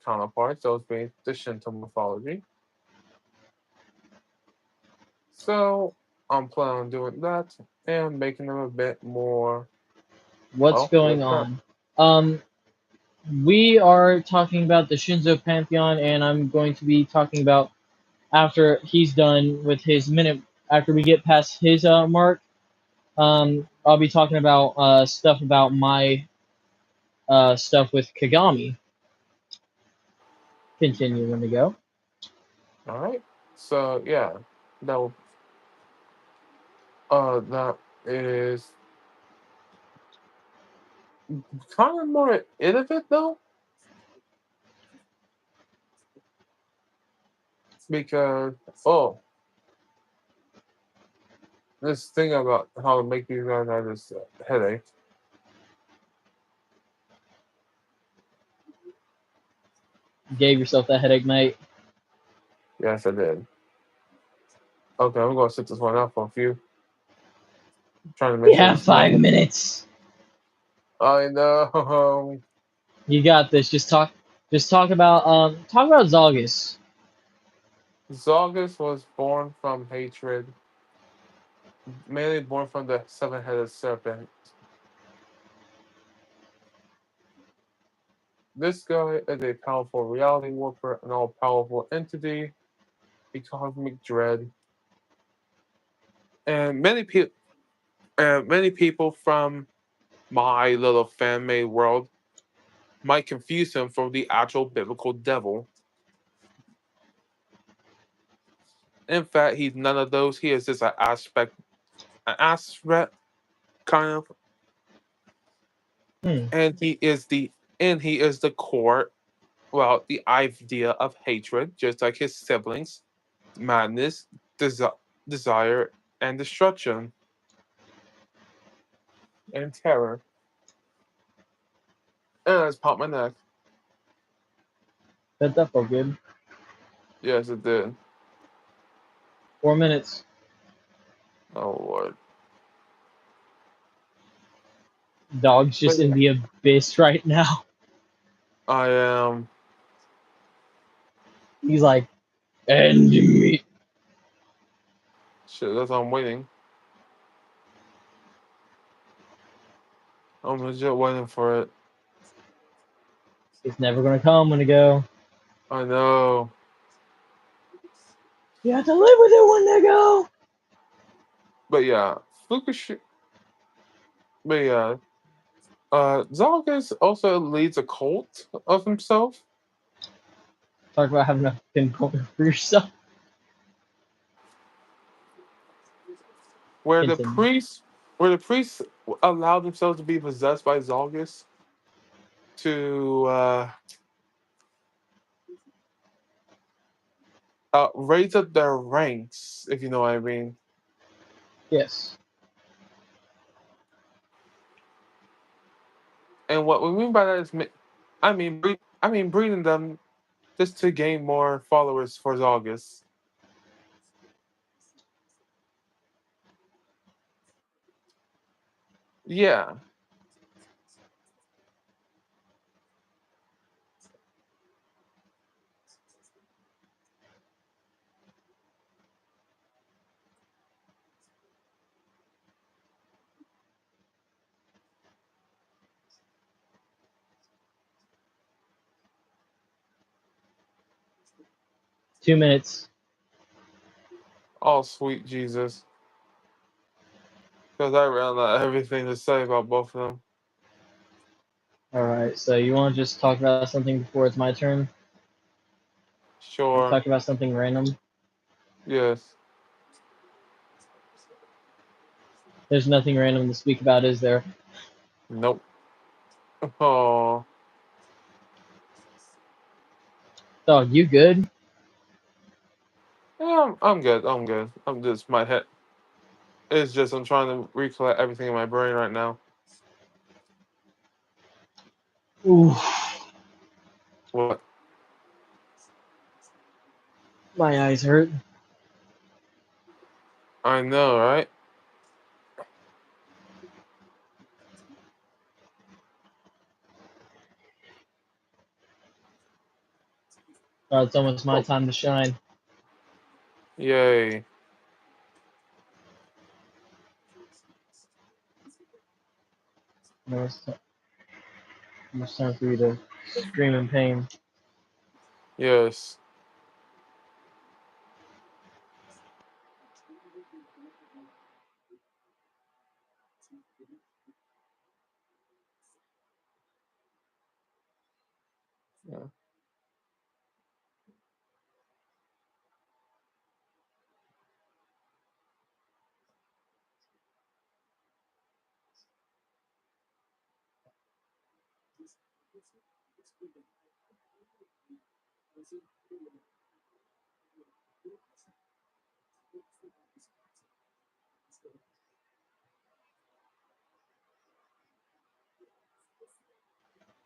counterparts, those being the Shinto mythology. So I'm planning on doing that and making them a bit more, What's going what's that? on? Um, we are talking about the Shinzo Pantheon, and I'm going to be talking about after he's done with his minute. After we get past his mark, I'll be talking about stuff about my stuff with Kagami. Continuing to go. All right. So yeah, that will, that is kind of more innovative though, because oh, this thing about how to make these guys have this headache. Gave yourself that headache, mate. Yes, I did. Okay, I'm gonna sit this one out for a few. Trying to We make sure have this minute. 5 minutes. I know. You got this. Just talk. Just talk about Zalgus. Zalgus was born from hatred, mainly born from the seven-headed serpent. This guy is a powerful reality warper, an all-powerful entity, a cosmic dread, and many people from my little fan-made world might confuse him for the actual biblical devil. In fact, he's none of those. He is just an aspect kind of, Hmm. and he is the core. Well, the idea of hatred, just like his siblings, madness, desire, and destruction, and terror. And I just popped my neck. That felt good. Yes, it did. 4 minutes. Oh Lord. Dog's But just in yeah, the abyss right now. I am. He's like, end me. Shit, that's why I'm waiting. I'm legit waiting for it. It's never gonna come when it go. I know. You have to live with it when they go. But yeah, Fukushu. But yeah, Zalgus also leads a cult of himself, Talk about having a pinpoint for yourself. where the Continue. priests, where the priests allow themselves to be possessed by Zalgus to raise up their ranks, if you know what I mean. Yes. And what we mean by that is, I mean breeding them just to gain more followers for Zalgus. Yeah. 2 minutes. Oh, sweet Jesus. Because I ran out of everything to say about both of them. All right. So you want to just talk about something before it's my turn? Sure. Talk about something random. Yes. There's nothing random to speak about, is there? Nope. Oh. Dog, you good? Yeah, I'm good. I'm good. I'm just, my head. It's just, I'm trying to recollect everything in my brain right now. Ooh, What? my eyes hurt. I know, right? It's almost my Oh, time to shine. yay. Now it's time for you to scream in pain. Yes. Yeah.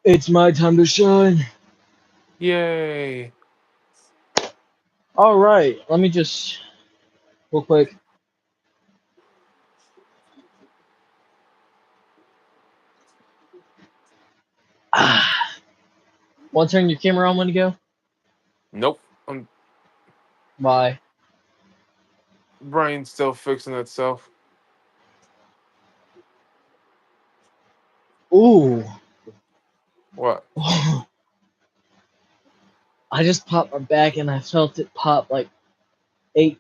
It's my time to shine. Yay. All right. Let me just real quick. Want to turn your camera on when you go? Nope. Bye. Brain's still fixing itself. Ooh. What? I just popped my back and I felt it pop like 8,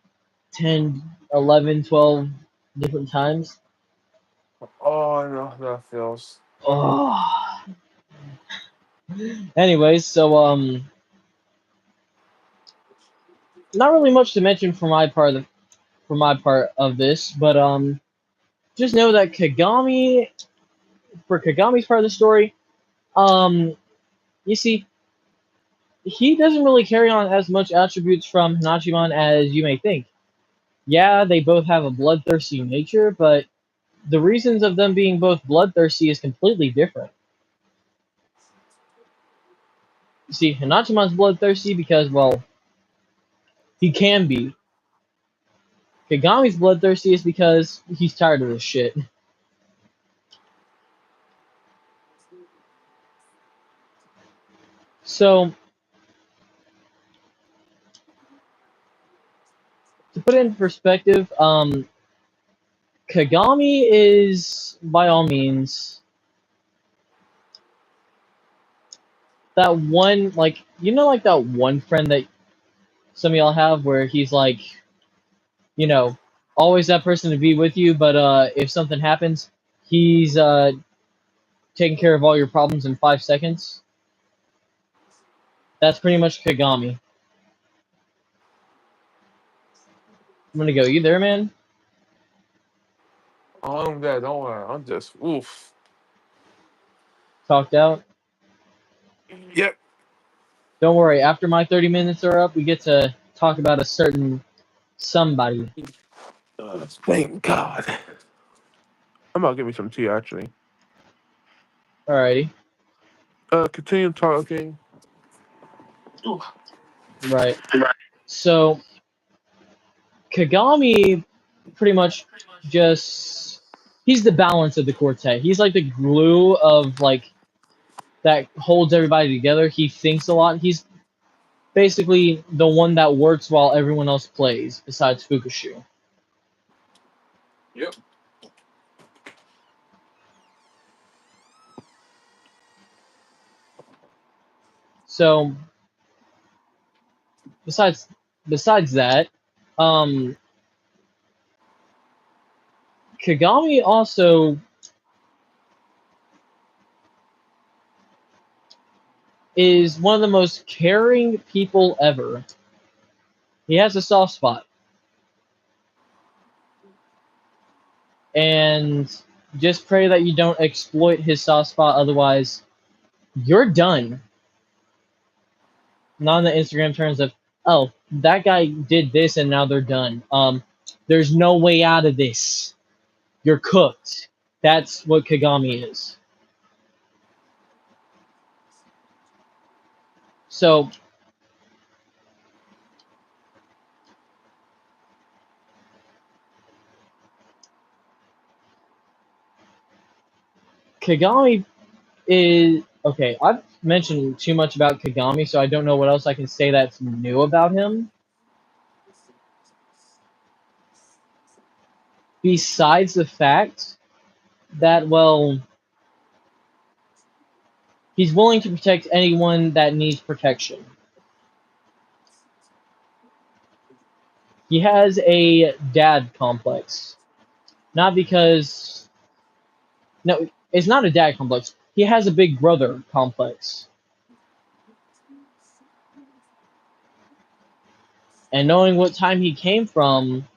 10, 11, 12 different times. Oh, I know how that feels. Oh. Anyways, so not really much to mention for my part of this, but just know that Kagami's part of the story, um you see, he doesn't really carry on as much attributes from Hanachiman as you may think. Yeah, they both have a bloodthirsty nature, but the reasons of them being both bloodthirsty is completely different. You see, Hanachiman's bloodthirsty because, well, he can be. Kagami's bloodthirsty is because he's tired of this shit. So, to put it in perspective, Kagami is, by all means, that one, like, like that one friend that some of y'all have where he's like, you know, always that person to be with you, but if something happens, he's taking care of all your problems in 5 seconds. That's pretty much Kagami. I'm gonna go. You there, man? Oh, I'm dead. Don't worry. I'm just oof. Talked out. Yep. Don't worry. After my 30 minutes are up, we get to talk about a certain somebody. Thank God. I'm about to give me some tea actually. Alrighty. Continue talking. Right. So Kagami pretty much just he's the balance of the quartet. He's like the glue of like that holds everybody together. He thinks a lot. He's basically the one that works while everyone else plays, besides Fukushu. Yep. So besides besides that, um, Kagami also is one of the most caring people ever. He has a soft spot, and just pray that you don't exploit his soft spot. Otherwise, you're done. Not in the Instagram terms of, oh, that guy did this and now they're done. There's no way out of this. You're cooked. That's what Kagami is. So Kagami is okay. I've mentioned too much about Kagami, so I don't know what else I can say that's new about him. Besides the fact that, well, he's willing to protect anyone that needs protection. He has a dad complex. Not because. No, it's not a dad complex. He has a big brother complex. And knowing what time he came from,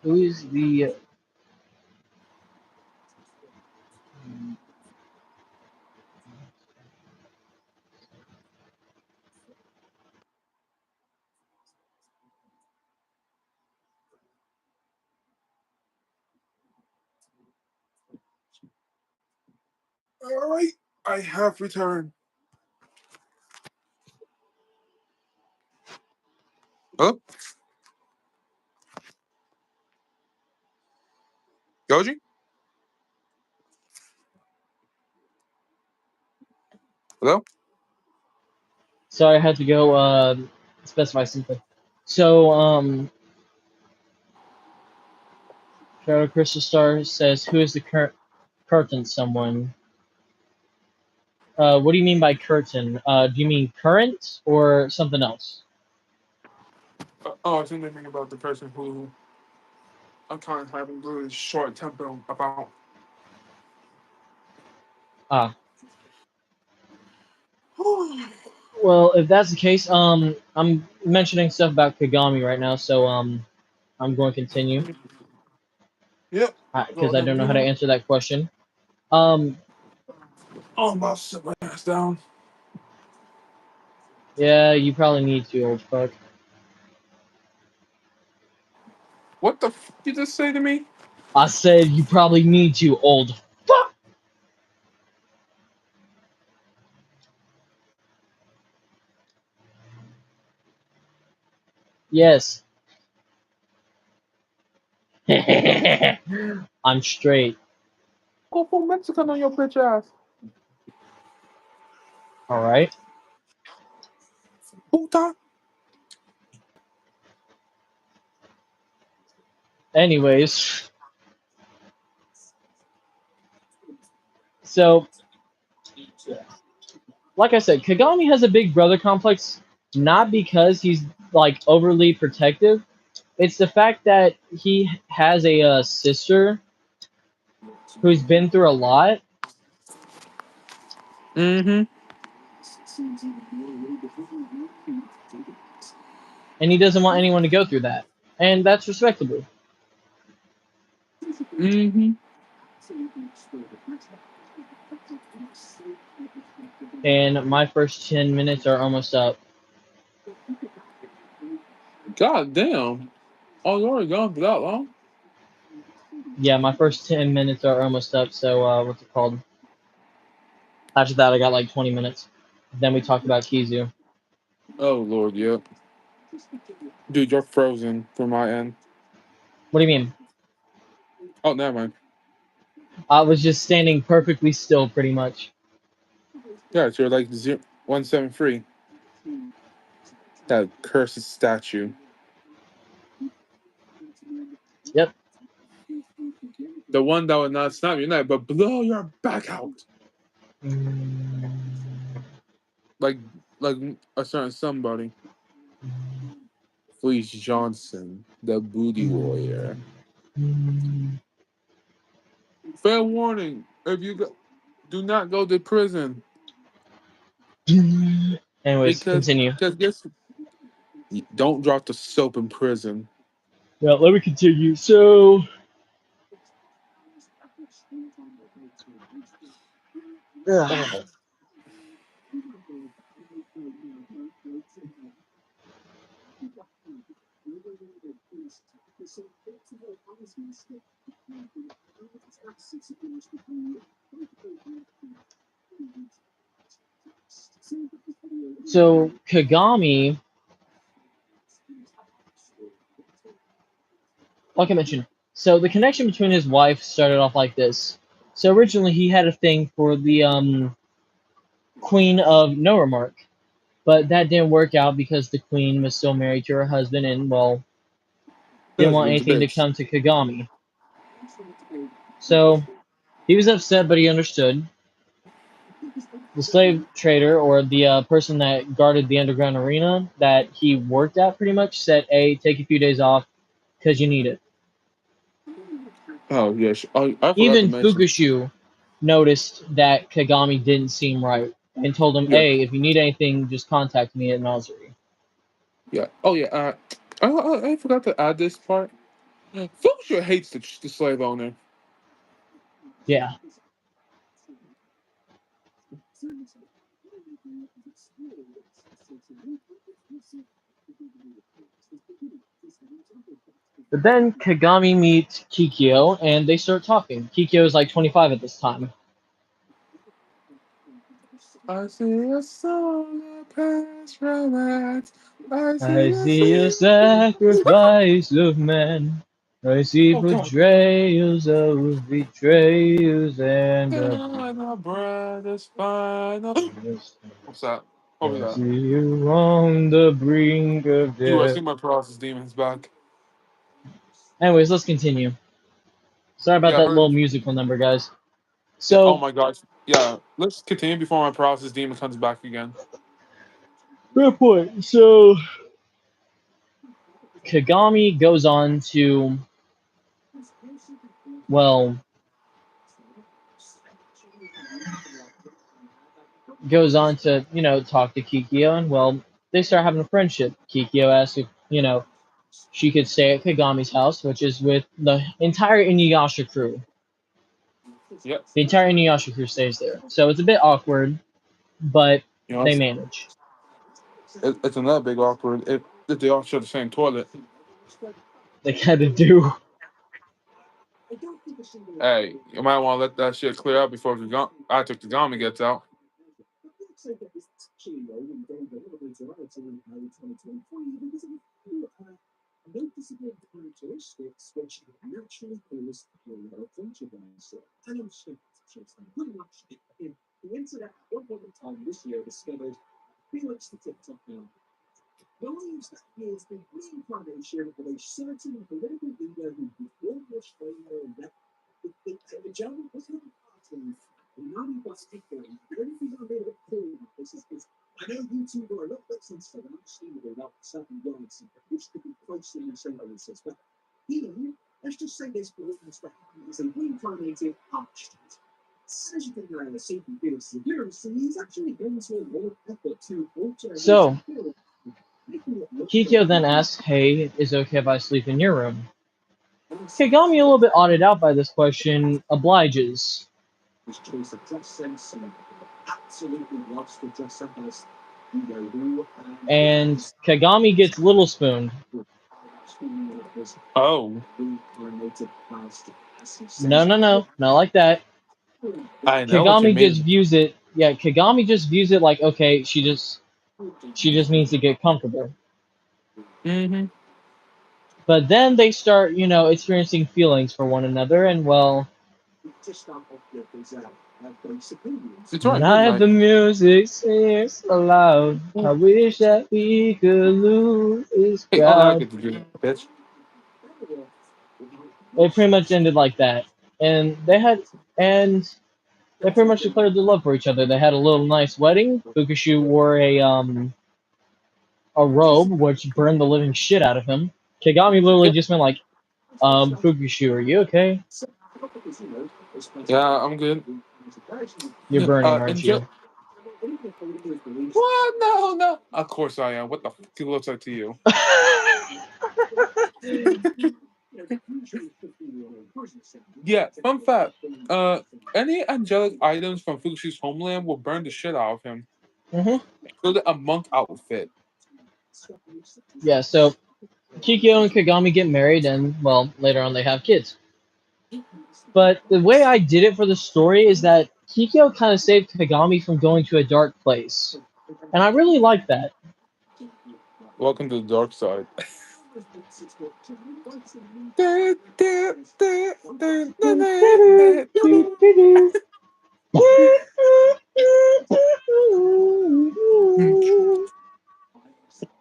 who is the. All right. I have returned. Hello? Goji? Hello? Sorry, I had to go specify something. So, Shadow Crystal Star says, "Who is the current someone?" What do you mean by curtain? Do you mean current or something else? Oh, I was thinking about the person who I'm kind of having really short temper about. Ah, well, if that's the case, I'm mentioning stuff about Kagami right now, so I'm going to continue Yep. Go because I ahead don't and know do how to that. answer that question. Um, Oh, I'm about to sit my ass down. yeah, you probably need to, old fuck. What the f you just say to me? I said you probably need to, old fuck. Yes. I'm straight. Go full Mexican on your bitch ass. All right. Puta. Anyways, so like I said, Kagami has a big brother complex, not because he's like overly protective. It's the fact that he has a sister who's been through a lot, Mm-hmm. and he doesn't want anyone to go through that, and that's respectable. Mm-hmm. And my first 10 minutes are almost up. God damn. Oh, you already gone for that long? Yeah, my first 10 minutes are almost up. So what's it called? After that, I got like 20 minutes. Then we talked about Kizu. Oh, Lord, yep. Dude, you're frozen from my end. What do you mean? Oh, never mind. I was just standing perfectly still, pretty much. Yeah, it's your like 173. That cursed statue. Yep. The one that would not snap your neck, but blow your back out. Like like a certain somebody. Fleece Johnson, the booty warrior. Fair warning, if you go, do not go to prison. Anyways, Because continue. guess don't drop the soap in prison. Yeah, let me continue. So, ugh. Oh. So Kagami, like I mentioned, so the connection between his wife started off like this. So originally he had a thing for the Queen of No Remark, but that didn't work out because the Queen was still married to her husband and well didn't want Husband's a anything to bitch. come to Kagami. So he was upset, but he understood. The slave trader or the person that guarded the underground arena that he worked at pretty much said, "Hey, take a few days off because you need it." Oh yes. Oh, I forgot to Even mention. Fukushu noticed that Kagami didn't seem right and told him, Yeah, "Hey, if you need anything, just contact me at Nazari." yeah. Oh yeah. I forgot to add this part. Fukusha hates the slave owner. Yeah. But then Kagami meets Kikyo and they start talking. Kikyo is like 25 at this time. I see a song of past romance. I I see a see a scene. sacrifice of men. I see Oh God. portrayals of betrayals and of And my breath is final. What's that? What was I that? see you on the brink of Dude, I death. see my process demons back. Anyways, let's continue. Sorry about Yeah, I that heard. little musical number, guys. Yeah, oh So, my gosh. Yeah, let's continue before my paralysis demon comes back again. fair point. So, Kagami goes on to, well, talk to Kikyo, and, well, they start having a friendship. Kikyo asks if, she could stay at Kagami's house, which is with the entire Inuyasha crew. Yep. The entire Inuyasha crew stays there. So it's a bit awkward, but You know, they manage. it's another big awkward if they all share the same toilet. They kind of do. Hey, you might want to let that shit clear out before Kagami gets out. So, Kikyo then asks, hey, is it okay if I sleep in your room? Kagami, a little bit odded out by this question, obliges. And Kagami gets little spooned. Oh, No, not like that. I know what you Kagami just mean. views it. Yeah, Kagami just views it like, okay, she just needs to get comfortable. Mm-hmm. But then they start, experiencing feelings for one another, and, well, It's around tonight midnight. the music sings so loud. I wish that we could lose this Hey, oh, now I crowd. get to do that, bitch. It pretty much ended like that, and they pretty much declared their love for each other. They had a little nice wedding. Fukushu wore a robe which burned the living shit out of him. Kagami literally Yep. just went like, Fukushu, are you okay? Yeah, I'm good. You're burning, aren't Enjoy. you? What? No, no. Of course I am. What the fuck it looks like to you? Yeah, fun fact. Any angelic items from Fukushi's homeland will burn the shit out of him. hmm Including a monk outfit. Yeah, so Kikyo and Kagami get married, and, well, later on they have kids. But the way I did it for the story is that Kikyo kind of saved Kagami from going to a dark place. And I really like that. Welcome to the dark side.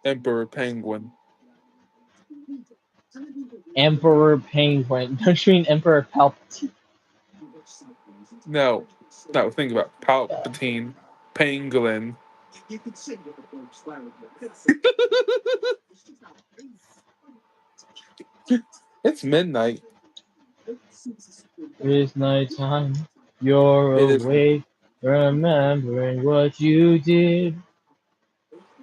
Emperor Penguin. Emperor Penguin. Don't you mean Emperor Palpatine? No, no. Think about Palpatine, Pangolin. It's midnight. It's nighttime. You're It is awake, remembering what you did.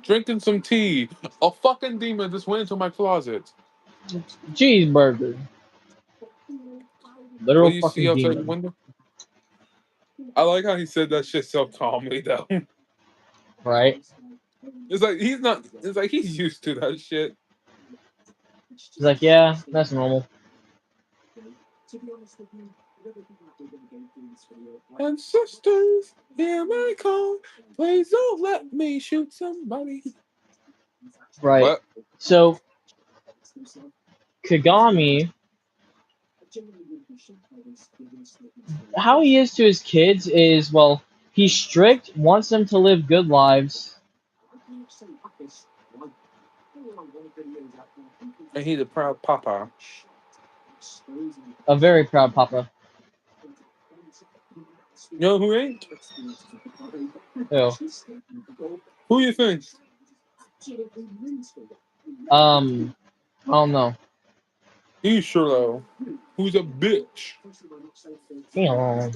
drinking some tea. A fucking demon just went into my closet. Cheeseburger. What Literal do you see fucking outside the demon. window? I like how he said that shit so calmly though. Right? It's like he's not. It's like he's used to that shit. He's like, yeah, that's normal. And sisters, hear my call. Please don't let me shoot somebody. Right. What? So, Kagami, how he is to his kids is, well, he's strict, wants them to live good lives. And he's a proud papa. A very proud papa. You know who ain't? Ew. Who you think? I don't know. He's sure though. Who's a bitch? Ew.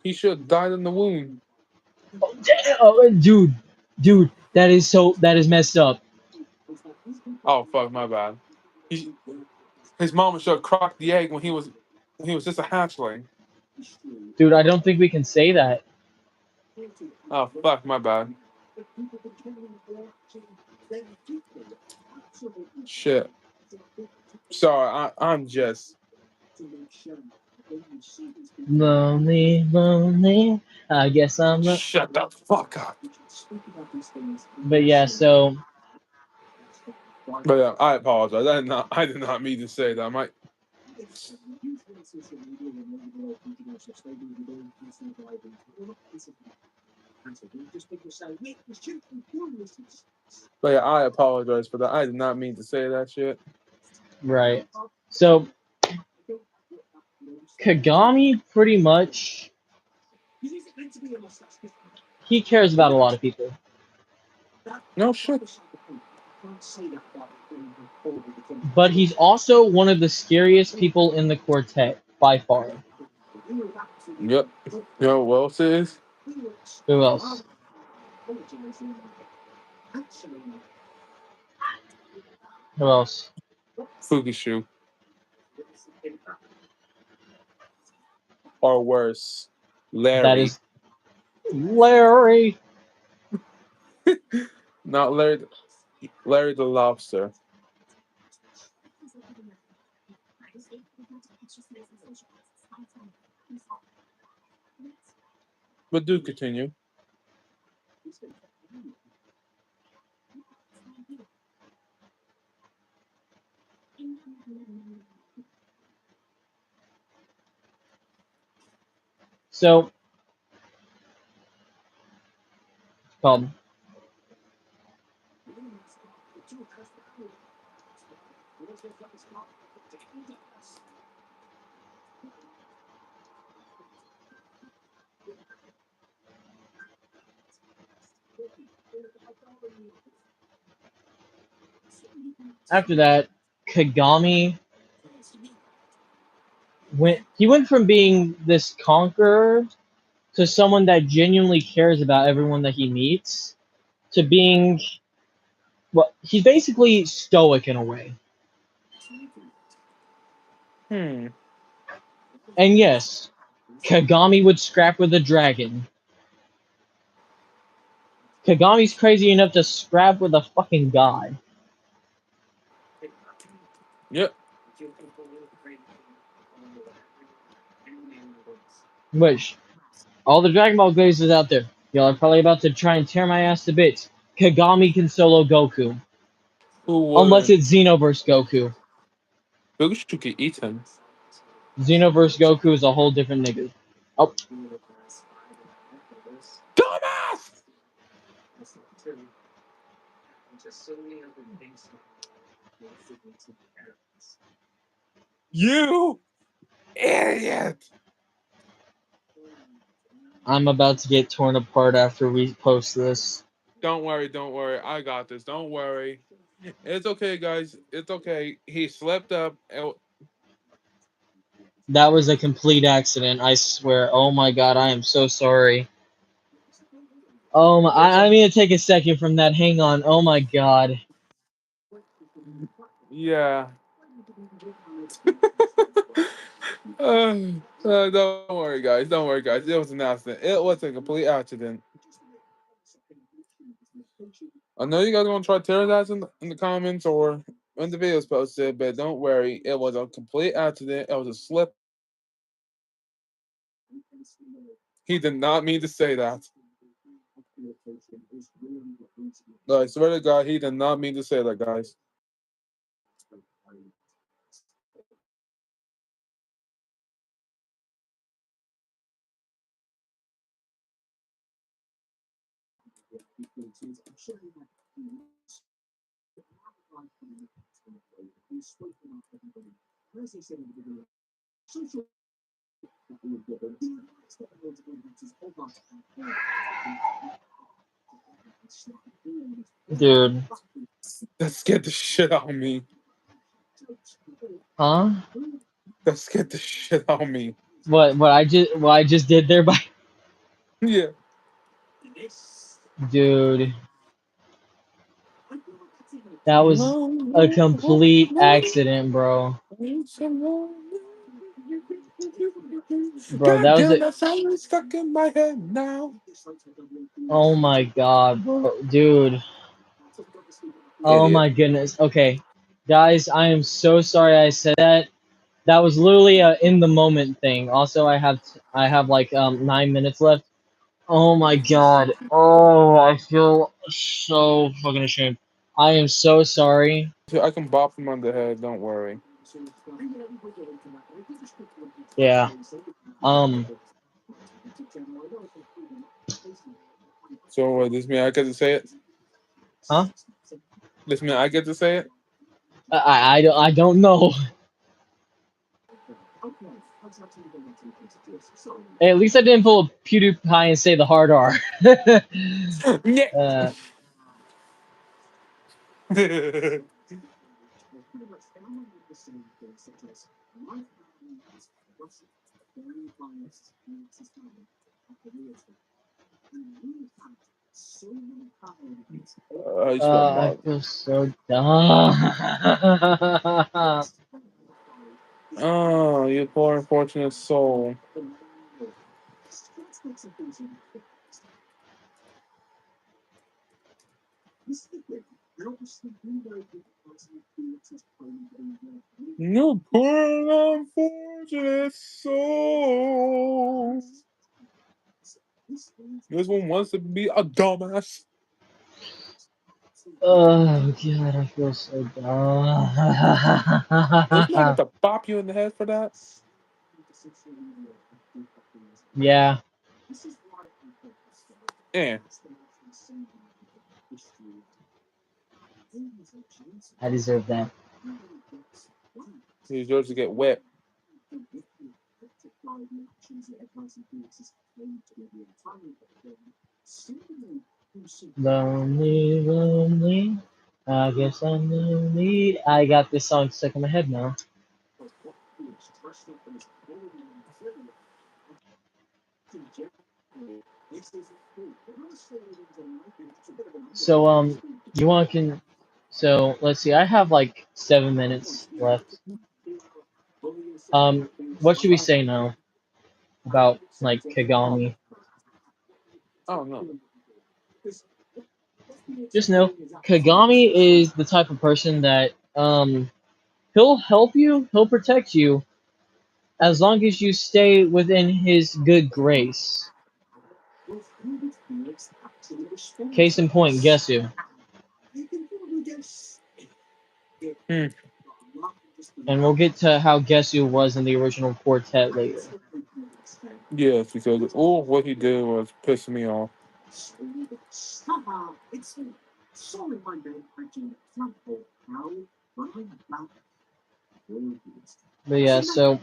He should have died in the womb. Oh, dude, that is messed up. Oh fuck, my bad. He, his mama should have cracked the egg when he was just a hatchling. Dude, I don't think we can say that. Oh fuck, my bad. Shit. Sorry, I'm just. Lonely, lonely. I guess I'm not. Shut the fuck up. But yeah, so But yeah, I apologize. I did not mean to say that. But yeah, I apologize for that. I did not mean to say that shit. right. So Kagami pretty much he cares about a lot of people. No shit. But he's also one of the scariest people in the quartet by far. Yep. You know what else it is? Who else? Who else? Fukushu. Or worse, That Larry. is Larry. Not Larry. Larry the lobster. But do continue. So called after that, Kagami went from being this conqueror to someone that genuinely cares about everyone that he meets to being well, he's basically stoic in a way. Hmm. And yes, Kagami would scrap with a dragon. Kagami's crazy enough to scrap with a fucking god. Yep. Which all the Dragon Ball glazers out there, y'all are probably about to try and tear my ass to bits. Kagami can solo Goku. Who Unless wouldn't? it's Xenoverse Goku. Fukushu could eat him. Xenoverse Goku is a whole different nigga. Oh, Dumbass! You idiot! I'm about to get torn apart after we post this. Don't worry, don't worry. I got this. Don't worry. It's okay, guys. It's okay. He slept up. That was a complete accident, I swear. Oh my god, I am so sorry. It's I need to take a second from that. Hang on. Oh my god. yeah. Don't worry, guys. Don't worry, guys. It was an accident. It was a complete accident. I know you guys are gonna try to tear that in the comments or when the video's posted, but don't worry. It was a complete accident. It was a slip. He did not mean to say that. No, I swear to God, he did not mean to say that, guys. Dude. That scared the shit out of me. Huh? That scared the shit out of me. What I just did there by Yeah. dude. That was No, a no, no, complete no. accident, bro. Bro, God that was damn, a that sound is stuck in my head now. oh my god, bro. Dude. Oh Idiot. my goodness. Okay. Guys, I am so sorry I said that. That was literally a in the moment thing. Also, I have like 9 minutes left. Oh my god. Oh, I feel so fucking ashamed. I am so sorry. I can bop him on the head, don't worry. Yeah. Um. So this mean I get to say it? Huh? This mean I get to say it? I don't know. Hey, at least I didn't pull a PewDiePie and say the hard R. Yeah. uh, I just got I bopped. feel so dumb. Oh, you poor unfortunate soul. You poor unfortunate soul. This one wants to be a dumbass. Oh god, I feel so This man got dumb. to bop you in the head for that? Yeah, Yeah. I deserve that. He deserves to get wet. Lonely, lonely. I guess I'm lonely. I got this song stuck in my head now. So you want can so let's see. I have like 7 minutes left. What should we say now about like Oh, Kagami? oh no. Just know Kagami is the type of person that he'll help you, he'll protect you as long as you stay within his good grace. Case in point, Gesu. Hmm. And we'll get to how Gesu was in the original quartet later. Yes, because all what he did was piss me off. But yeah, so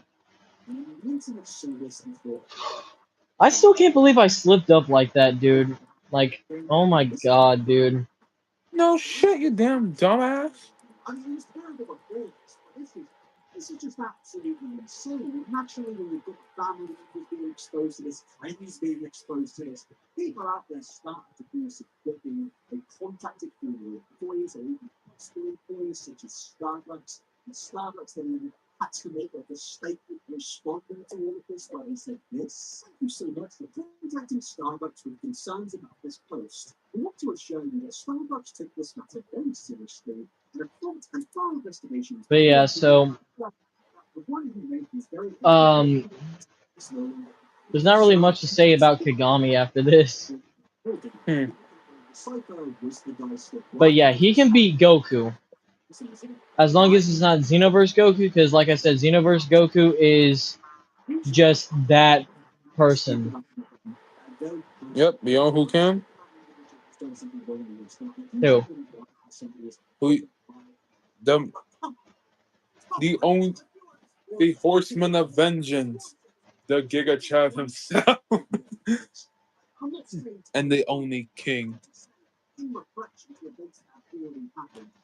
I still can't believe I slipped up like that, dude. Like, oh my god, dude. No shit, you damn dumbass. But yeah, so um, there's not really much to say about Kagami after this. Hmm. But yeah, he can beat Goku as long as it's not Xenoverse Goku, because like I said, Xenoverse Goku is just that person. Yep, beyond who can? Who? Who them The only the horseman of vengeance, the Giga Chad himself, and the only king.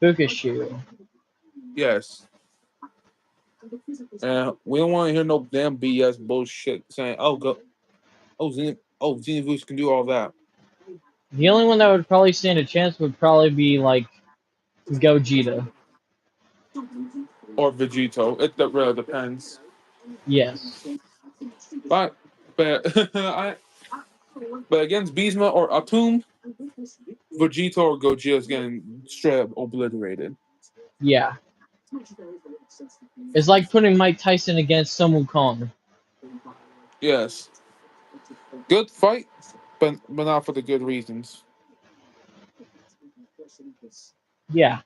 Fukushu. Yes. And we don't want to hear no damn BS bullshit saying, "Oh, go, Xenoverse can do all that." The only one that would probably stand a chance would probably be like Gogeta. Or Vegito. It really depends. Yes. But but but against Beezma or Atum, Vegito or Goji is getting straight up obliterated. Yeah. It's like putting Mike Tyson against Sun Wukong. Yes. Good fight, but not for the good reasons. Yeah.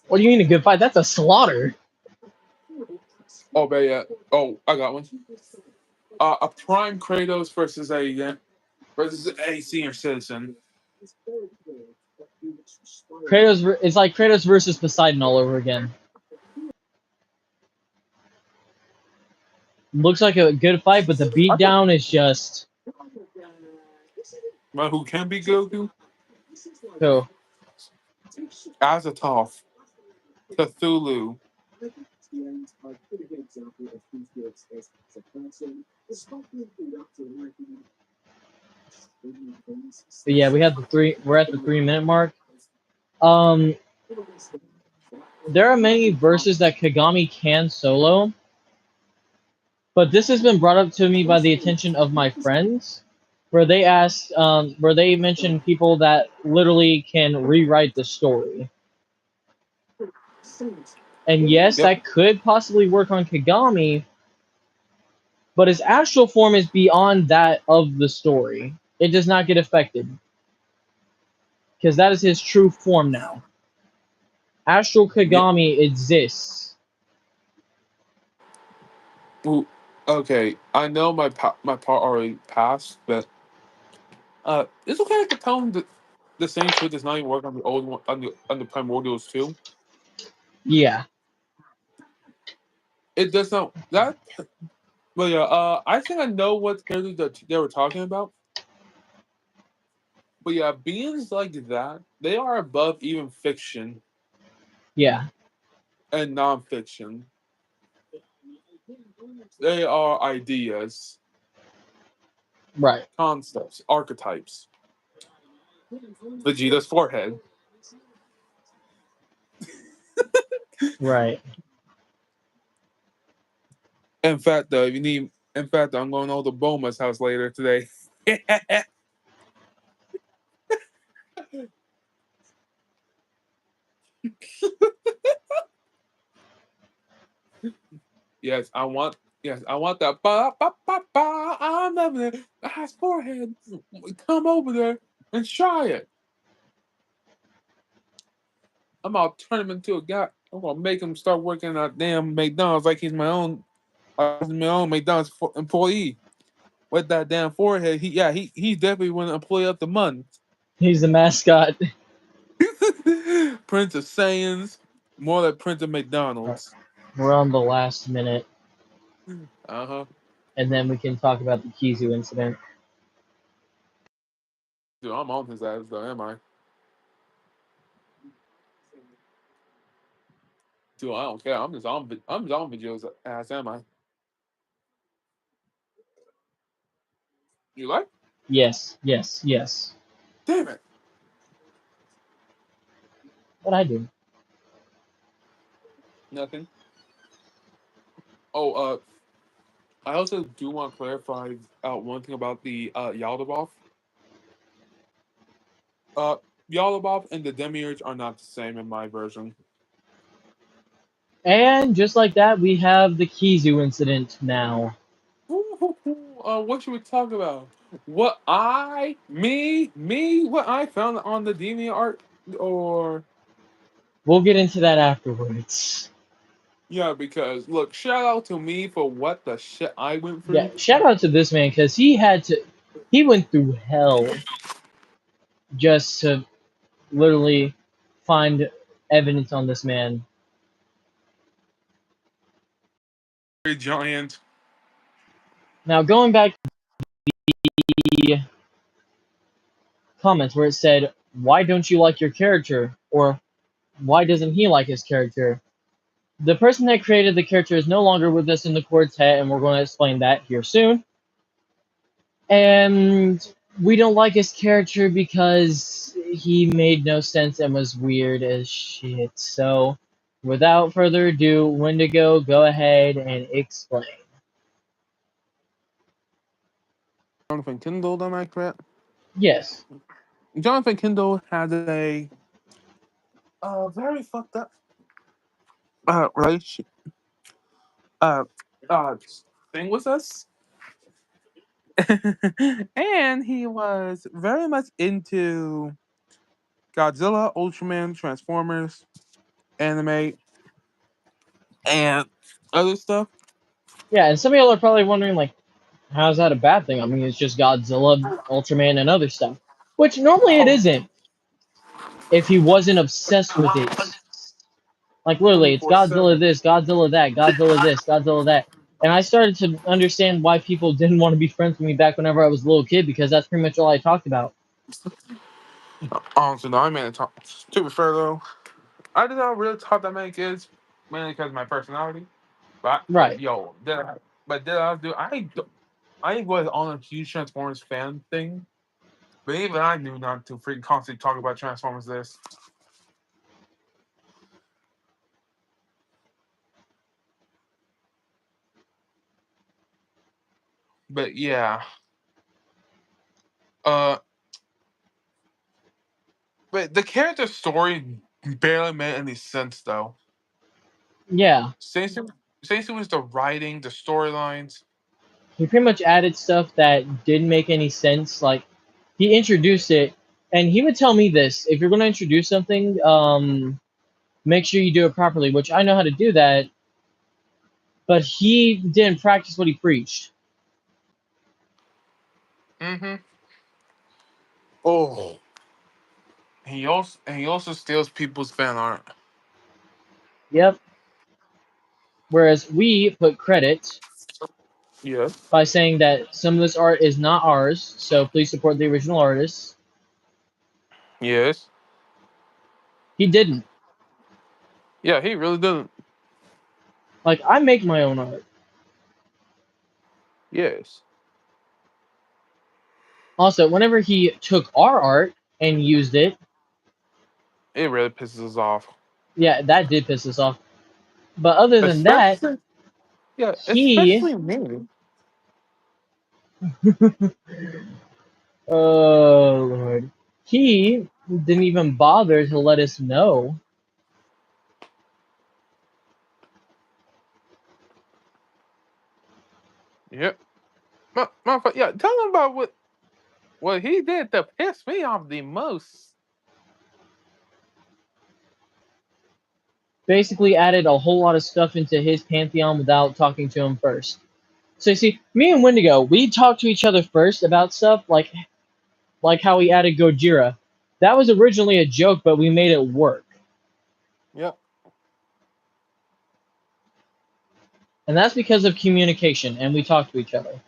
What do you mean a good fight? That's a slaughter. Oh, but yeah. Oh, I got one. A prime Kratos versus a senior citizen. It's like Kratos versus Poseidon all over again. Looks like a good fight, but the I thought beatdown is just man who can be Goku? so. Azathoth, Cthulhu. But yeah, we have the three. We're at the 3 minute mark. Um, there are many verses that Kagami can solo, but this has been brought up to me by the attention of my friends, where they mention people that literally can rewrite the story. And yes, Yep. that could possibly work on Kagami, but his astral form is beyond that of the story. It does not get affected because that is his true form now. Astral Yep. Kagami exists. Ooh, okay, I know my part already passed, but it's okay to tell him that the same shit does not even work on the old one on the Primordials too. Yeah, It does not that. But yeah, I think I know what characters that they were talking about. But yeah, beings like that, they are above even fiction yeah, and non-fiction. They are ideas, right, concepts, archetypes. Vegeta's forehead. right. In fact, though, if you need, in fact, I'm going over to Boma's house later today. Yes, I want. Yes, I want that. Ba, ba, ba, ba, I'm loving it. Ass forehead. Come over there and try it. I'm gonna turn him into a guy. I'm gonna make him start working at damn McDonald's like he's my own McDonald's employee. With that damn forehead, he's definitely one employee of the month. He's the mascot. Prince of Saiyans, more like Prince of Right. McDonald's. We're on the last minute, Uh-huh. and then we can talk about the Kizu incident. Dude, I'm on his ass though, am I? Dude, I don't care. I'm just on Vegeta's ass, am I? You like? Yes, yes, yes. Damn it. What I do? Nothing. Oh, I also do want to clarify one thing about the Yaldabaoth. Uh Yaldabaoth and the Demiurge are not the same in my version. And just like that, we have the Kizu incident now. What should we talk about? What I found on the Deviant art, or We'll get into that afterwards. yeah, because look, shout out to me for what the shit I went Yeah, through. shout out to this man because he went through hell just to literally find evidence on this man. Very giant. Now, going back to the comments where it said, "Why don't you like your character?" or "Why doesn't he like his character?" The person that created the character is no longer with us in the quartet, and we're going to explain that here soon. And we don't like his character because he made no sense and was weird as shit. So, without further ado, Wendigo, go ahead and explain. Jonathan Kindle, am I correct? Yes. Jonathan Kindle had a very fucked up relationship uh thing with us. And he was very much into Godzilla, Ultraman, Transformers, anime, and other stuff. Yeah, and some of y'all are probably wondering, like, how's that a bad thing? I mean, it's just Godzilla, Ultraman, and other stuff. Which normally it isn't if he wasn't obsessed with it. Like, literally, it's Godzilla 24/7. this, Godzilla that, Godzilla this, Godzilla that. And I started to understand why people didn't want to be friends with me back whenever I was a little kid, because that's pretty much all I talked about. So no, I mean, to be fair though, I did not really talk that many kids, mainly because of my personality. But Right. yo, did I do? I was on a huge Transformers fan thing, but even I knew not to freaking constantly talk about Transformers this. But yeah, uh, but the character story barely made any sense though. Yeah. Since it was the writing, the storylines. He pretty much added stuff that didn't make any sense. Like, he introduced it, and he would tell me this: if you're going to introduce something, make sure you do it properly. Which I know how to do that, but he didn't practice what he preached. Mm-hmm. Oh, he also steals people's fan art. Yep. Whereas we put credit Yes. by saying that some of this art is not ours, so please support the original artists. Yes. He didn't. Yeah, he really doesn't. Like, I make my own art. Yes. Also, whenever he took our art and used it, It really pisses us off. yeah, that did piss us off. But other than that, Especially, yeah, he, especially me. oh Lord, he didn't even bother to let us know. Yep. Yeah, tell him about what he did to piss me off the most. Basically, added a whole lot of stuff into his pantheon without talking to him first. So you see, me and Wendigo, we talked to each other first about stuff like how we added Gojira. That was originally a joke, but we made it work. Yep. And that's because of communication, and we talk to each other.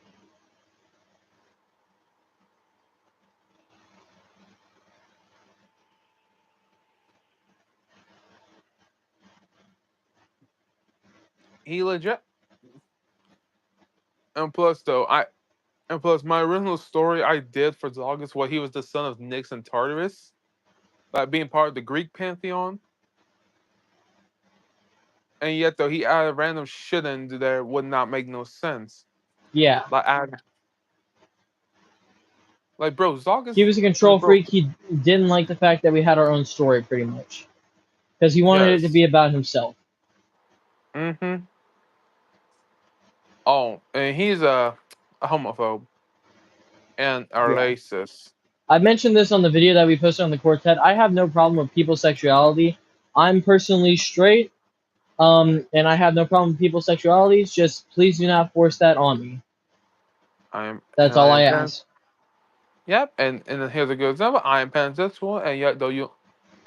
He legit. And plus, though, my original story I did for Zalgus, he was the son of Nyx and Tartarus, like being part of the Greek pantheon. And yet, though, he added random shit in there would not make no sense. Yeah. Like, bro, Zalgus, He was a control bro, freak. He didn't like the fact that we had our own story, pretty much. Because he wanted it to yes. be about himself. Mm-hmm. Oh, and he's a homophobe and a Yeah. racist. I mentioned this on the video that we posted on the quartet. I have no problem with people's sexuality. I'm personally straight, and I have no problem with people's sexualities. Just please do not force that on me. That's all I I am ask. Yep, and then here's a good example. I am pansexual, and yet though you,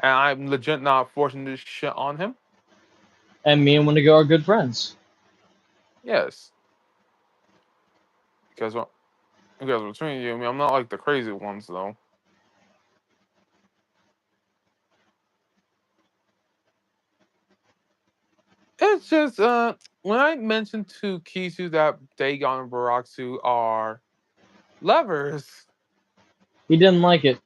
and I'm legit not forcing this shit on him. And me and Wendigo are good friends. Yes, because between you and me, I'm not like the crazy ones though. It's just when I mentioned to Kizu that Dagon and Baraksu are lovers, He didn't like it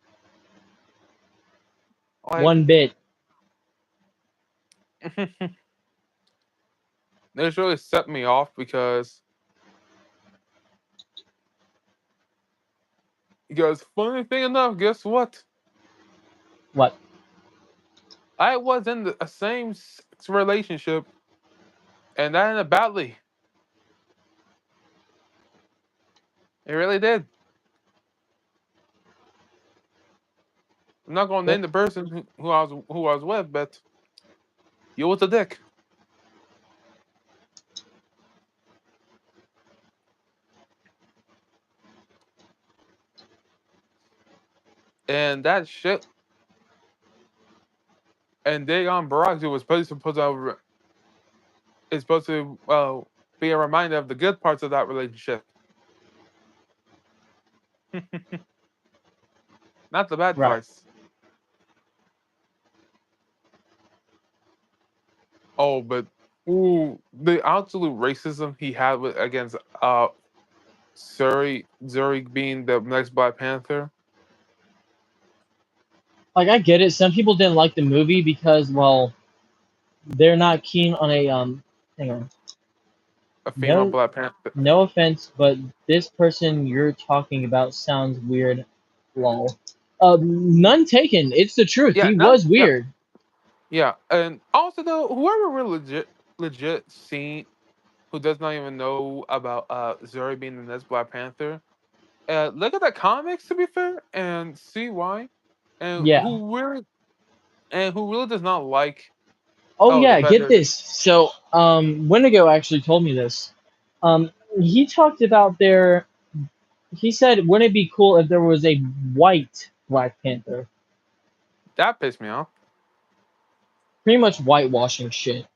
like one bit. this really set me off because funny thing enough, guess what? What? I was in a same relationship, and that ended badly. It really did. I'm not gonna name Well, the person who I was with, but you was a dick. And that shit. And Dagon Baraksu was supposed to be a reminder of the good parts of that relationship, not the bad right. parts. Oh, but ooh, the absolute racism he had against Zuri being the next Black Panther. Like I get it. Some people didn't like the movie because, well, they're not keen on a hang on. A female No, Black Panther. no offense, but this person you're talking about sounds weird. Lol. None taken. It's the truth. Yeah, He not was yeah, weird. yeah, and also though, whoever we're legit seen who does not even know about Zuri being the next Black Panther, look at the comics to be fair and see why, and Yeah. who really does not like Oh the yeah. fact Get that this. So Wendigo actually told me this. He talked about their. He said, wouldn't it be cool if there was a white Black Panther? that pissed me off. Pretty much whitewashing shit.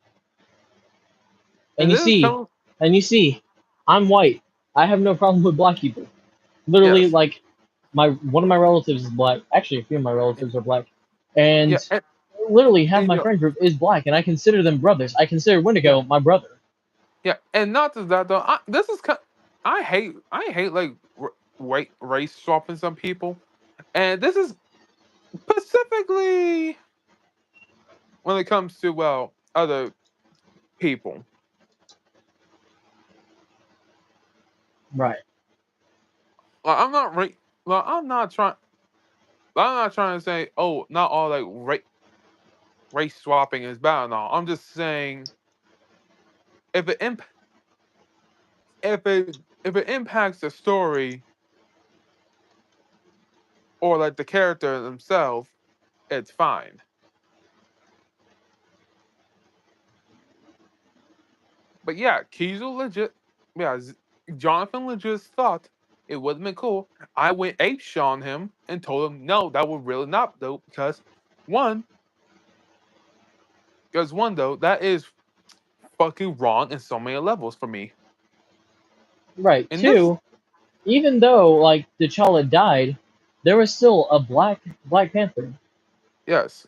And And you this is see, coming. and you see, I'm white. I have no problem with black people. Literally, Yes, like my one of my relatives is black. Actually, a few of my relatives are black, yeah, and literally half and, my friend group is black, and I consider them brothers. I consider yeah, Wendigo my brother. yeah, and not just that though. This is I hate like race swapping some people, and this is specifically when it comes to other people. Right. Like I'm not ra- like, I'm not trying to say, oh, not all like race swapping is bad and all. I'm just saying if it imp- if it impacts the story or like the character themselves, it's fine. But yeah, Kizu legit, yeah, Jonathan legit thought it would have been cool. I went ape on him and told him no, that would really not though one, one though that is fucking wrong in so many levels for me. Right. And this, Two, even though like T'Challa died, there was still a Black Panther. yes,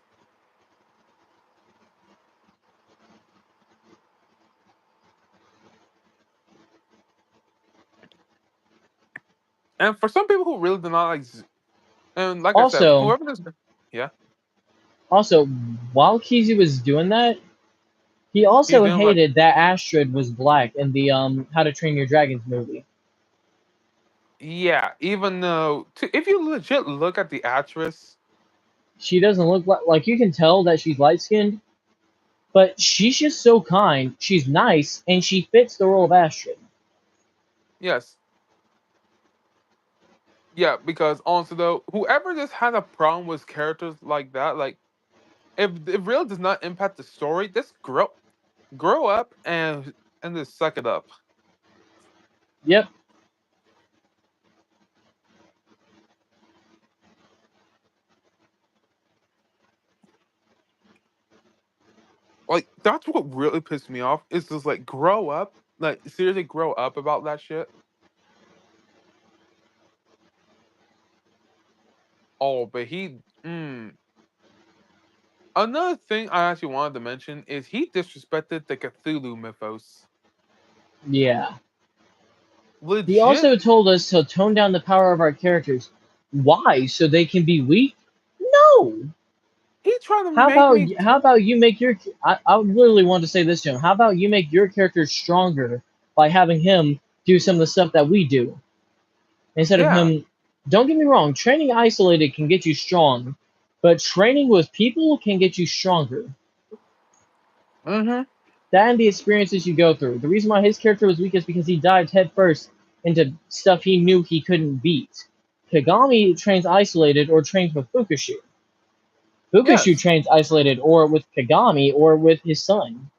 and for some people who really do not like, and like I said, Also, whoever this, yeah, also, while Kizu was doing that, he he also didn't like, hated that Astrid was black in the How to Train Your Dragons movie. yeah, even though if you legit look at the actress, She doesn't look like you can tell that she's light skinned, but she's just so kind. She's nice, and she fits the role of Astrid. yes, yeah, because also though, whoever just has a problem with characters like that, like if it really does not impact the story, just grow up and just suck it up. Yep. Like that's what really pissed me off. Is just like grow up, like seriously grow up about that shit. Oh, but he. Another thing I actually wanted to mention is he disrespected the Cthulhu mythos. Yeah. He Legit, also told us to tone down the power of our characters. Why? So they can be weak? No. he tried to make me. How about you make your I literally want to say this to him. How about you make your character stronger by having him do some of the stuff that we do instead of Yeah. him. Don't get me wrong, training isolated can get you strong, but training with people can get you stronger. Mm-hmm. That and the experiences you go through. The reason why his character was weak is because he dived headfirst into stuff he knew he couldn't beat. Kagami trains isolated or trains with Fukushu. Fukushu Yes. trains isolated or with Kagami or with his son.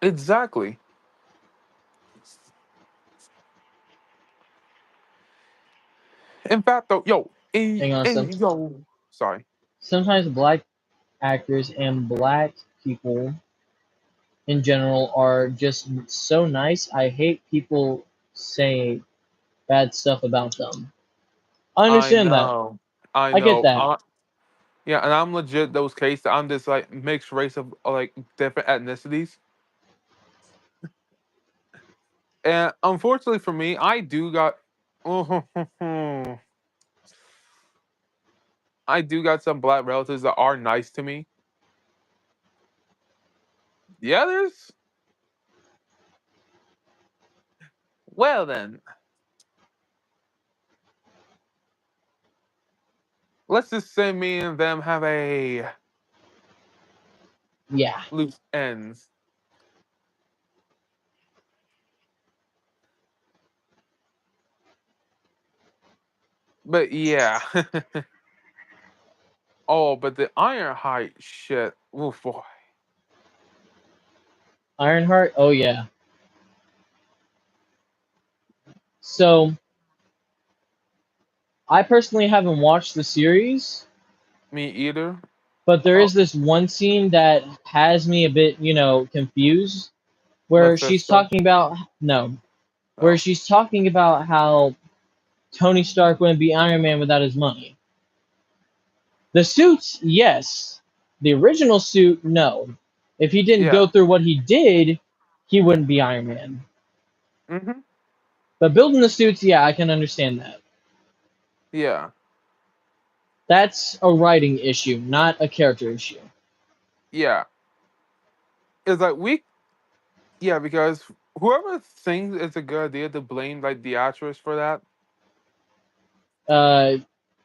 Exactly. In fact, though, yo, Hang on a second. sorry. Sometimes black actors and black people in general are just so nice. I hate people say bad stuff about them. I I understand that. know. I I get know. that. Yeah, and I'm legit those cases. I'm just like mixed race of like different ethnicities. And unfortunately for me, I do got I do got some black relatives that are nice to me. Yeah, there's well then. Let's just say me and them have a Yeah. loose ends. But yeah. Oh, but the Ironhide shit. Oh boy. Ironheart? Oh yeah. So I personally haven't watched the series, Me either. but there Oh, is this one scene that has me a bit, confused, where she's Mephisto. talking about no, where Oh. she's talking about how Tony Stark wouldn't be Iron Man without his money. The suits, yes. The original suit, no. If he didn't Yeah. go through what he did, he wouldn't be Iron Man. Mm-hmm. But building the suits, yeah, I can understand that. Yeah. That's a writing issue, not a character issue. Yeah. It's like we yeah, because whoever thinks it's a good idea to blame like the actress for that, Uh,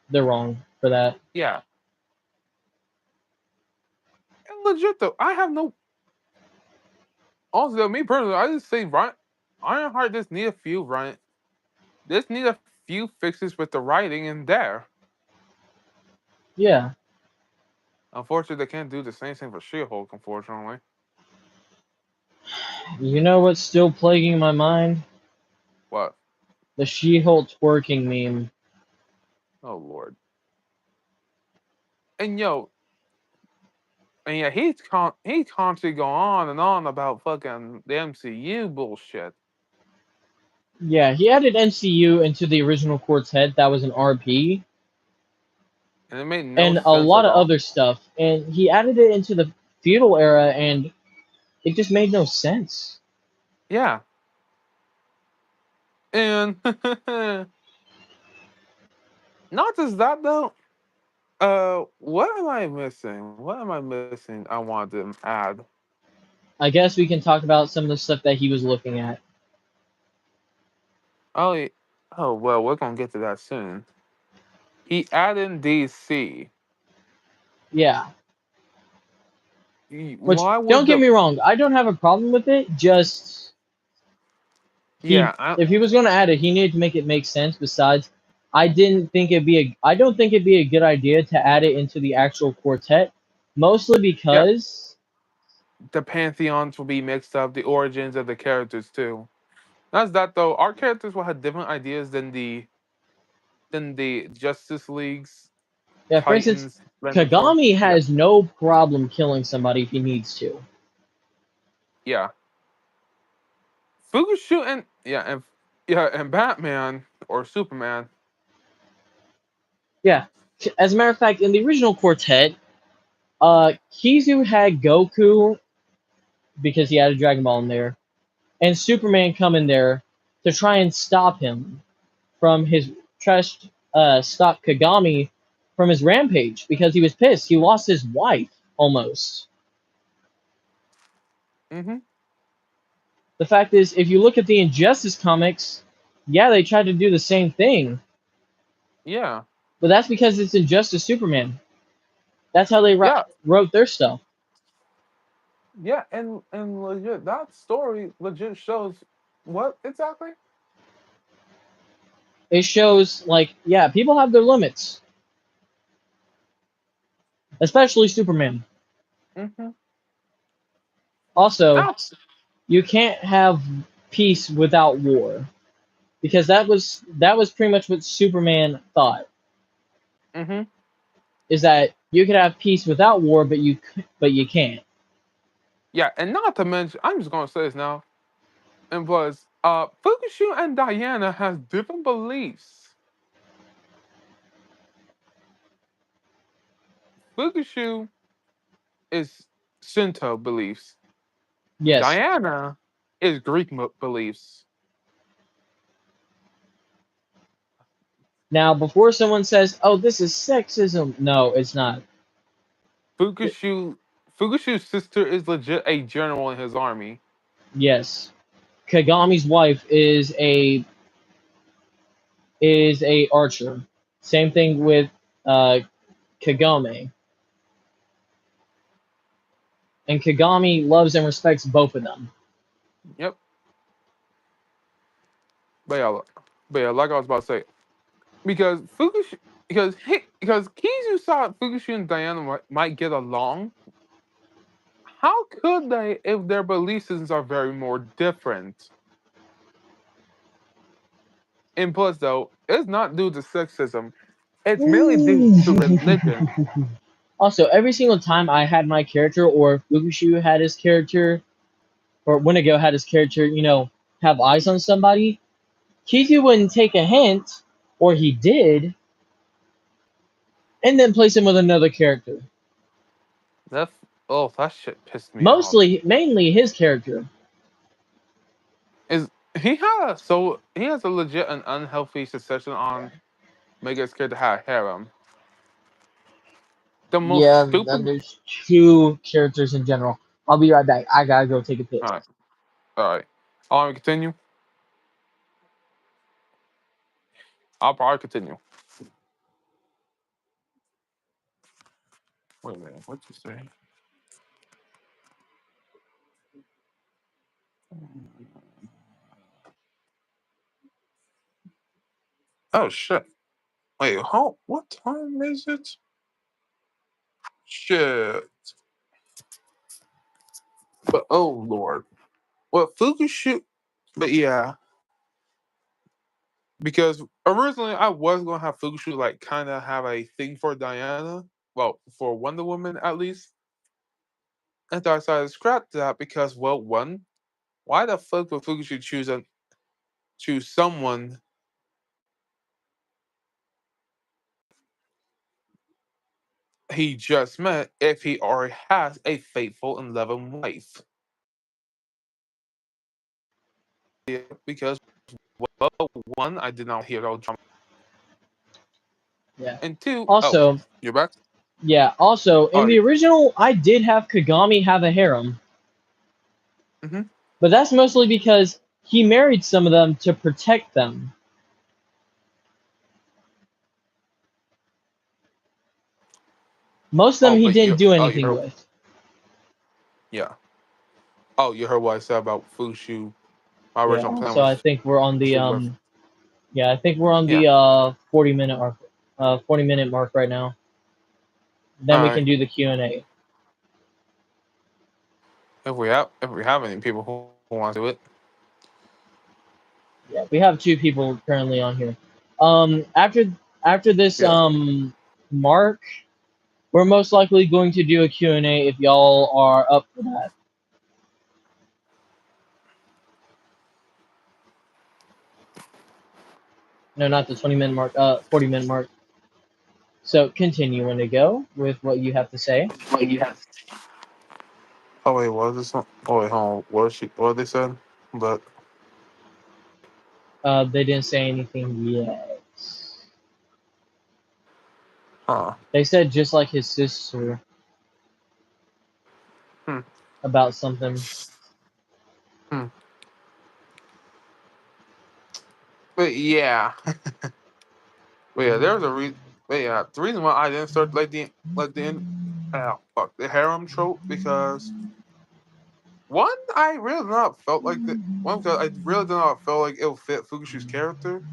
they're wrong for that. yeah. And legit though, I have no also me personally, I just say Ryan Ironheart just need a few Ryan just need a few fixes with the writing in there. Yeah. Unfortunately, they can't do the same thing for She-Hulk, unfortunately. You know what's still plaguing my mind? What? The She-Hulk twerking meme. Oh Lord. And yo, and yeah, he's constantly going on and on about fucking the MCU bullshit. Yeah, he added MCU into the original Quartet. That was an RP, And it made no and a sense lot at of all. other stuff. And he added it into the feudal era, and it just made no sense. Yeah. And not just that though. What am I missing? What am I missing? I wanted to add. I guess we can talk about some of the stuff that he was looking at. Oh, oh well, we're gonna get to that soon. He added DC. Yeah. Which, Why don't would get the? me wrong, I don't have a problem with it. Just Yeah, if he was going to add it, he needed to make it make sense. Besides, I don't think it'd be a good idea to add it into the actual quartet, mostly yeah. because The pantheons will be mixed up. The origins of the characters too. That's that though. Our characters will have different ideas than the Justice Leagues. Yeah, for instance, Titans random form. Kagami Yeah, has no problem killing somebody if he needs to. yeah. Fukushu and and Batman or Superman. Yeah. As a matter of fact, in the original quartet, Kizu had Goku because he had a Dragon Ball in there, and Superman come in there to try and stop him from his stop Kagami from his rampage because he was pissed. He lost his wife almost. Mm-hmm. The fact is, if you look at the Injustice comics, yeah, they tried to do the same thing, Yeah, but that's because it's Injustice Superman. That's how they yeah, wrote their stuff. yeah, and legit that story legit shows what exactly? It shows, like, yeah, people have their limits, especially Superman. Mm-hmm. Also, That's you can't have peace without war because that was pretty much what Superman thought, mm-hmm. is that you could have peace without war, but you can't. Yeah, and not to mention, I'm just gonna say this now. And plus, Fukushu and Diana has different beliefs. Fukushu is Shinto beliefs. Yes. Diana is Greek beliefs. Now, before someone says, "Oh, this is sexism," no, it's not. Fukushu Fukushu's sister is legit a general in his army. Yes, Kagami's wife is a archer. Same thing with uh, Kagame, and Kagami loves and respects both of them. Yep. But yeah, like I was about to say, because Fukushu, because Kizu saw Fukushu and Diana might get along. How could they if their belief systems are very more different? And plus, though, it's not due to sexism; it's mainly due to religion. Also, every single time I had my character, or Fukushu had his character, or Wendigo had his character, have eyes on somebody, Kizu wouldn't take a hint, or he did, and then place him with another character. That that shit pissed me off. Mainly his character. Is he has a legit and unhealthy succession on Mega's character have harem. The most Yeah, then stupid. there's two characters in general. I'll be right back. I gotta go take a piss. All right, all right. I want to continue. I'll probably continue. Wait a minute. What'd you say? Oh shit. Wait, how? What time is it? Shit. But oh lord. Well, Fukushu. But yeah, because originally I was gonna have Fukushu like kind of have a thing for Diana. Well, for Wonder Woman at least. And I decided to scrap that because, well, one, why the fuck would Fukushu choose someone he just met if he already has a faithful and loving wife? Yeah, because, well, one, I did not hear all drama, Yeah. and two, oh, Also, you're back. yeah. Also, in Oh, the original, I did have Kagami have a harem, mm-hmm. but that's mostly because he married some of them to protect them. Most of them Oh, he but didn't do you anything heard, with. yeah. Oh, you heard what I said about Fushu. My original Yeah. plan So I was think we're on the Fushu, but yeah, I think we're on yeah. the 40-minute mark right now. All Then we right. can do the Q&A. If we have any people who want to do it, Yeah, we have two people currently on here. After this yeah. mark, we're most likely going to do a Q&A if y'all are up for that. No, not the 20-minute mark, 40-minute mark. So continue when to go with what you have to say. What you have? Oh wait, what is this one? Oh wait, hold on. What they said? But They didn't say anything yet. huh. They said just like his sister Hmm. about something. Hmm. But yeah. But yeah, there's a reason. But yeah, the reason why I didn't start the harem trope because one, I really not felt like that. One, because I really did not feel like it would fit Fukushu's character,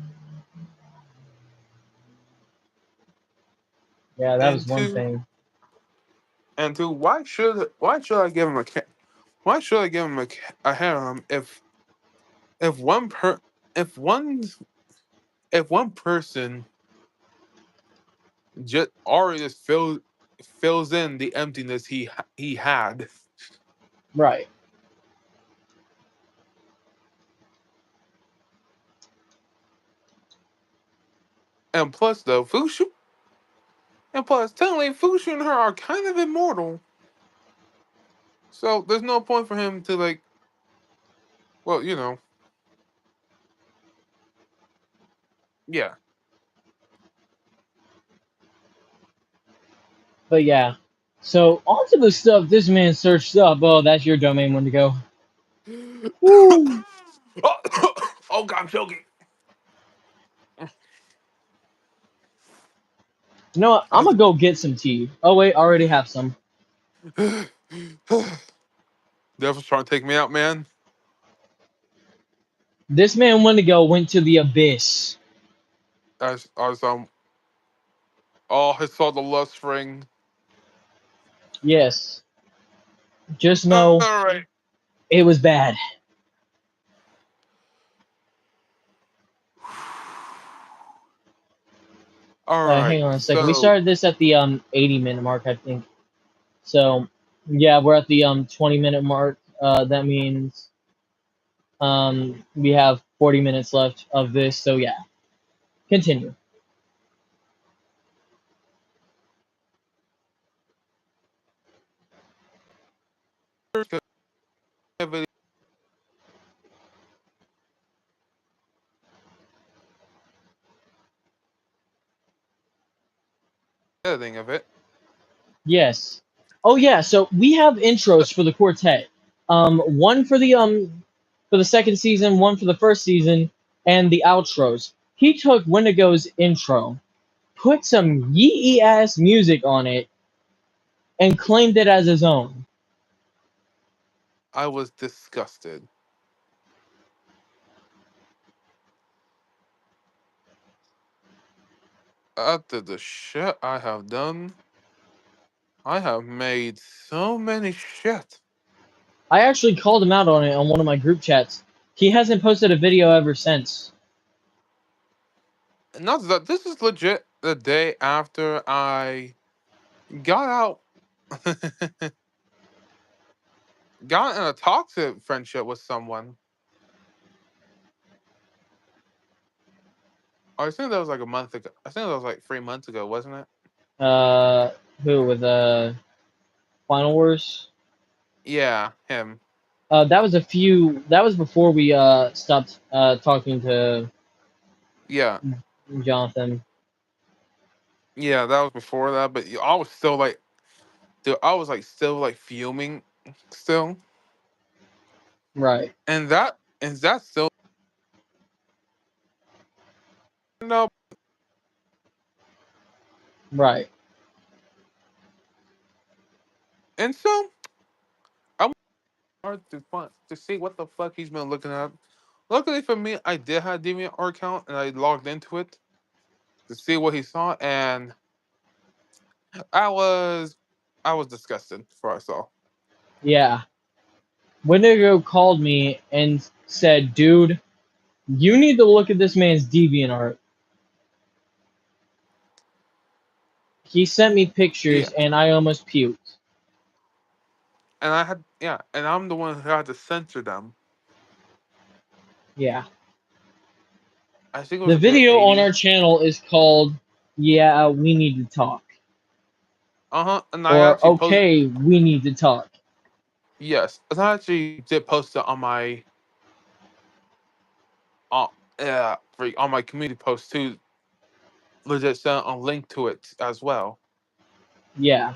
Yeah, that was and one two, thing. why should I give him why should I give him a harem if one per if one if one person just already just fills in the emptiness he had. Right. And plus, though, technically, Fukushu and her are kind of immortal. So there's no point for him to well, yeah. But yeah. So onto the stuff this man searched up. Oh, that's your domain one to go. Woo! Oh God, I'm choking. You know what? I'm gonna go get some tea. Oh wait, I already have some. Devil's trying to take me out, man. This man went to the abyss. I was oh, I saw the lust ring. Yes. Just All know right, it was bad. all right. Hang on a second. We So started this at the 80-minute mark, I think. So yeah, we're at the 20-minute mark. That means we have 40 minutes left of this. So yeah, continue. editing of it. Yes. Oh yeah. So we have intros for the quartet. One for the second season, one for the first season, and the outros. He took Wendigo's intro, put some yee ass music on it, and claimed it as his own. I was disgusted. After the shit I have done, I have made so many shit. I actually called him out on it on one of my group chats. He hasn't posted a video ever since. Not that this is legit the day after I got out, got in a toxic friendship with someone. I think that was like a month ago. I think that was like 3 months ago, wasn't it? Uh, who with Final Wars? Yeah, him. That was a few. That was before we stopped talking to Yeah, Jonathan. yeah, that was before that. But I was still like, dude, I was like still like fuming, still, Right, and that still no. right. And so I went hard to see what the fuck he's been looking at. Luckily for me, I did have a DeviantArt account and I logged into it to see what he saw, and I was I was disgusted for what I saw. Yeah. Wendigo called me and said, "Dude, you need to look at this man's DeviantArt. He sent me Yeah, pictures and I almost puked. and and I'm the one who had to censor them. Yeah. I think it was The a bit video on 80. our channel is called "Yeah, we need to talk" And I or actually posted. "Okay, we need to talk." Yes, and I actually did post it on my uh, on my community post too. Legit sent a link to it as well. Yeah.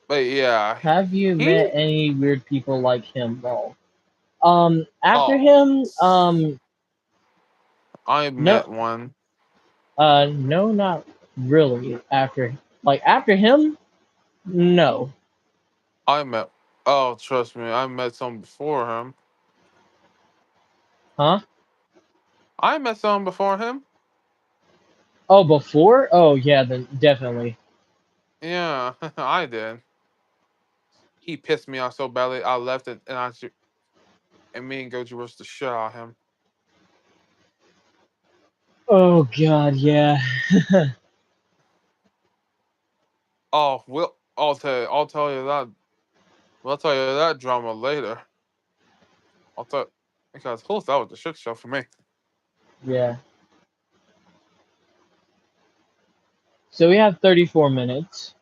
But yeah, Have you he met any weird people like him though? After oh him, I no, met one. no, not really. After him, no. I met trust me, I met some before him. Huh? I met some before him. Oh, before? Oh, yeah, then definitely. Yeah, I did. He pissed me off so badly. I left it, and me and Goji was the shit out of him. Oh God, yeah. Oh, I'll tell you that. I'll tell you that drama later. I'll tell because that was the shit show for me. Yeah. So we have 34 minutes.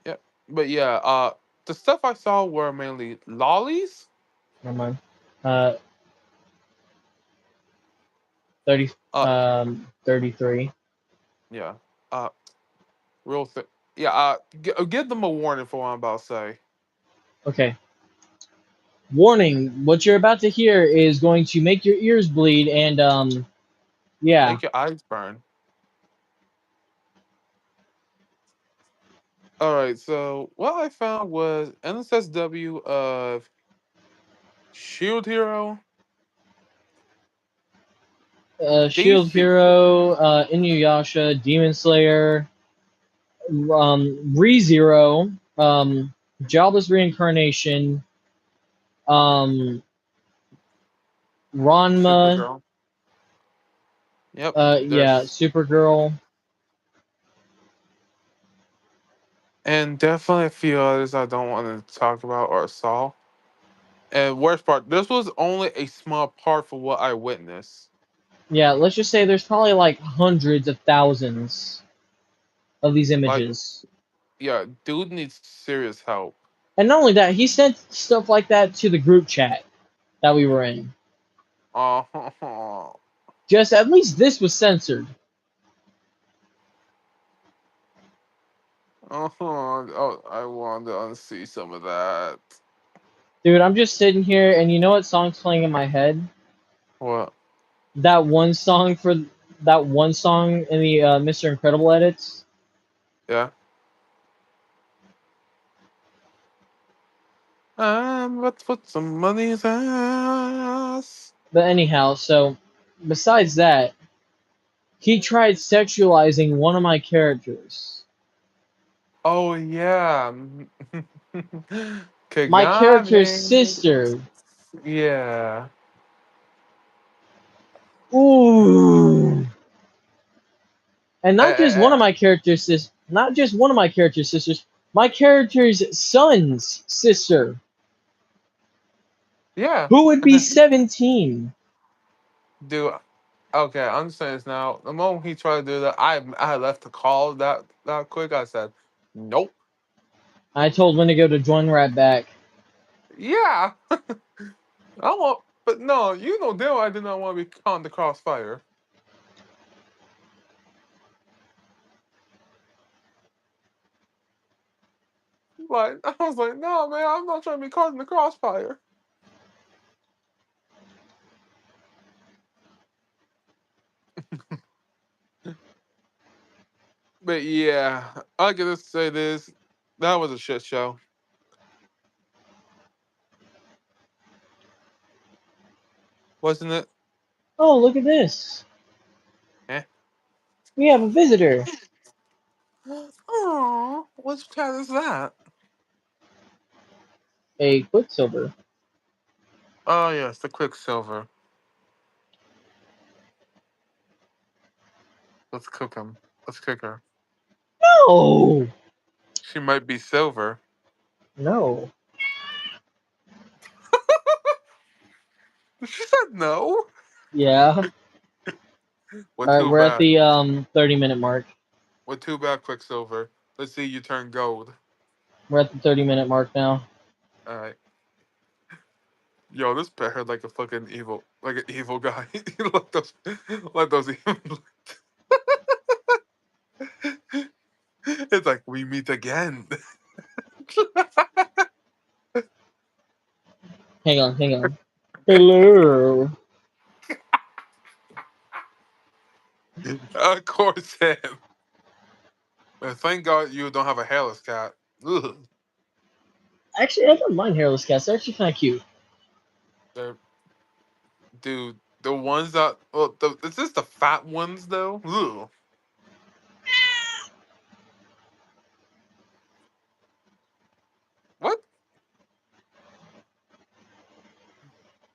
Yeah, but yeah, the stuff I saw were mainly lollies. Never mind. Uh, 30, Uh, 33. yeah, uh, real th- yeah. Give them a warning for what I'm about to say. Okay. Warning, what you're about to hear is going to make your ears bleed and, yeah. Make your eyes burn. All right, so what I found was NSSW of Shield Hero, Shield DC. Hero, Inuyasha, Demon Slayer, ReZero, Jobless Reincarnation, um, Ranma, Supergirl. Yep, yeah, there's Supergirl. and definitely a few others I don't want to talk about or saw. And worst part, this was only a small part for what I witnessed. Yeah, let's just say there's probably like hundreds of thousands of these Like, images. yeah, dude needs serious help. And not only that, he sent stuff like that to the group chat that we were in. Oh, Just at least this was censored. oh, I want to unsee some of that. Dude, I'm just sitting here and you know what song's playing in my head? What? That one song for that one song in the Mr. Incredible edits. Yeah. Let's put some money's ass. But anyhow, so besides that, he tried sexualizing one of my characters. Oh yeah. My character's Kagami. sister. Yeah. Ooh. And not just one of Uh, my characters not just one of my character's sisters, my character's son's sister, yeah. who would be 17. Dude, okay, I understand this now. The moment he tried to do that, I left the call that quick. I said, nope. I told Wendigo to join right back. Yeah. I want, but no, you know damn well I did not want to be caught in the crossfire. Like I was like, no man, I'm not trying to be caught in the crossfire. But yeah, I gotta say this. That was a shit show. Wasn't it? Oh, look at this. Eh. We have a visitor. Oh, what cat is that? A Quicksilver. Oh yes, the Quicksilver. Let's cook him. Let's cook her. No, She might be silver. no. She said no. Yeah. Well, All right, too we're at bad. the 30-minute mark. Well, too bad, Quicksilver. Let's see you turn gold. We're at the 30-minute mark now. All right. Yo, this pet heard like an evil guy. Like those evil. It's like we meet again. Hang on, hang on. Hello. Of course, him. Thank God you don't have a hairless cat. Ugh. Actually, I don't mind hairless cats. They're actually kind of cute. They're- Dude, the ones that is this the fat ones though? Ugh. What?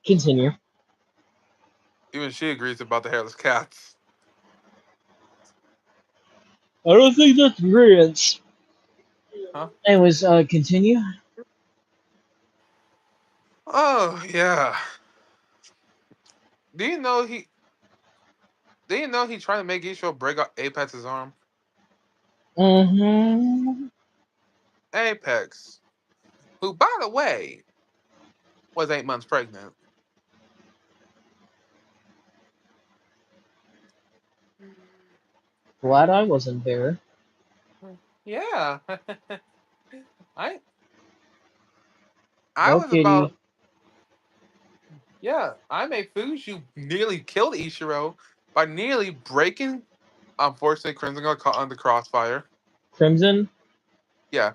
Continue. Even she agrees about the hairless cats. I don't think that's agreeance. Huh? Anyways, continue. Oh yeah. Do you know he? Do you know he tried to make Ishiro break up Apex's arm? Mm-hmm. Apex, who by the way was 8 months pregnant. Glad I wasn't there. Yeah, I I No was about kitty. yeah. I made Fukushu nearly killed Ishiro by nearly breaking. Unfortunately, Crimson got caught on the crossfire. Crimson. Yeah,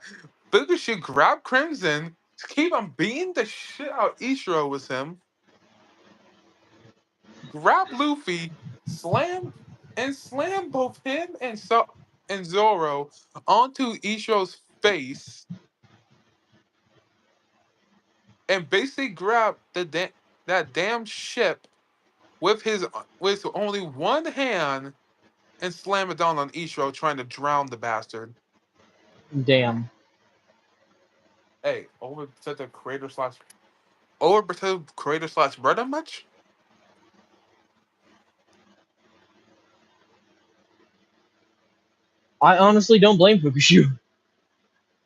Fukushu grabbed Crimson to keep on beating the shit out Ishiro with him. Grabbed Luffy, slammed both him and Zoro onto Ishiro's face, and basically grabbed that damn ship with only one hand and slam it down on Ishiro, trying to drown the bastard. Damn. Hey, over to the creator slash brother much? I honestly don't blame Fukushu.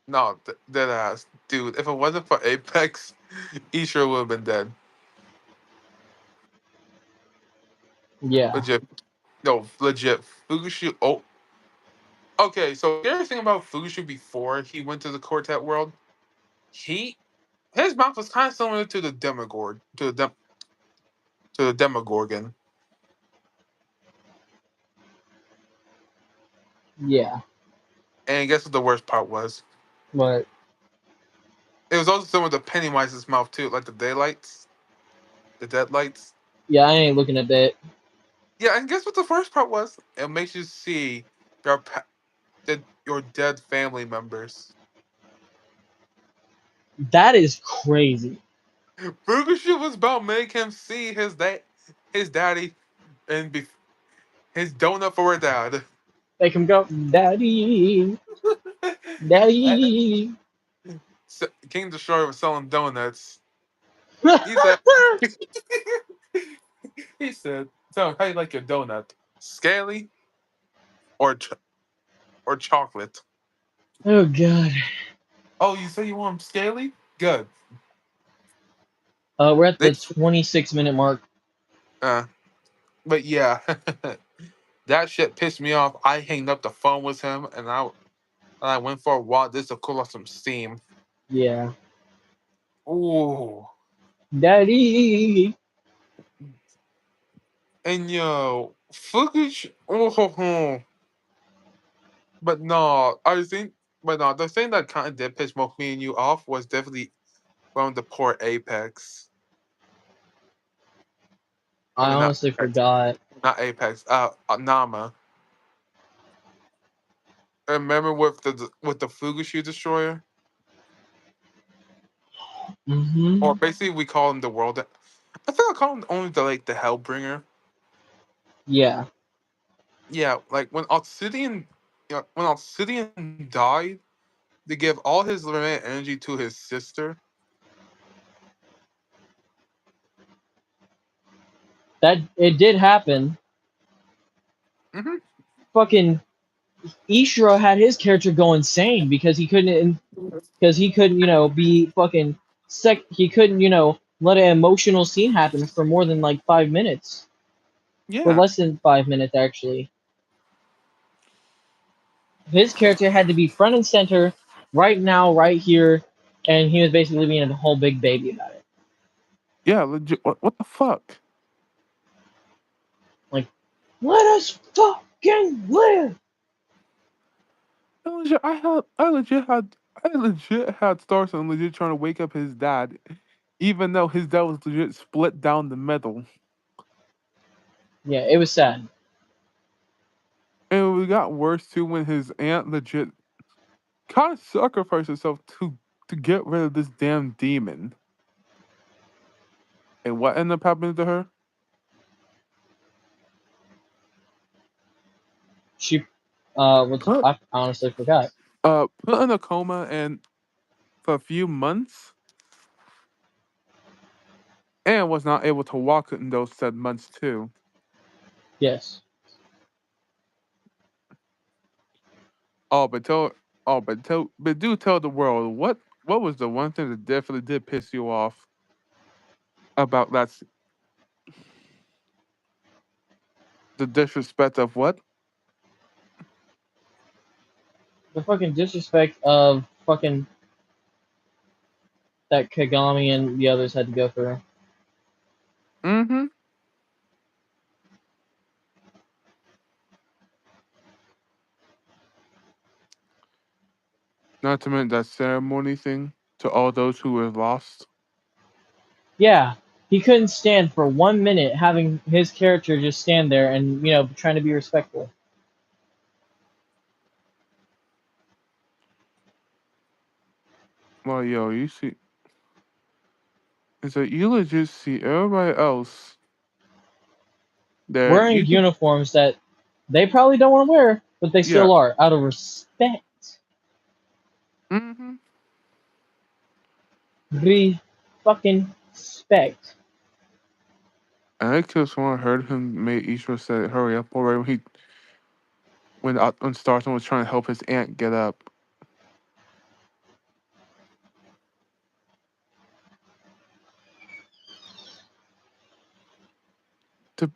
No, dead ass, dude. If it wasn't for Apex, Ishiro would have been dead. Yeah. Legit, no, legit. Fukushu. Oh, okay. So here's the thing about Fukushu before he went to the Quartet world. He his mouth was kind of similar to the Demogorgon, to the Demogorgon. Yeah. And guess what the worst part was? But It was also similar to Pennywise's mouth too, like the deadlights. yeah, I ain't looking at that. Yeah, and guess what the first part was? It makes you see your your dead family members. That is crazy. Fukushu was about make him see his daddy, and his donut for her dad. Make him go, Daddy, Daddy. King Destroyer was selling donuts. He said, he said, "So how you like your donut? Scaly or or chocolate?" Oh god. Oh, you say you want 'em scaly? Good. We're at They, the 26-minute mark. uh, but yeah, that shit pissed me off. I hanged up the phone with him, and I went for a walk just to cool off some steam. Yeah. Ooh, Daddy. and yo, Fukush. Oh, but no, the thing that kind of did piss both me and you off was definitely from the poor Apex. I I mean, honestly forgot. not Apex. Nama. Remember with the Fukushu destroyer, or Mm-hmm. basically we call him the world. I think I call him only the Hellbringer. Yeah. Yeah, like when Obsidian died, they gave all his remaining energy to his sister. That it did happen. Hmm. Fucking Ishiro had his character go insane because he couldn't, be fucking he couldn't, let an emotional scene happen for more than like 5 minutes. For Yeah, less than 5 minutes actually. His character had to be front and center right now, right here, and he was basically being a whole big baby about it. yeah, legit. What the fuck? Like, let us fucking live. I legit had Starson legit trying to wake up his dad, even though his dad was legit split down the middle. Yeah, it was sad. And it got worse too when his aunt legit kind of sacrificed herself to get rid of this damn demon. And what ended up happening to her? She, Put I honestly forgot. put in a coma and for a few months, and was not able to walk in those said months too. Yes. Oh, but but do tell the world what was the one thing that definitely did piss you off about the disrespect of what? The fucking disrespect of fucking that Kagami and the others had to go through. Mm-hmm. Not to mention that ceremony thing to all those who were lost. Yeah, he couldn't stand for 1 minute having his character just stand there and trying to be respectful. Well, yo, you see, it's like you legit see everybody else there. Wearing uniforms that they probably don't want to wear, but they Yeah. still are out of respect. Mm-hmm. Fucking respect. And I could have heard him make Ishiro say, "Hurry up already!" When Starsman was trying to help his aunt get up. The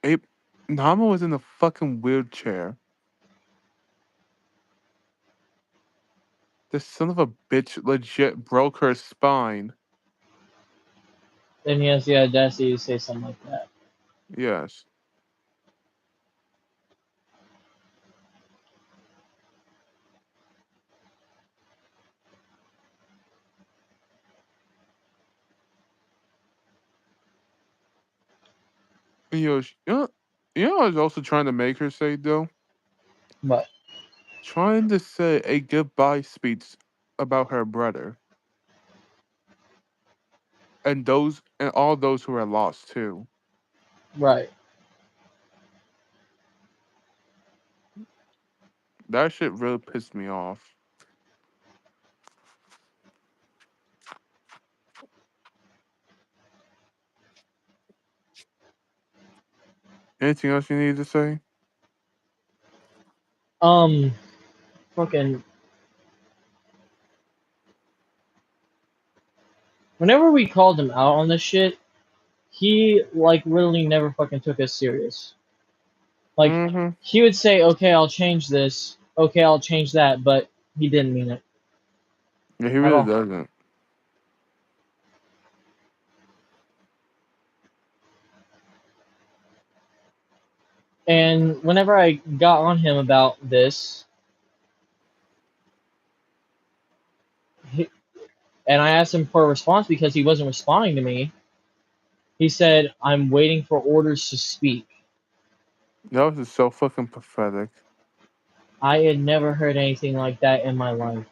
Abe, Nama was in a fucking wheelchair. This son of a bitch legit broke her spine. Then he has the audacity to say something like that. Yes. And you know what I was also trying to make her say though? But Trying to say a goodbye speech about her brother. And all those who are lost too. right. That shit really pissed me off. Anything else you need to say? Um fucking whenever we called him out on this shit, he like literally never fucking took us serious. Like Mm-hmm. he would say, "Okay, I'll change this. Okay, I'll change that," but he didn't mean it Yeah, he at really all. doesn't. And whenever I got on him about this, he, and I asked him for a response because he wasn't responding to me, he said, "I'm waiting for orders to speak." That was just so fucking pathetic. I had never heard anything like that in my life.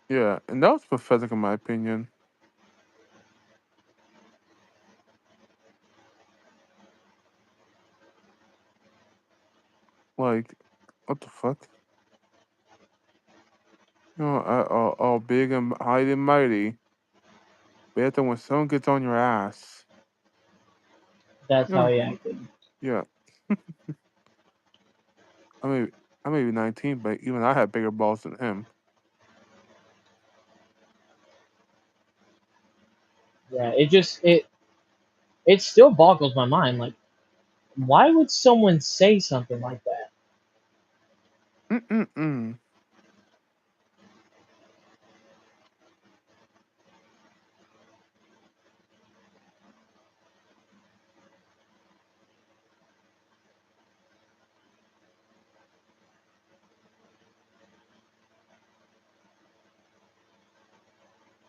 Yeah, and that was pathetic in my opinion. Like, what the fuck? You know, all big and high and mighty. But then when someone gets on your ass, That's you how know, he acted. yeah. I mean, I may be 19, but even I had bigger balls than him. Yeah, it still boggles my mind. Like, why would someone say something like that? Mm-mm-mm.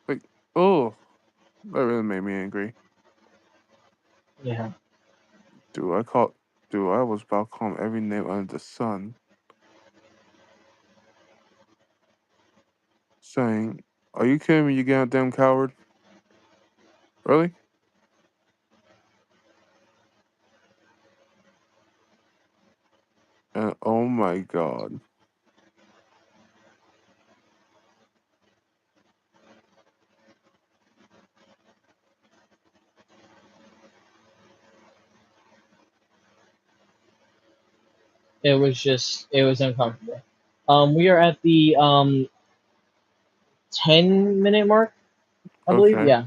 Like, oh, that really made me angry. Yeah, Dude, I was about to call him every name under the sun. Saying, are you kidding me, you goddamn coward? Really? And oh my god. it was uncomfortable. We are at the 10-minute mark, I believe. Okay. Yeah.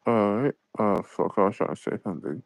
Alright. Fuck, I was trying to say something.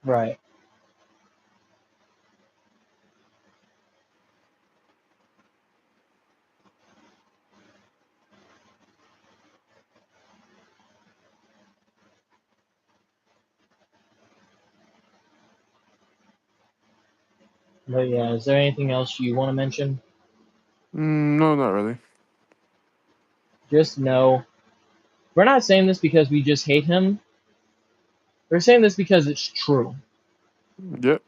Right. But yeah, is there anything else you want to mention? No, not really. Just know we're not saying this because we just hate him. We're saying this because it's true. Yep.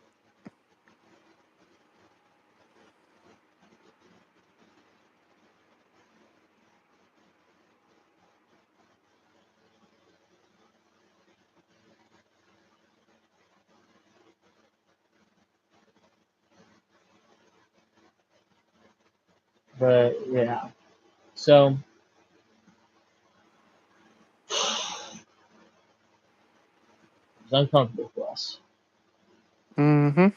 But yeah. So it's uncomfortable for us. Mm-hmm.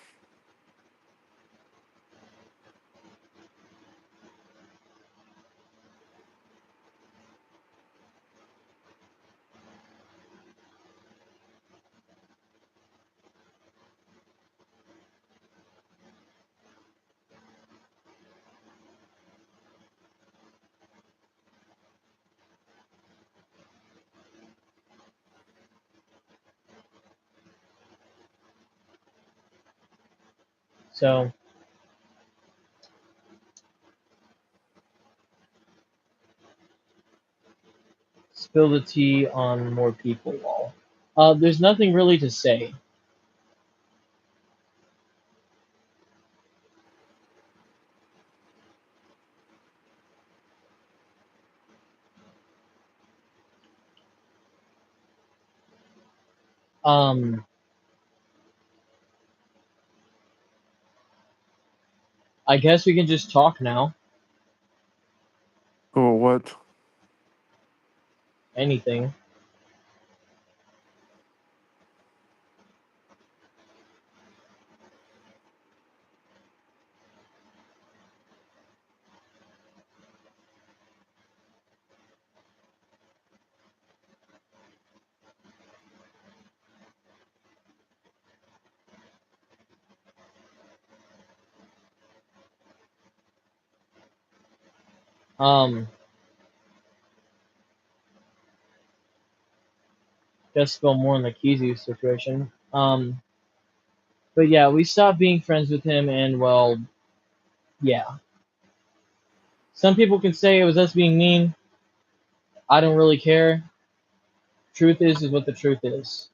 So spill the tea on more people, lol. There's nothing really to say. Um, I guess we can just talk now. Oh, what? Anything. Um, just go more in the Kizu situation. But yeah, we stopped being friends with him, and well, yeah. Some people can say it was us being mean. I don't really care. Truth is what the truth is.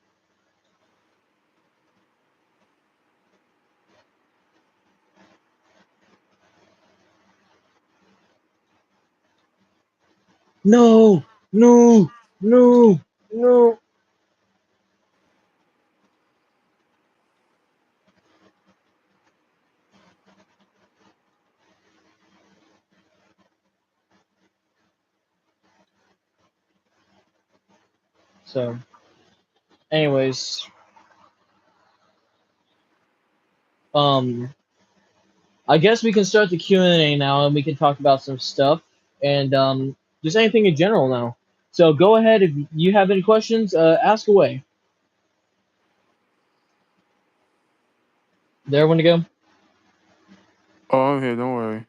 No, no, no, no. So, anyways, um, I guess we can start the Q&A now, and we can talk about some stuff and just anything in general now. So go ahead if you have any questions, ask away. There, when to go. Oh, I'm here. Don't worry.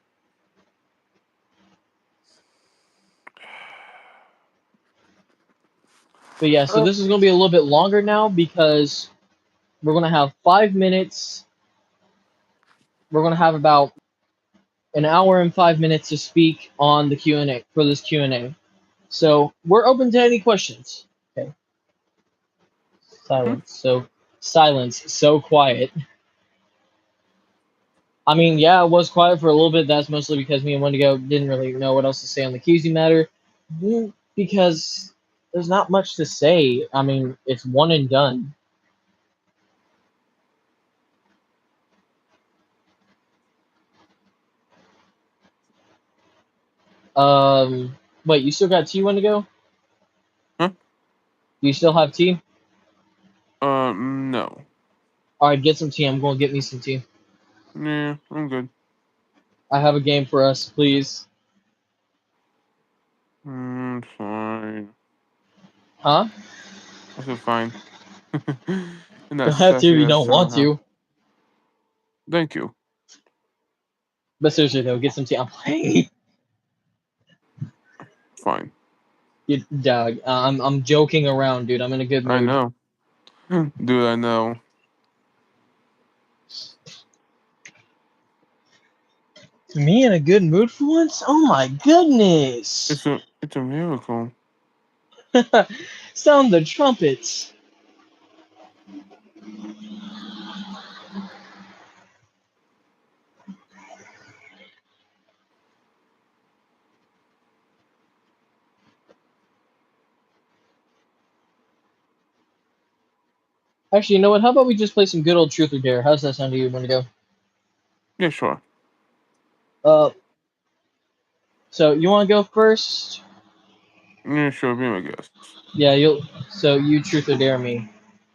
But yeah, so this is going to be a little bit longer now because we're going to have 5 minutes. We're going to have about an hour and 5 minutes to speak on the Q&A for this Q&A. So we're open to any questions. Okay. Hmm? Silence. So silence. So quiet. I mean, yeah, it was quiet for a little bit. That's mostly because me and Wendigo didn't really know what else to say on the Kizu matter. Because there's not much to say. I mean, it's one and done. Wait, you still got tea, Wendigo? Huh? You still have tea? No. Alright, get some tea. I'm going to get me some tea. Yeah, I'm good. I have a game for us, please. Fine. Huh? I said fine. And that Don't have to if sassy you ass don't tone, want huh? to. Thank you. But seriously, though, get some tea. I'm playing. Fine. Dog, I'm joking around, dude. I'm in a good I mood. know. Dude, I know. Me in a good mood for once? Oh my goodness! It's a miracle. Sound the trumpets. Actually, you know what? How about we just play some good old truth or dare? How's that sound to you, Wendigo? Yeah, sure. Uh, so you want to go first? Yeah, sure. Be my guest. Yeah, you'll. So you truth or dare me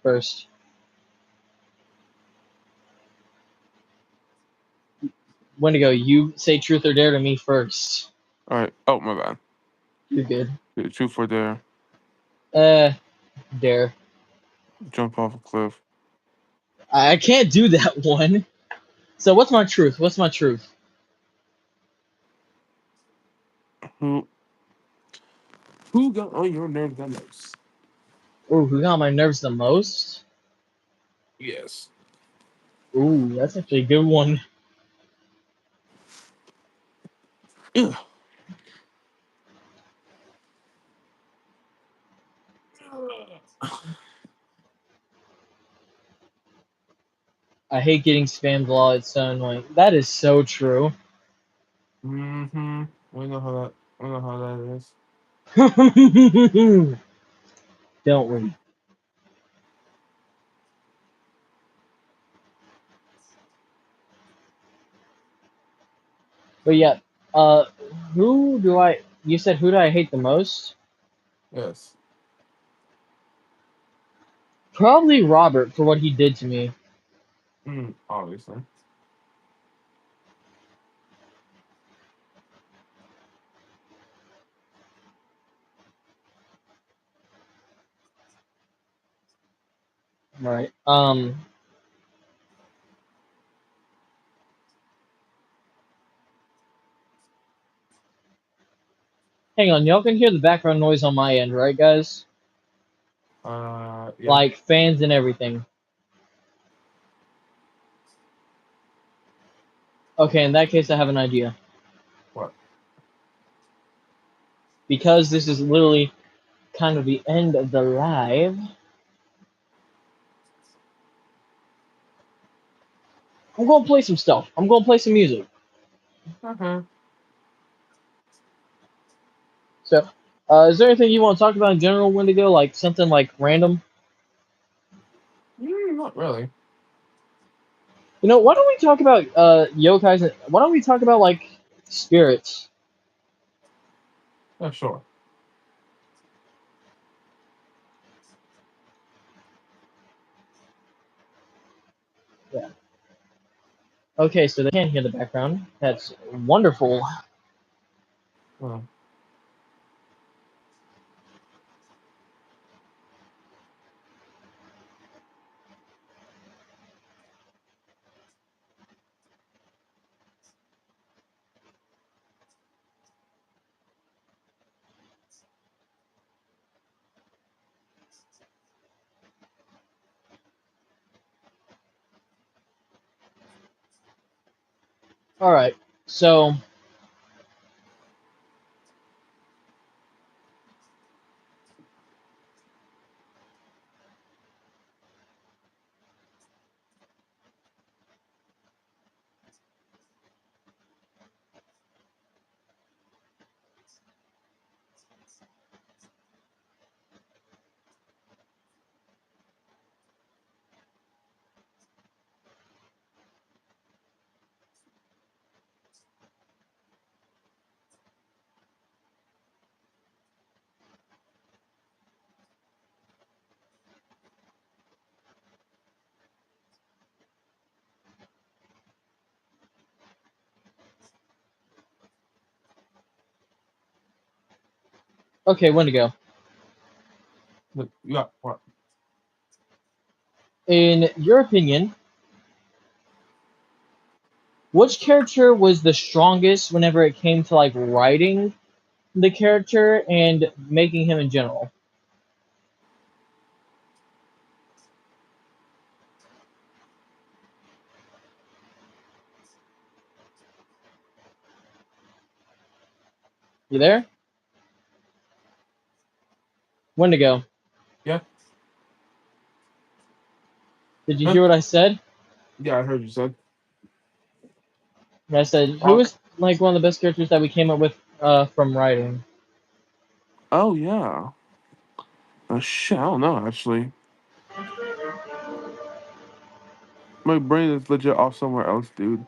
first. Wendigo, you say truth or dare to me first. All right. Oh, my bad. You're good. Truth or dare. Uh, dare. Jump off a cliff. I can't do that one. So what's my truth? What's my truth? Who who got on your nerves the most? Ooh, who got on my nerves the most? Yes. Ooh, that's actually a good one. Ugh. I hate getting spammed while it's so annoying. That is so true. Mm-hmm. We know how that is. Don't we? But yeah, uh, who do I? You said who do I hate the most? Yes. Probably Robert for what he did to me. Obviously. Right. Hang on, y'all can hear the background noise on my end, right, guys? Yeah. Like fans and everything. Okay, in that case, I have an idea. What? Because this is literally kind of the end of the live, I'm gonna play some stuff. I'm gonna play some music. Okay. So, is there anything you want to talk about in general, Wendigo? Like something like random? Not really. You know, why don't we talk about yokais? Why don't we talk about like spirits? Yeah, sure. Yeah. Okay, so they can't hear the background. That's wonderful. Uh, All right, so okay, Wendigo. yeah. What? In your opinion, which character was the strongest whenever it came to like writing the character and making him in general? You there? Wendigo. Yeah. Did you Huh? hear what I said? Yeah, I heard you said. I said, who Oh. is like one of the best characters that we came up with from writing? Oh yeah. Shit. I don't know actually. My brain is legit off somewhere else, dude.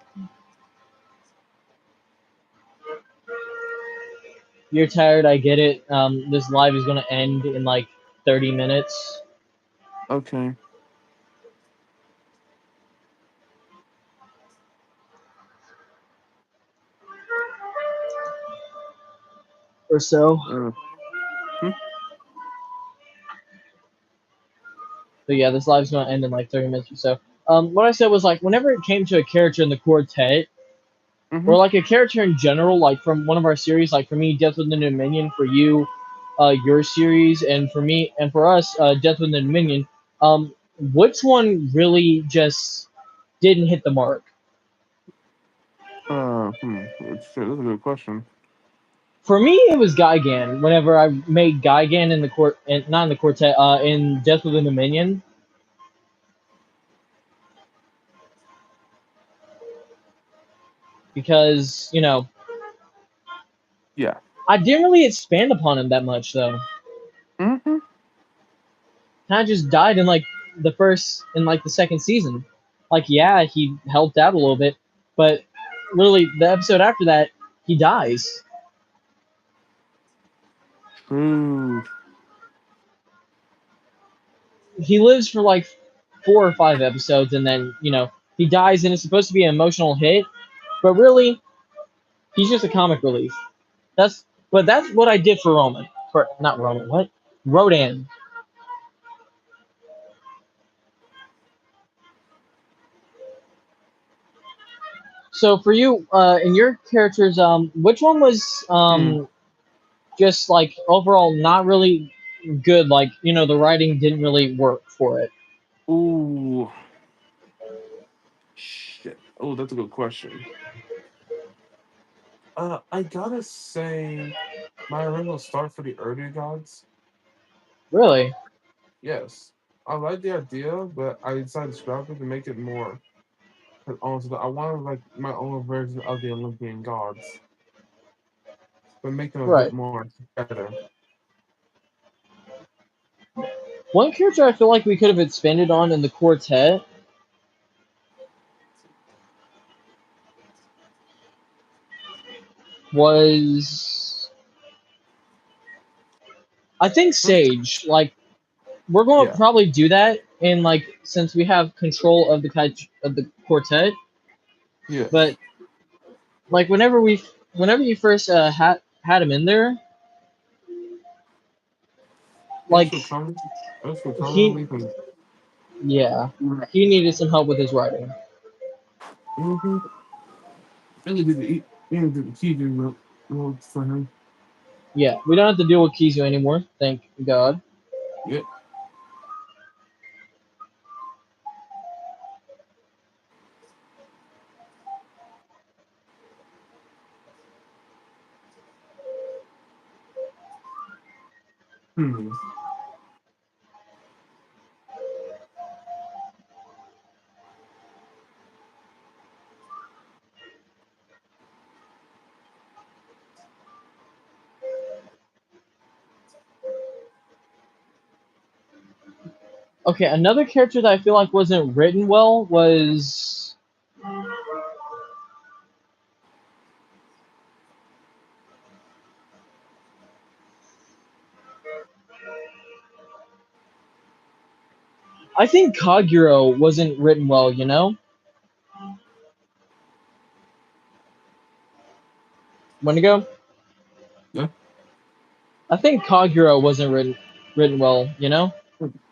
You're tired, I get it. This live is gonna end in like 30 minutes Okay. or so. Uh, hmm? But yeah, this live is gonna end in like 30 minutes or so. What I said was like whenever it came to a character in the quartet, Mm-hmm. or like a character in general, like from one of our series, like for me, Death with the Dominion, for you, your series, and for me and for us, Death with the Dominion. Which one really just didn't hit the mark? Shit, that's a good question. For me, it was Gigan. Whenever I made Gigan in the court, not in the quartet, in Death with the Dominion, because Yeah. I didn't really expand upon him that much though. Mm-hmm. Kind of just died in like the second season. Like yeah, he helped out a little bit, but literally the episode after that, he dies. True. He lives for like 4 or 5 episodes, and then he dies, and it's supposed to be an emotional hit, but really he's just a comic relief. That's what I did for Roman. For not Roman, what? Rodan. So for you, in your characters, which one was Hmm. just like overall not really good. Like the writing didn't really work for it. Ooh, shit. Oh, that's a good question. I gotta say, my original start for the earlier gods. Really? Yes, I like the idea, but I decided to scrap it to make it more. Cause honestly, I wanted like my own version of the Olympian gods, but make them a bit Right. more better. One character I feel like we could have expanded on in the quartet was, I think, Hmm. Sage. Like we're going to Yeah. probably do that in like since we have control of the quartet. But Yes. like whenever you first had him in there, Thanks like for coming. Thanks for coming. he Leaving. yeah he needed some help with his writing. Mm-hmm. Really did the really did the Kizu road for him. Yeah, we don't have to deal with Kizu anymore. Thank God. Yeah. Hmm. Okay, another character that I feel like wasn't written well was I think Kaguro wasn't written well. Wendigo. Yeah. I think Kaguro wasn't written well.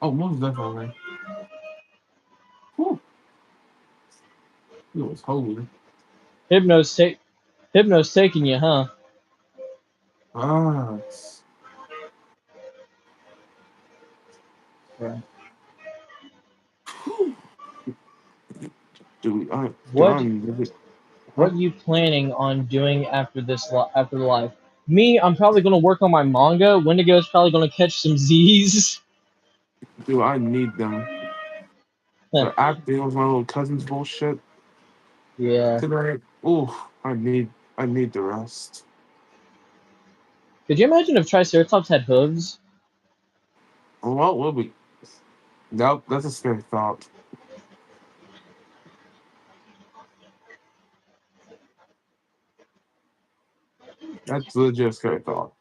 Oh, most definitely. Whew. It was holy. Hypno's take Hypno's taking you, huh? Ah. Right. Whew. Do What I need it? Huh? What you planning on doing after after the life? Me, I'm probably gonna work on my manga. Wendigo's probably gonna catch some Z's. Do I need them? But after dealing with my little cousin's bullshit Yeah. today, ooh, I need the rest. Could you imagine if Triceratops had hooves? Well, will be. Nope, that's a scary thought. That's legit a scary thought.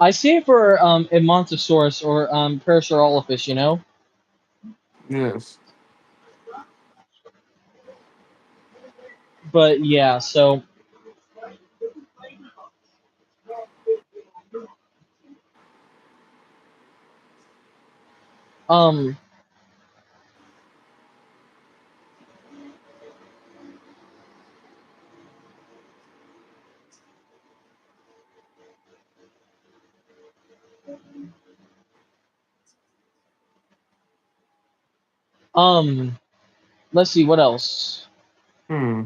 I see it for Edmontosaurus or Parasaurolophus. Yes. But yeah, so um um let's see what else. Hmm.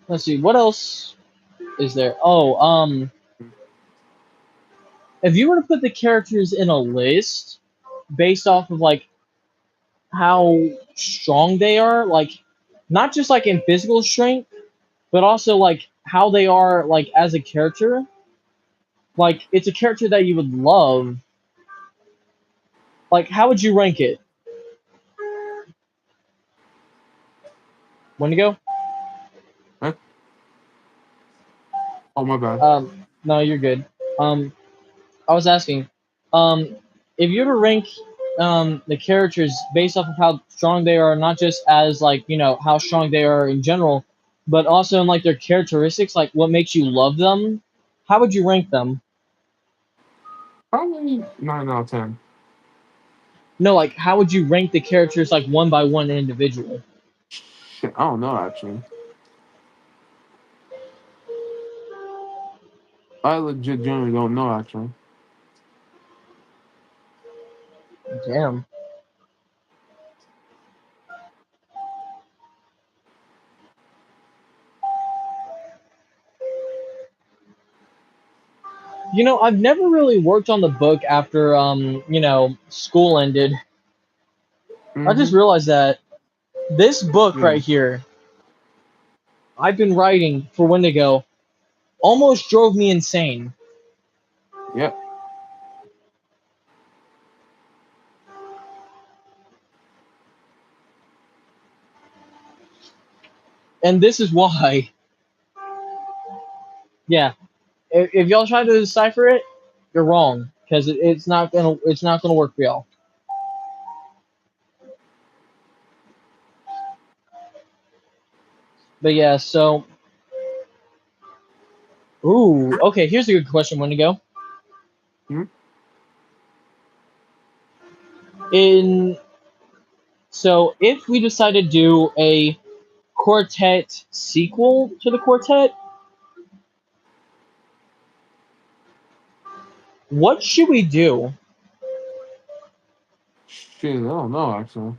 Let's see what else is there. Oh, if you were to put the characters in a list based off of like how strong they are, like not just like in physical strength, but also like how they are like as a character. Like it's a character that you would love. Like how would you rank it? Wendigo? Oh my bad. No, you're good. Um, I was asking, um, if you ever rank the characters based off of how strong they are, not just as like how strong they are in general, but also in like their characteristics, like what makes you love them. How would you rank them? Probably 9 out of 10. No, like how would you rank the characters like one by one individual? Shit, I don't know actually. I legit genuinely don't know actually. Damn. I've never really worked on the book after school ended. I just Mm-hmm. realized that this book Yeah. right here, I've been writing for Wendigo, almost drove me insane. Yep. And this is why. Yeah, if y'all try to decipher it, you're wrong because it's not gonna work for y'all. But yeah, so ooh, okay. Here's a good question, Wendigo. Mm-hmm. In So if we decide to do a quartet sequel to the quartet, what should we do? Shit, I don't know actually.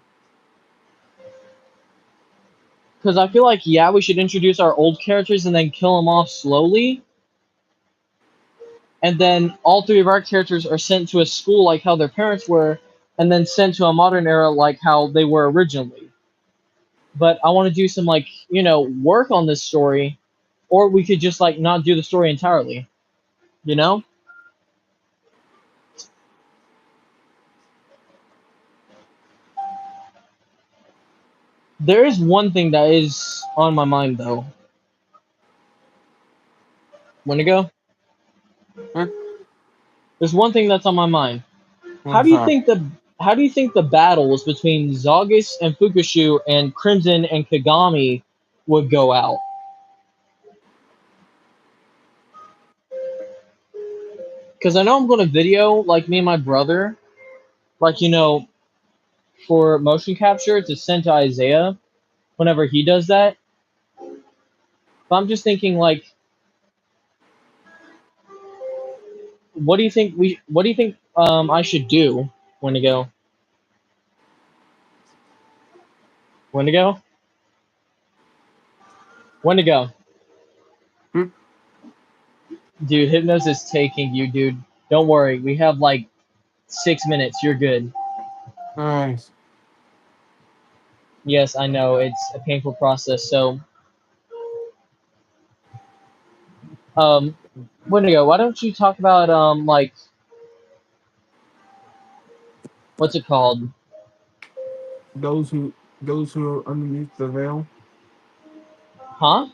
Because I feel like, yeah, we should introduce our old characters and then kill them off slowly. And then all three of our characters are sent to a school like how their parents were, and then sent to a modern era like how they were originally. But I want to do some, like, work on this story, or we could just, like, not do the story entirely. You know? There is one thing that is on my mind, though. Want to go? Huh? There's one thing that's on my mind. How What's do you that? think the how do you think the battles between Zagus and Fukushu and Crimson and Kagami would go out? Because I know I'm going to video like me and my brother, like for motion capture to send to Isaiah whenever he does that. But I'm just thinking like, what do you think I should do when to go? When to go? When to go? Hmm? Dude, Hypnos is taking you, dude. Don't worry, we have like 6 minutes. You're good. Nice. Yes, I know it's a painful process. So, Wendigo, why don't you talk about like what's it called? Those who those who are underneath the veil, Huh?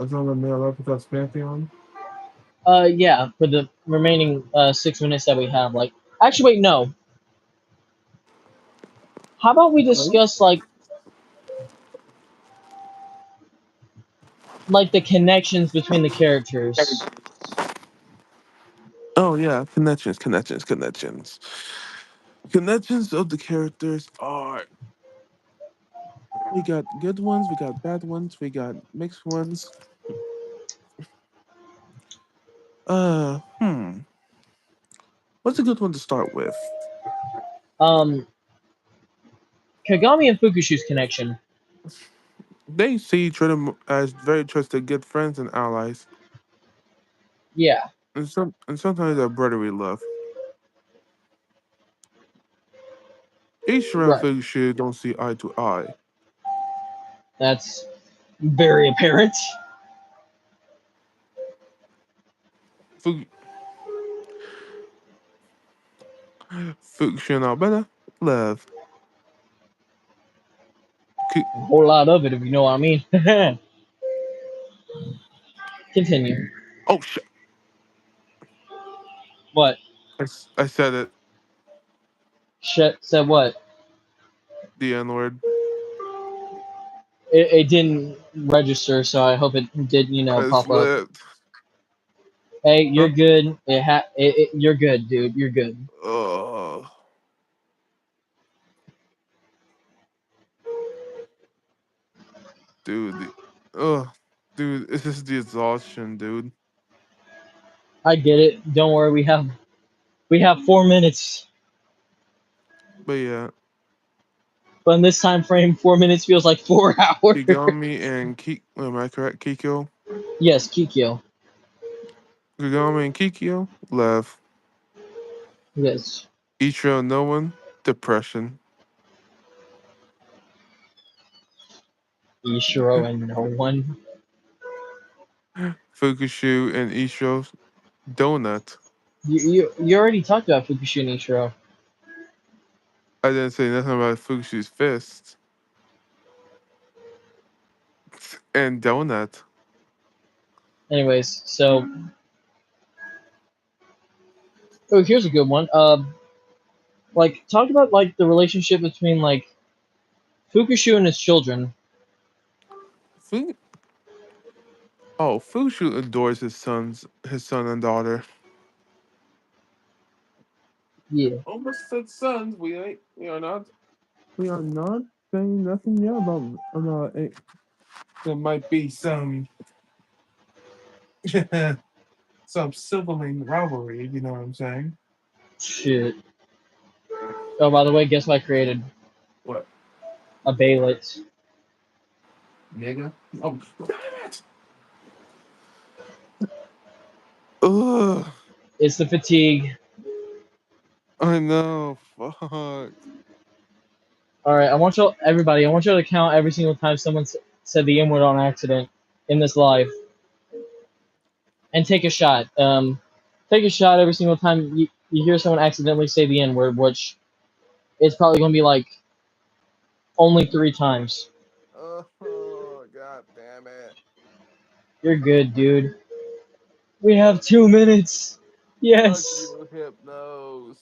as on the male epithets pantheon. Yeah, for the remaining 6 minutes that we have. Like, actually, wait, no. How about we Oh, discuss like the connections between the characters? oh yeah, connections of the characters are, we got good ones, we got bad ones, we got mixed ones. Hmm. What's a good one to start with? Um, Kagami and Fukushu's connection. They see each other as very trusted good friends and allies, Yeah, and sometimes a brotherly love. Ishira and right. Fukushu don't see eye to eye. That's very apparent. Fu- Fukushu and Albetta love. Ki- A whole lot of it, if you know what I mean. Continue. Oh shit! What? I said it. Shit said what? The N word. It didn't register, so I hope it did, I pop up. slipped. Hey, you're Huh? good. You're good, dude. You're good. Oh, dude. Dude. It's just the exhaustion, dude. I get it. Don't worry. We have 4 minutes, But yeah, but in this time frame, 4 minutes feels like 4 hours. Kagami and Am I correct? Kikyo. Yes, Kikyo. Kagami and Kikyo left. Yes, Ichiro no one. Depression. Ishiro and no one. Fukushu and Ichiro donut. You already talked about Fukushu and Ishiro. I didn't say nothing about Fukushu's fist and donut. Anyways, so here's a good one. Like talk about like the relationship between like Fukushu and his children. Fu- Fukushu adores his son and daughter. Yeah, Almost said sons. We are not saying nothing yet about it. There might be some some sibling rivalry. You know what I'm saying? shit. Oh, by the way, guess what I created? What, A Baylet. nigga? Oh, damn it! Ugh, It's the fatigue. I know. Fuck. All right, everybody. I want you to count every single time someone said the N word on accident in this live, and take a shot. Take a shot every single time you hear someone accidentally say the N word, which is probably going to be like only 3 times. Oh, god damn it! You're good, dude. We have 2 minutes. Fuck Yes. you, Hypnos.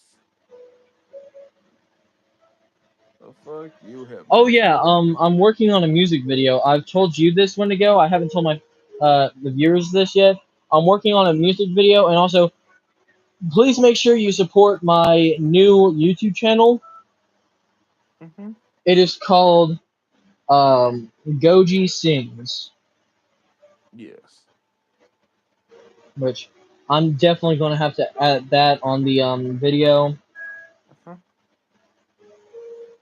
Fuck you, Oh Hypnos. yeah. I'm working on a music video. I've told you this when to go. I haven't told my the viewers this yet. I'm working on a music video, and also please make sure you support my new YouTube channel. Mm-hmm. It is called Goji Sings, Yes. which I'm definitely going to have to add that on the video. Uh-huh.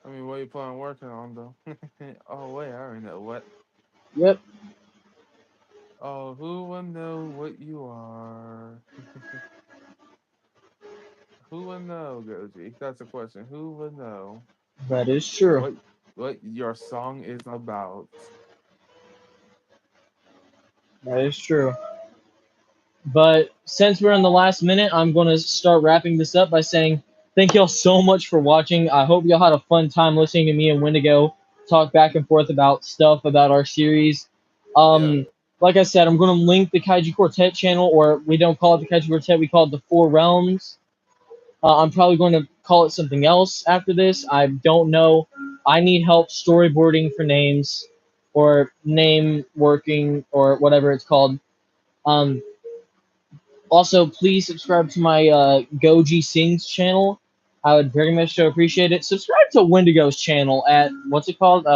I mean, what you plan on working on though? Oh wait, I already know what. Yep, Oh, who will know what you are? Who will know, Goji? That's the question. Who will know that is true. what what your song is about? That is true. But since we're in the last minute, I'm going to start wrapping this up by saying thank y'all so much for watching. I hope y'all had a fun time listening to me and Wendigo talk back and forth about stuff about our series. Yeah. Like I said, I'm going to link the Kaiju Quartet channel, or we don't call it the Kaiju Quartet, we call it the Four Realms. I'm probably going to call it something else after this. I don't know. I need help storyboarding for names or name working or whatever it's called. Um, Also, please subscribe to my Goji Sings channel. I would very much so appreciate it. Subscribe to Wendigo's channel at what's it called?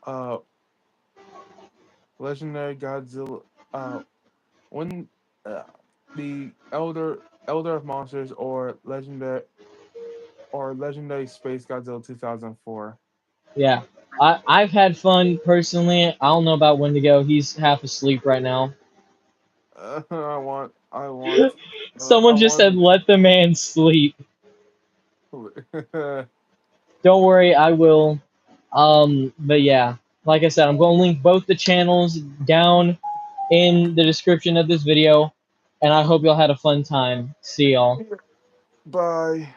Uh, Legendary Godzilla. When uh, the Elder of Monsters or Legendary Space Godzilla 2004. Yeah, I've had fun personally. I don't know about Wendigo. He's half asleep right now. I want, I Someone just said, want. "Let the man sleep." uh, Don't worry, I will. But yeah, like I said, I'm going to link both the channels down in the description of this video, and I hope y'all had a fun time. See y'all. Bye.